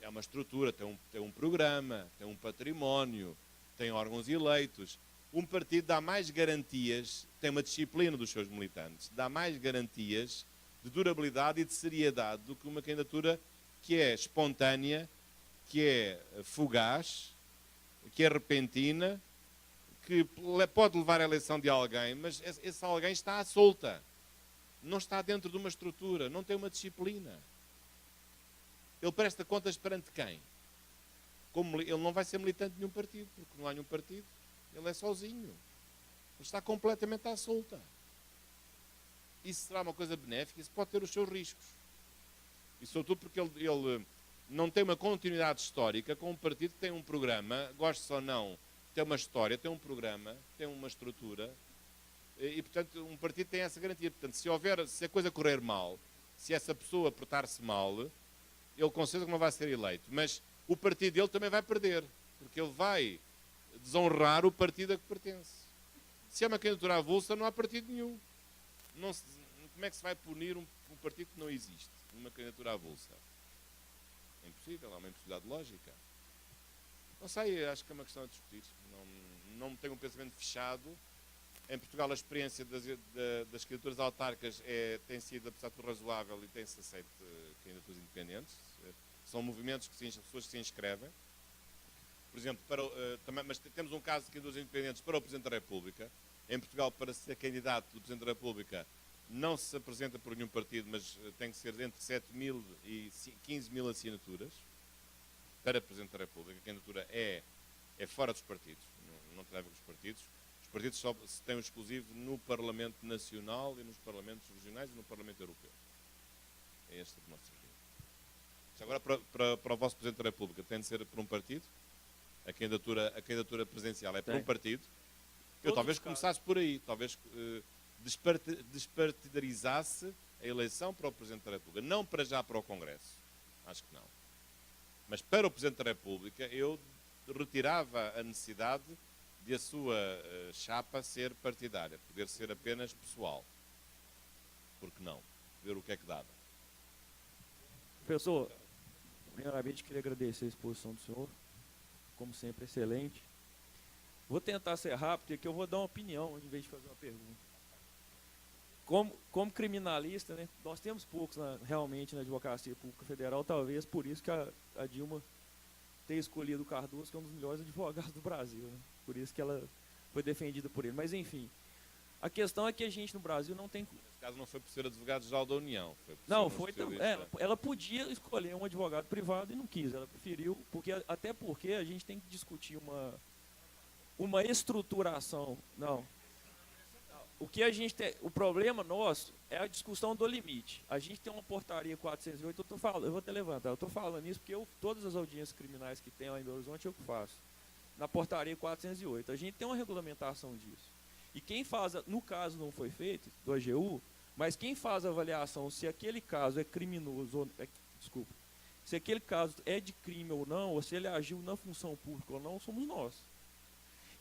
é uma estrutura, tem um programa, tem um património, tem órgãos eleitos, um partido dá mais garantias, tem uma disciplina dos seus militantes, dá mais garantias de durabilidade e de seriedade do que uma candidatura que é espontânea, que é fugaz, que é repentina, que pode levar à eleição de alguém, mas esse alguém está à solta. Não está dentro de uma estrutura, não tem uma disciplina. Ele presta contas perante quem? Ele não vai ser militante de nenhum partido, porque não há nenhum partido. Ele é sozinho. Ele está completamente à solta. Isso será uma coisa benéfica? Isso pode ter os seus riscos. E sobretudo porque ele não tem uma continuidade histórica com um partido que tem um programa, goste ou não, tem uma história, tem um programa, tem uma estrutura, e portanto um partido tem essa garantia. Portanto, se a coisa correr mal, se essa pessoa portar-se mal, ele com certeza que não vai ser eleito. Mas o partido dele também vai perder, porque ele vai desonrar o partido a que pertence. Se é uma candidatura avulsa, não há partido nenhum. Como é que se vai punir um partido que não existe numa candidatura avulsa? É impossível, há uma impossibilidade lógica. Não sei, acho que é uma questão a discutir. Não tenho um pensamento fechado. Em Portugal a experiência das candidaturas autárquicas tem sido, apesar de tudo, razoável e tem-se aceito candidaturas independentes. São movimentos as pessoas que se inscrevem. Por exemplo, mas temos um caso de candidaturas independentes para o Presidente da República. Em Portugal, para ser candidato do Presidente da República, não se apresenta por nenhum partido, mas tem que ser entre 7 mil e 15 mil assinaturas para Presidente da República. A candidatura é fora dos partidos, não tem a ver com os partidos. Os partidos só se têm um exclusivo no Parlamento Nacional e nos Parlamentos Regionais e no Parlamento Europeu. É este o nosso regime. Agora, para o vosso Presidente da República, tem de ser por um partido? A candidatura presidencial é por um partido? Eu talvez começasse por aí, talvez despartidarizasse a eleição para o Presidente da República, não para já para o Congresso, acho que não. Mas para o Presidente da República eu retirava a necessidade de a sua chapa ser partidária, poder ser apenas pessoal. Por que não? ver o que é que dava. Professor, primeiramente queria agradecer a exposição do senhor, como sempre, excelente. Vou tentar ser rápido, aqui eu vou dar uma opinião, em vez de fazer uma pergunta. Como criminalista, né, nós temos poucos realmente na Advocacia Pública Federal, talvez por isso que a Dilma tenha escolhido o Cardoso, que é um dos melhores advogados do Brasil, né? Por isso que ela foi defendida por ele. Mas, enfim, a questão é que a gente no Brasil não tem... Nesse caso não foi por ser advogado-geral da União. Foi por Não, ser foi especialista. ela podia escolher um advogado privado e não quis, ela preferiu, até porque a gente tem que discutir uma estruturação. Não. O que a gente tem, o problema nosso é a discussão do limite. A gente tem uma portaria 408, eu vou até levantar, eu estou falando isso porque todas as audiências criminais que tem lá em Belo Horizonte eu faço. Na portaria 408, a gente tem uma regulamentação disso. E quem faz, no caso não foi feito, do AGU, mas quem faz a avaliação se aquele caso é criminoso, se aquele caso é de crime ou não, ou se ele agiu na função pública ou não, somos nós.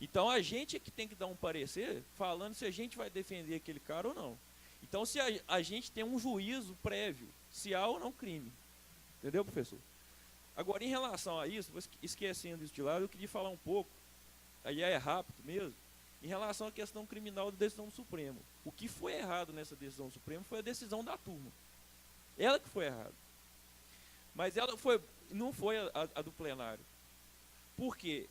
Então a gente é que tem que dar um parecer falando se a gente vai defender aquele cara ou não. Então se a gente tem um juízo prévio, se há ou não crime. Entendeu, professor? Agora, em relação a isso, esquecendo isso de lado, eu queria falar um pouco, aí é rápido mesmo, em relação à questão criminal da decisão do Supremo. O que foi errado nessa decisão do Supremo foi a decisão da turma. Ela que foi errada. Mas ela não foi a do plenário. Por quê?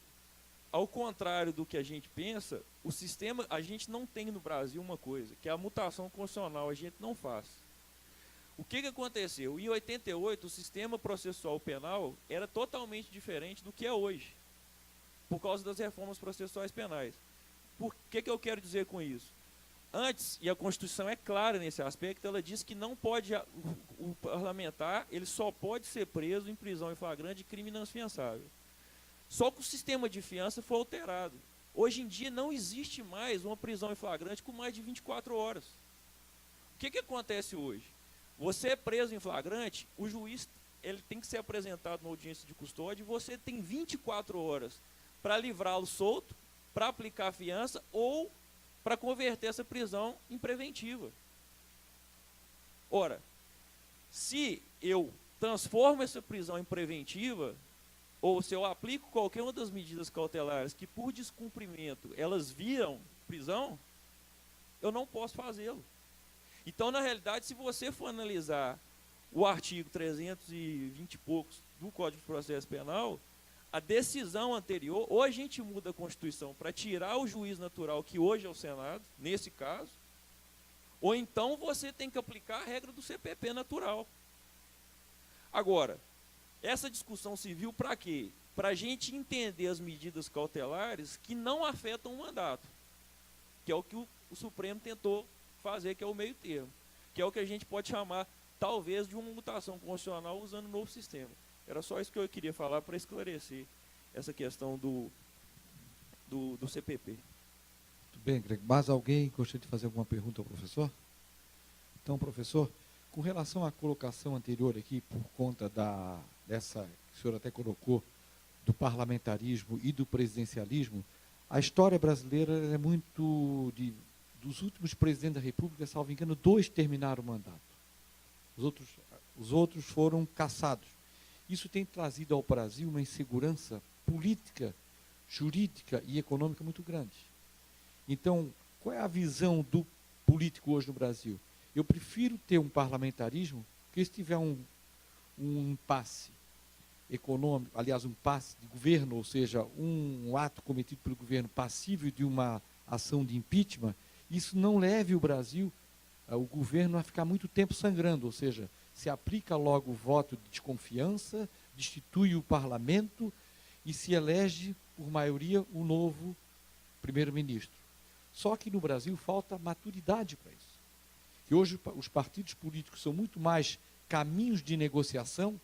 Ao contrário do que a gente pensa, o sistema, a gente não tem no Brasil uma coisa, que é a mutação constitucional, a gente não faz. O que aconteceu? Em 88, o sistema processual penal era totalmente diferente do que é hoje, por causa das reformas processuais penais. Por que eu quero dizer com isso? Antes, e a Constituição é clara nesse aspecto, ela diz que não pode, o parlamentar, ele só pode ser preso em prisão em flagrante de crime inafiançável. Só que o sistema de fiança foi alterado. Hoje em dia não existe mais uma prisão em flagrante com mais de 24 horas. O que acontece hoje? Você é preso em flagrante, o juiz ele tem que ser apresentado na audiência de custódia e você tem 24 horas para livrá-lo solto, para aplicar a fiança ou para converter essa prisão em preventiva. Ora, se eu transformo essa prisão em preventiva, ou se eu aplico qualquer uma das medidas cautelares que por descumprimento elas viram prisão, eu não posso fazê-lo. Então, na realidade, se você for analisar o artigo 320 e poucos do Código de Processo Penal, a decisão anterior, ou a gente muda a Constituição para tirar o juiz natural, que hoje é o Senado, nesse caso, ou então você tem que aplicar a regra do CPP natural. Agora, essa discussão civil para quê? Para a gente entender as medidas cautelares que não afetam o mandato, que é o que o Supremo tentou fazer, que é o meio termo, que é o que a gente pode chamar, talvez, de uma mutação constitucional usando o novo sistema. Era só isso que eu queria falar para esclarecer essa questão do CPP. Muito bem, Greg. Mais alguém gostaria de fazer alguma pergunta ao professor? Então, professor, com relação à colocação anterior aqui, por conta dessa que o senhor até colocou, do parlamentarismo e do presidencialismo, a história brasileira é muito dos últimos presidentes da República, salvo engano, 2 terminaram o mandato. Os outros foram cassados. Isso tem trazido ao Brasil uma insegurança política, jurídica e econômica muito grande. Então, qual é a visão do político hoje no Brasil? Eu prefiro ter um parlamentarismo que se tiver um impasse econômico, aliás, um impasse de governo, ou seja, um ato cometido pelo governo passível de uma ação de impeachment, isso não leve o Brasil, o governo, a ficar muito tempo sangrando, ou seja, se aplica logo o voto de desconfiança, destitui o parlamento e se elege, por maioria, o novo primeiro-ministro. Só que no Brasil falta maturidade para isso. E hoje os partidos políticos são muito mais caminhos de negociação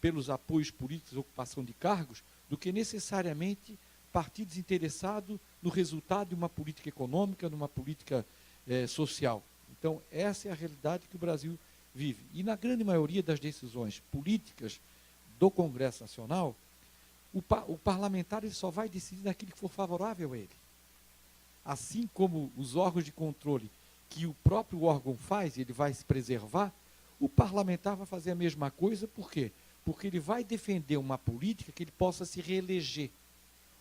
pelos apoios políticos, ocupação de cargos, do que necessariamente partidos interessados no resultado de uma política econômica, numa política social. Então, essa é a realidade que o Brasil vive. E na grande maioria das decisões políticas do Congresso Nacional, o parlamentar ele só vai decidir naquilo que for favorável a ele. Assim como os órgãos de controle que o próprio órgão faz, ele vai se preservar, O parlamentar vai fazer a mesma coisa, por quê? Porque ele vai defender uma política que ele possa se reeleger,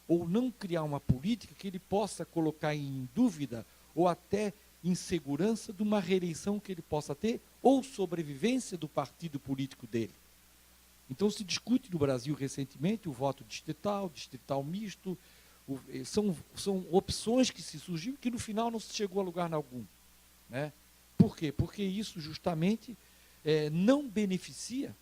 ou não criar uma política que ele possa colocar em dúvida ou até insegurança de uma reeleição que ele possa ter, ou sobrevivência do partido político dele. Então, se discute no Brasil recentemente o voto distrital misto, são opções que se surgiram que no final não se chegou a lugar algum. Né? Por quê? Porque isso justamente não beneficia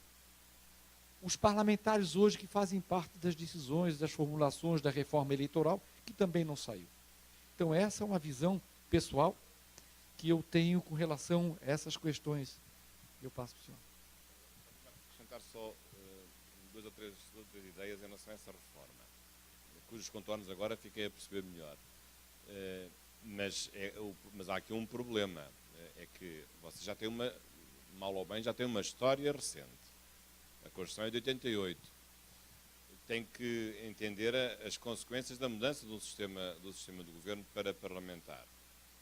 os parlamentares hoje que fazem parte das decisões, das formulações da reforma eleitoral, que também não saiu. Então, essa é uma visão pessoal que eu tenho com relação a essas questões. Eu passo para o senhor. Acrescentar só duas ou três ideias em relação a essa reforma, cujos contornos agora fiquei a perceber melhor. Mas há aqui um problema, é que você já tem mal ou bem, já tem uma história recente. A Constituição é de 88. Tem que entender as consequências da mudança do sistema de governo para parlamentar.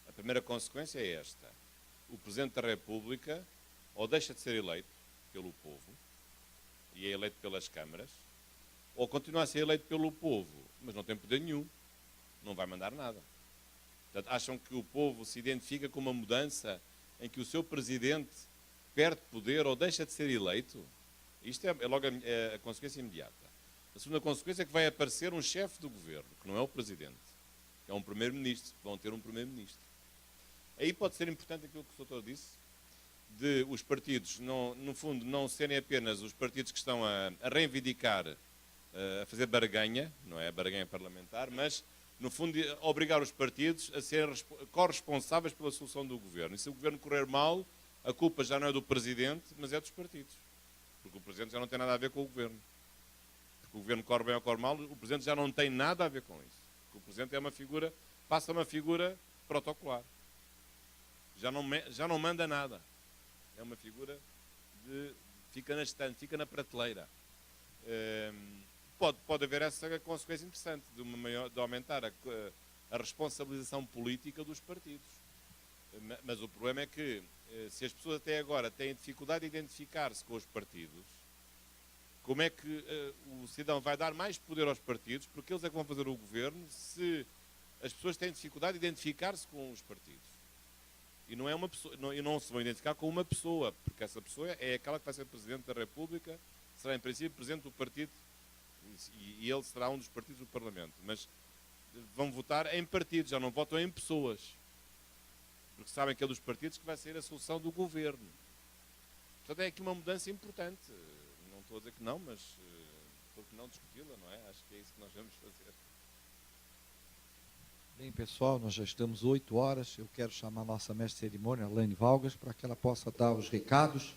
A primeira consequência é esta. O Presidente da República ou deixa de ser eleito pelo povo, e é eleito pelas câmaras, ou continua a ser eleito pelo povo, mas não tem poder nenhum, não vai mandar nada. Portanto, acham que o povo se identifica com uma mudança em que o seu presidente perde poder ou deixa de ser eleito? Isto é logo a consequência imediata. A segunda consequência é que vai aparecer um chefe do governo, que não é o presidente, que é um primeiro-ministro, vão ter um primeiro-ministro. Aí pode ser importante aquilo que o doutor disse, de os partidos, no fundo, não serem apenas os partidos que estão a reivindicar, a fazer barganha, não é a barganha parlamentar, mas, no fundo, obrigar os partidos a serem corresponsáveis pela solução do governo. E se o governo correr mal, a culpa já não é do presidente, mas é dos partidos. Porque o presidente já não tem nada a ver com o governo. Porque o governo corre bem ou corre mal, o presidente já não tem nada a ver com isso. Porque o presidente é uma figura, passa uma figura protocolar. Já não manda nada. É uma figura fica na estante, fica na prateleira. Pode haver essa consequência interessante de aumentar a responsabilização política dos partidos. Mas o problema é que, se as pessoas até agora têm dificuldade de identificar-se com os partidos, como é que o cidadão vai dar mais poder aos partidos, porque eles é que vão fazer o governo, se as pessoas têm dificuldade de identificar-se com os partidos? E não é uma pessoa, e não se vão identificar com uma pessoa, porque essa pessoa é aquela que vai ser Presidente da República, será em princípio Presidente do partido, e ele será um dos partidos do Parlamento. Mas vão votar em partidos, já não votam em pessoas, porque sabem que é dos partidos que vai ser a solução do governo. Portanto, é aqui uma mudança importante. Não estou a dizer que não, mas por que não discuti-la, não é? Acho que é isso que nós vamos fazer. Bem, pessoal, nós já estamos 8 horas. Eu quero chamar a nossa mestre de cerimônia, Laine Valgas, para que ela possa dar os recados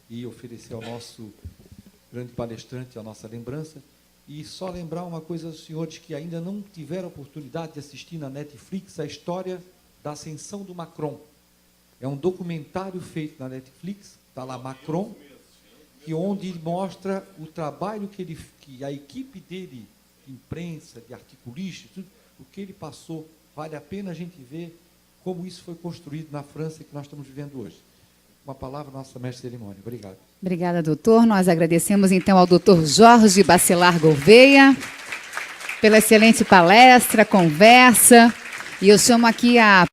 e oferecer ao nosso grande palestrante a nossa lembrança. E só lembrar uma coisa aos senhores que ainda não tiveram oportunidade de assistir na Netflix a história da ascensão do Macron. É um documentário feito na Netflix, está lá Macron, onde ele mostra o trabalho que a equipe dele, de imprensa, de articulista, tudo, o que ele passou. Vale a pena a gente ver como isso foi construído na França que nós estamos vivendo hoje. Uma palavra, nossa mestre de cerimônia. Obrigado. Obrigada, doutor. Nós agradecemos, então, ao doutor Jorge Bacelar Gouveia pela excelente palestra, conversa. E eu chamo aqui a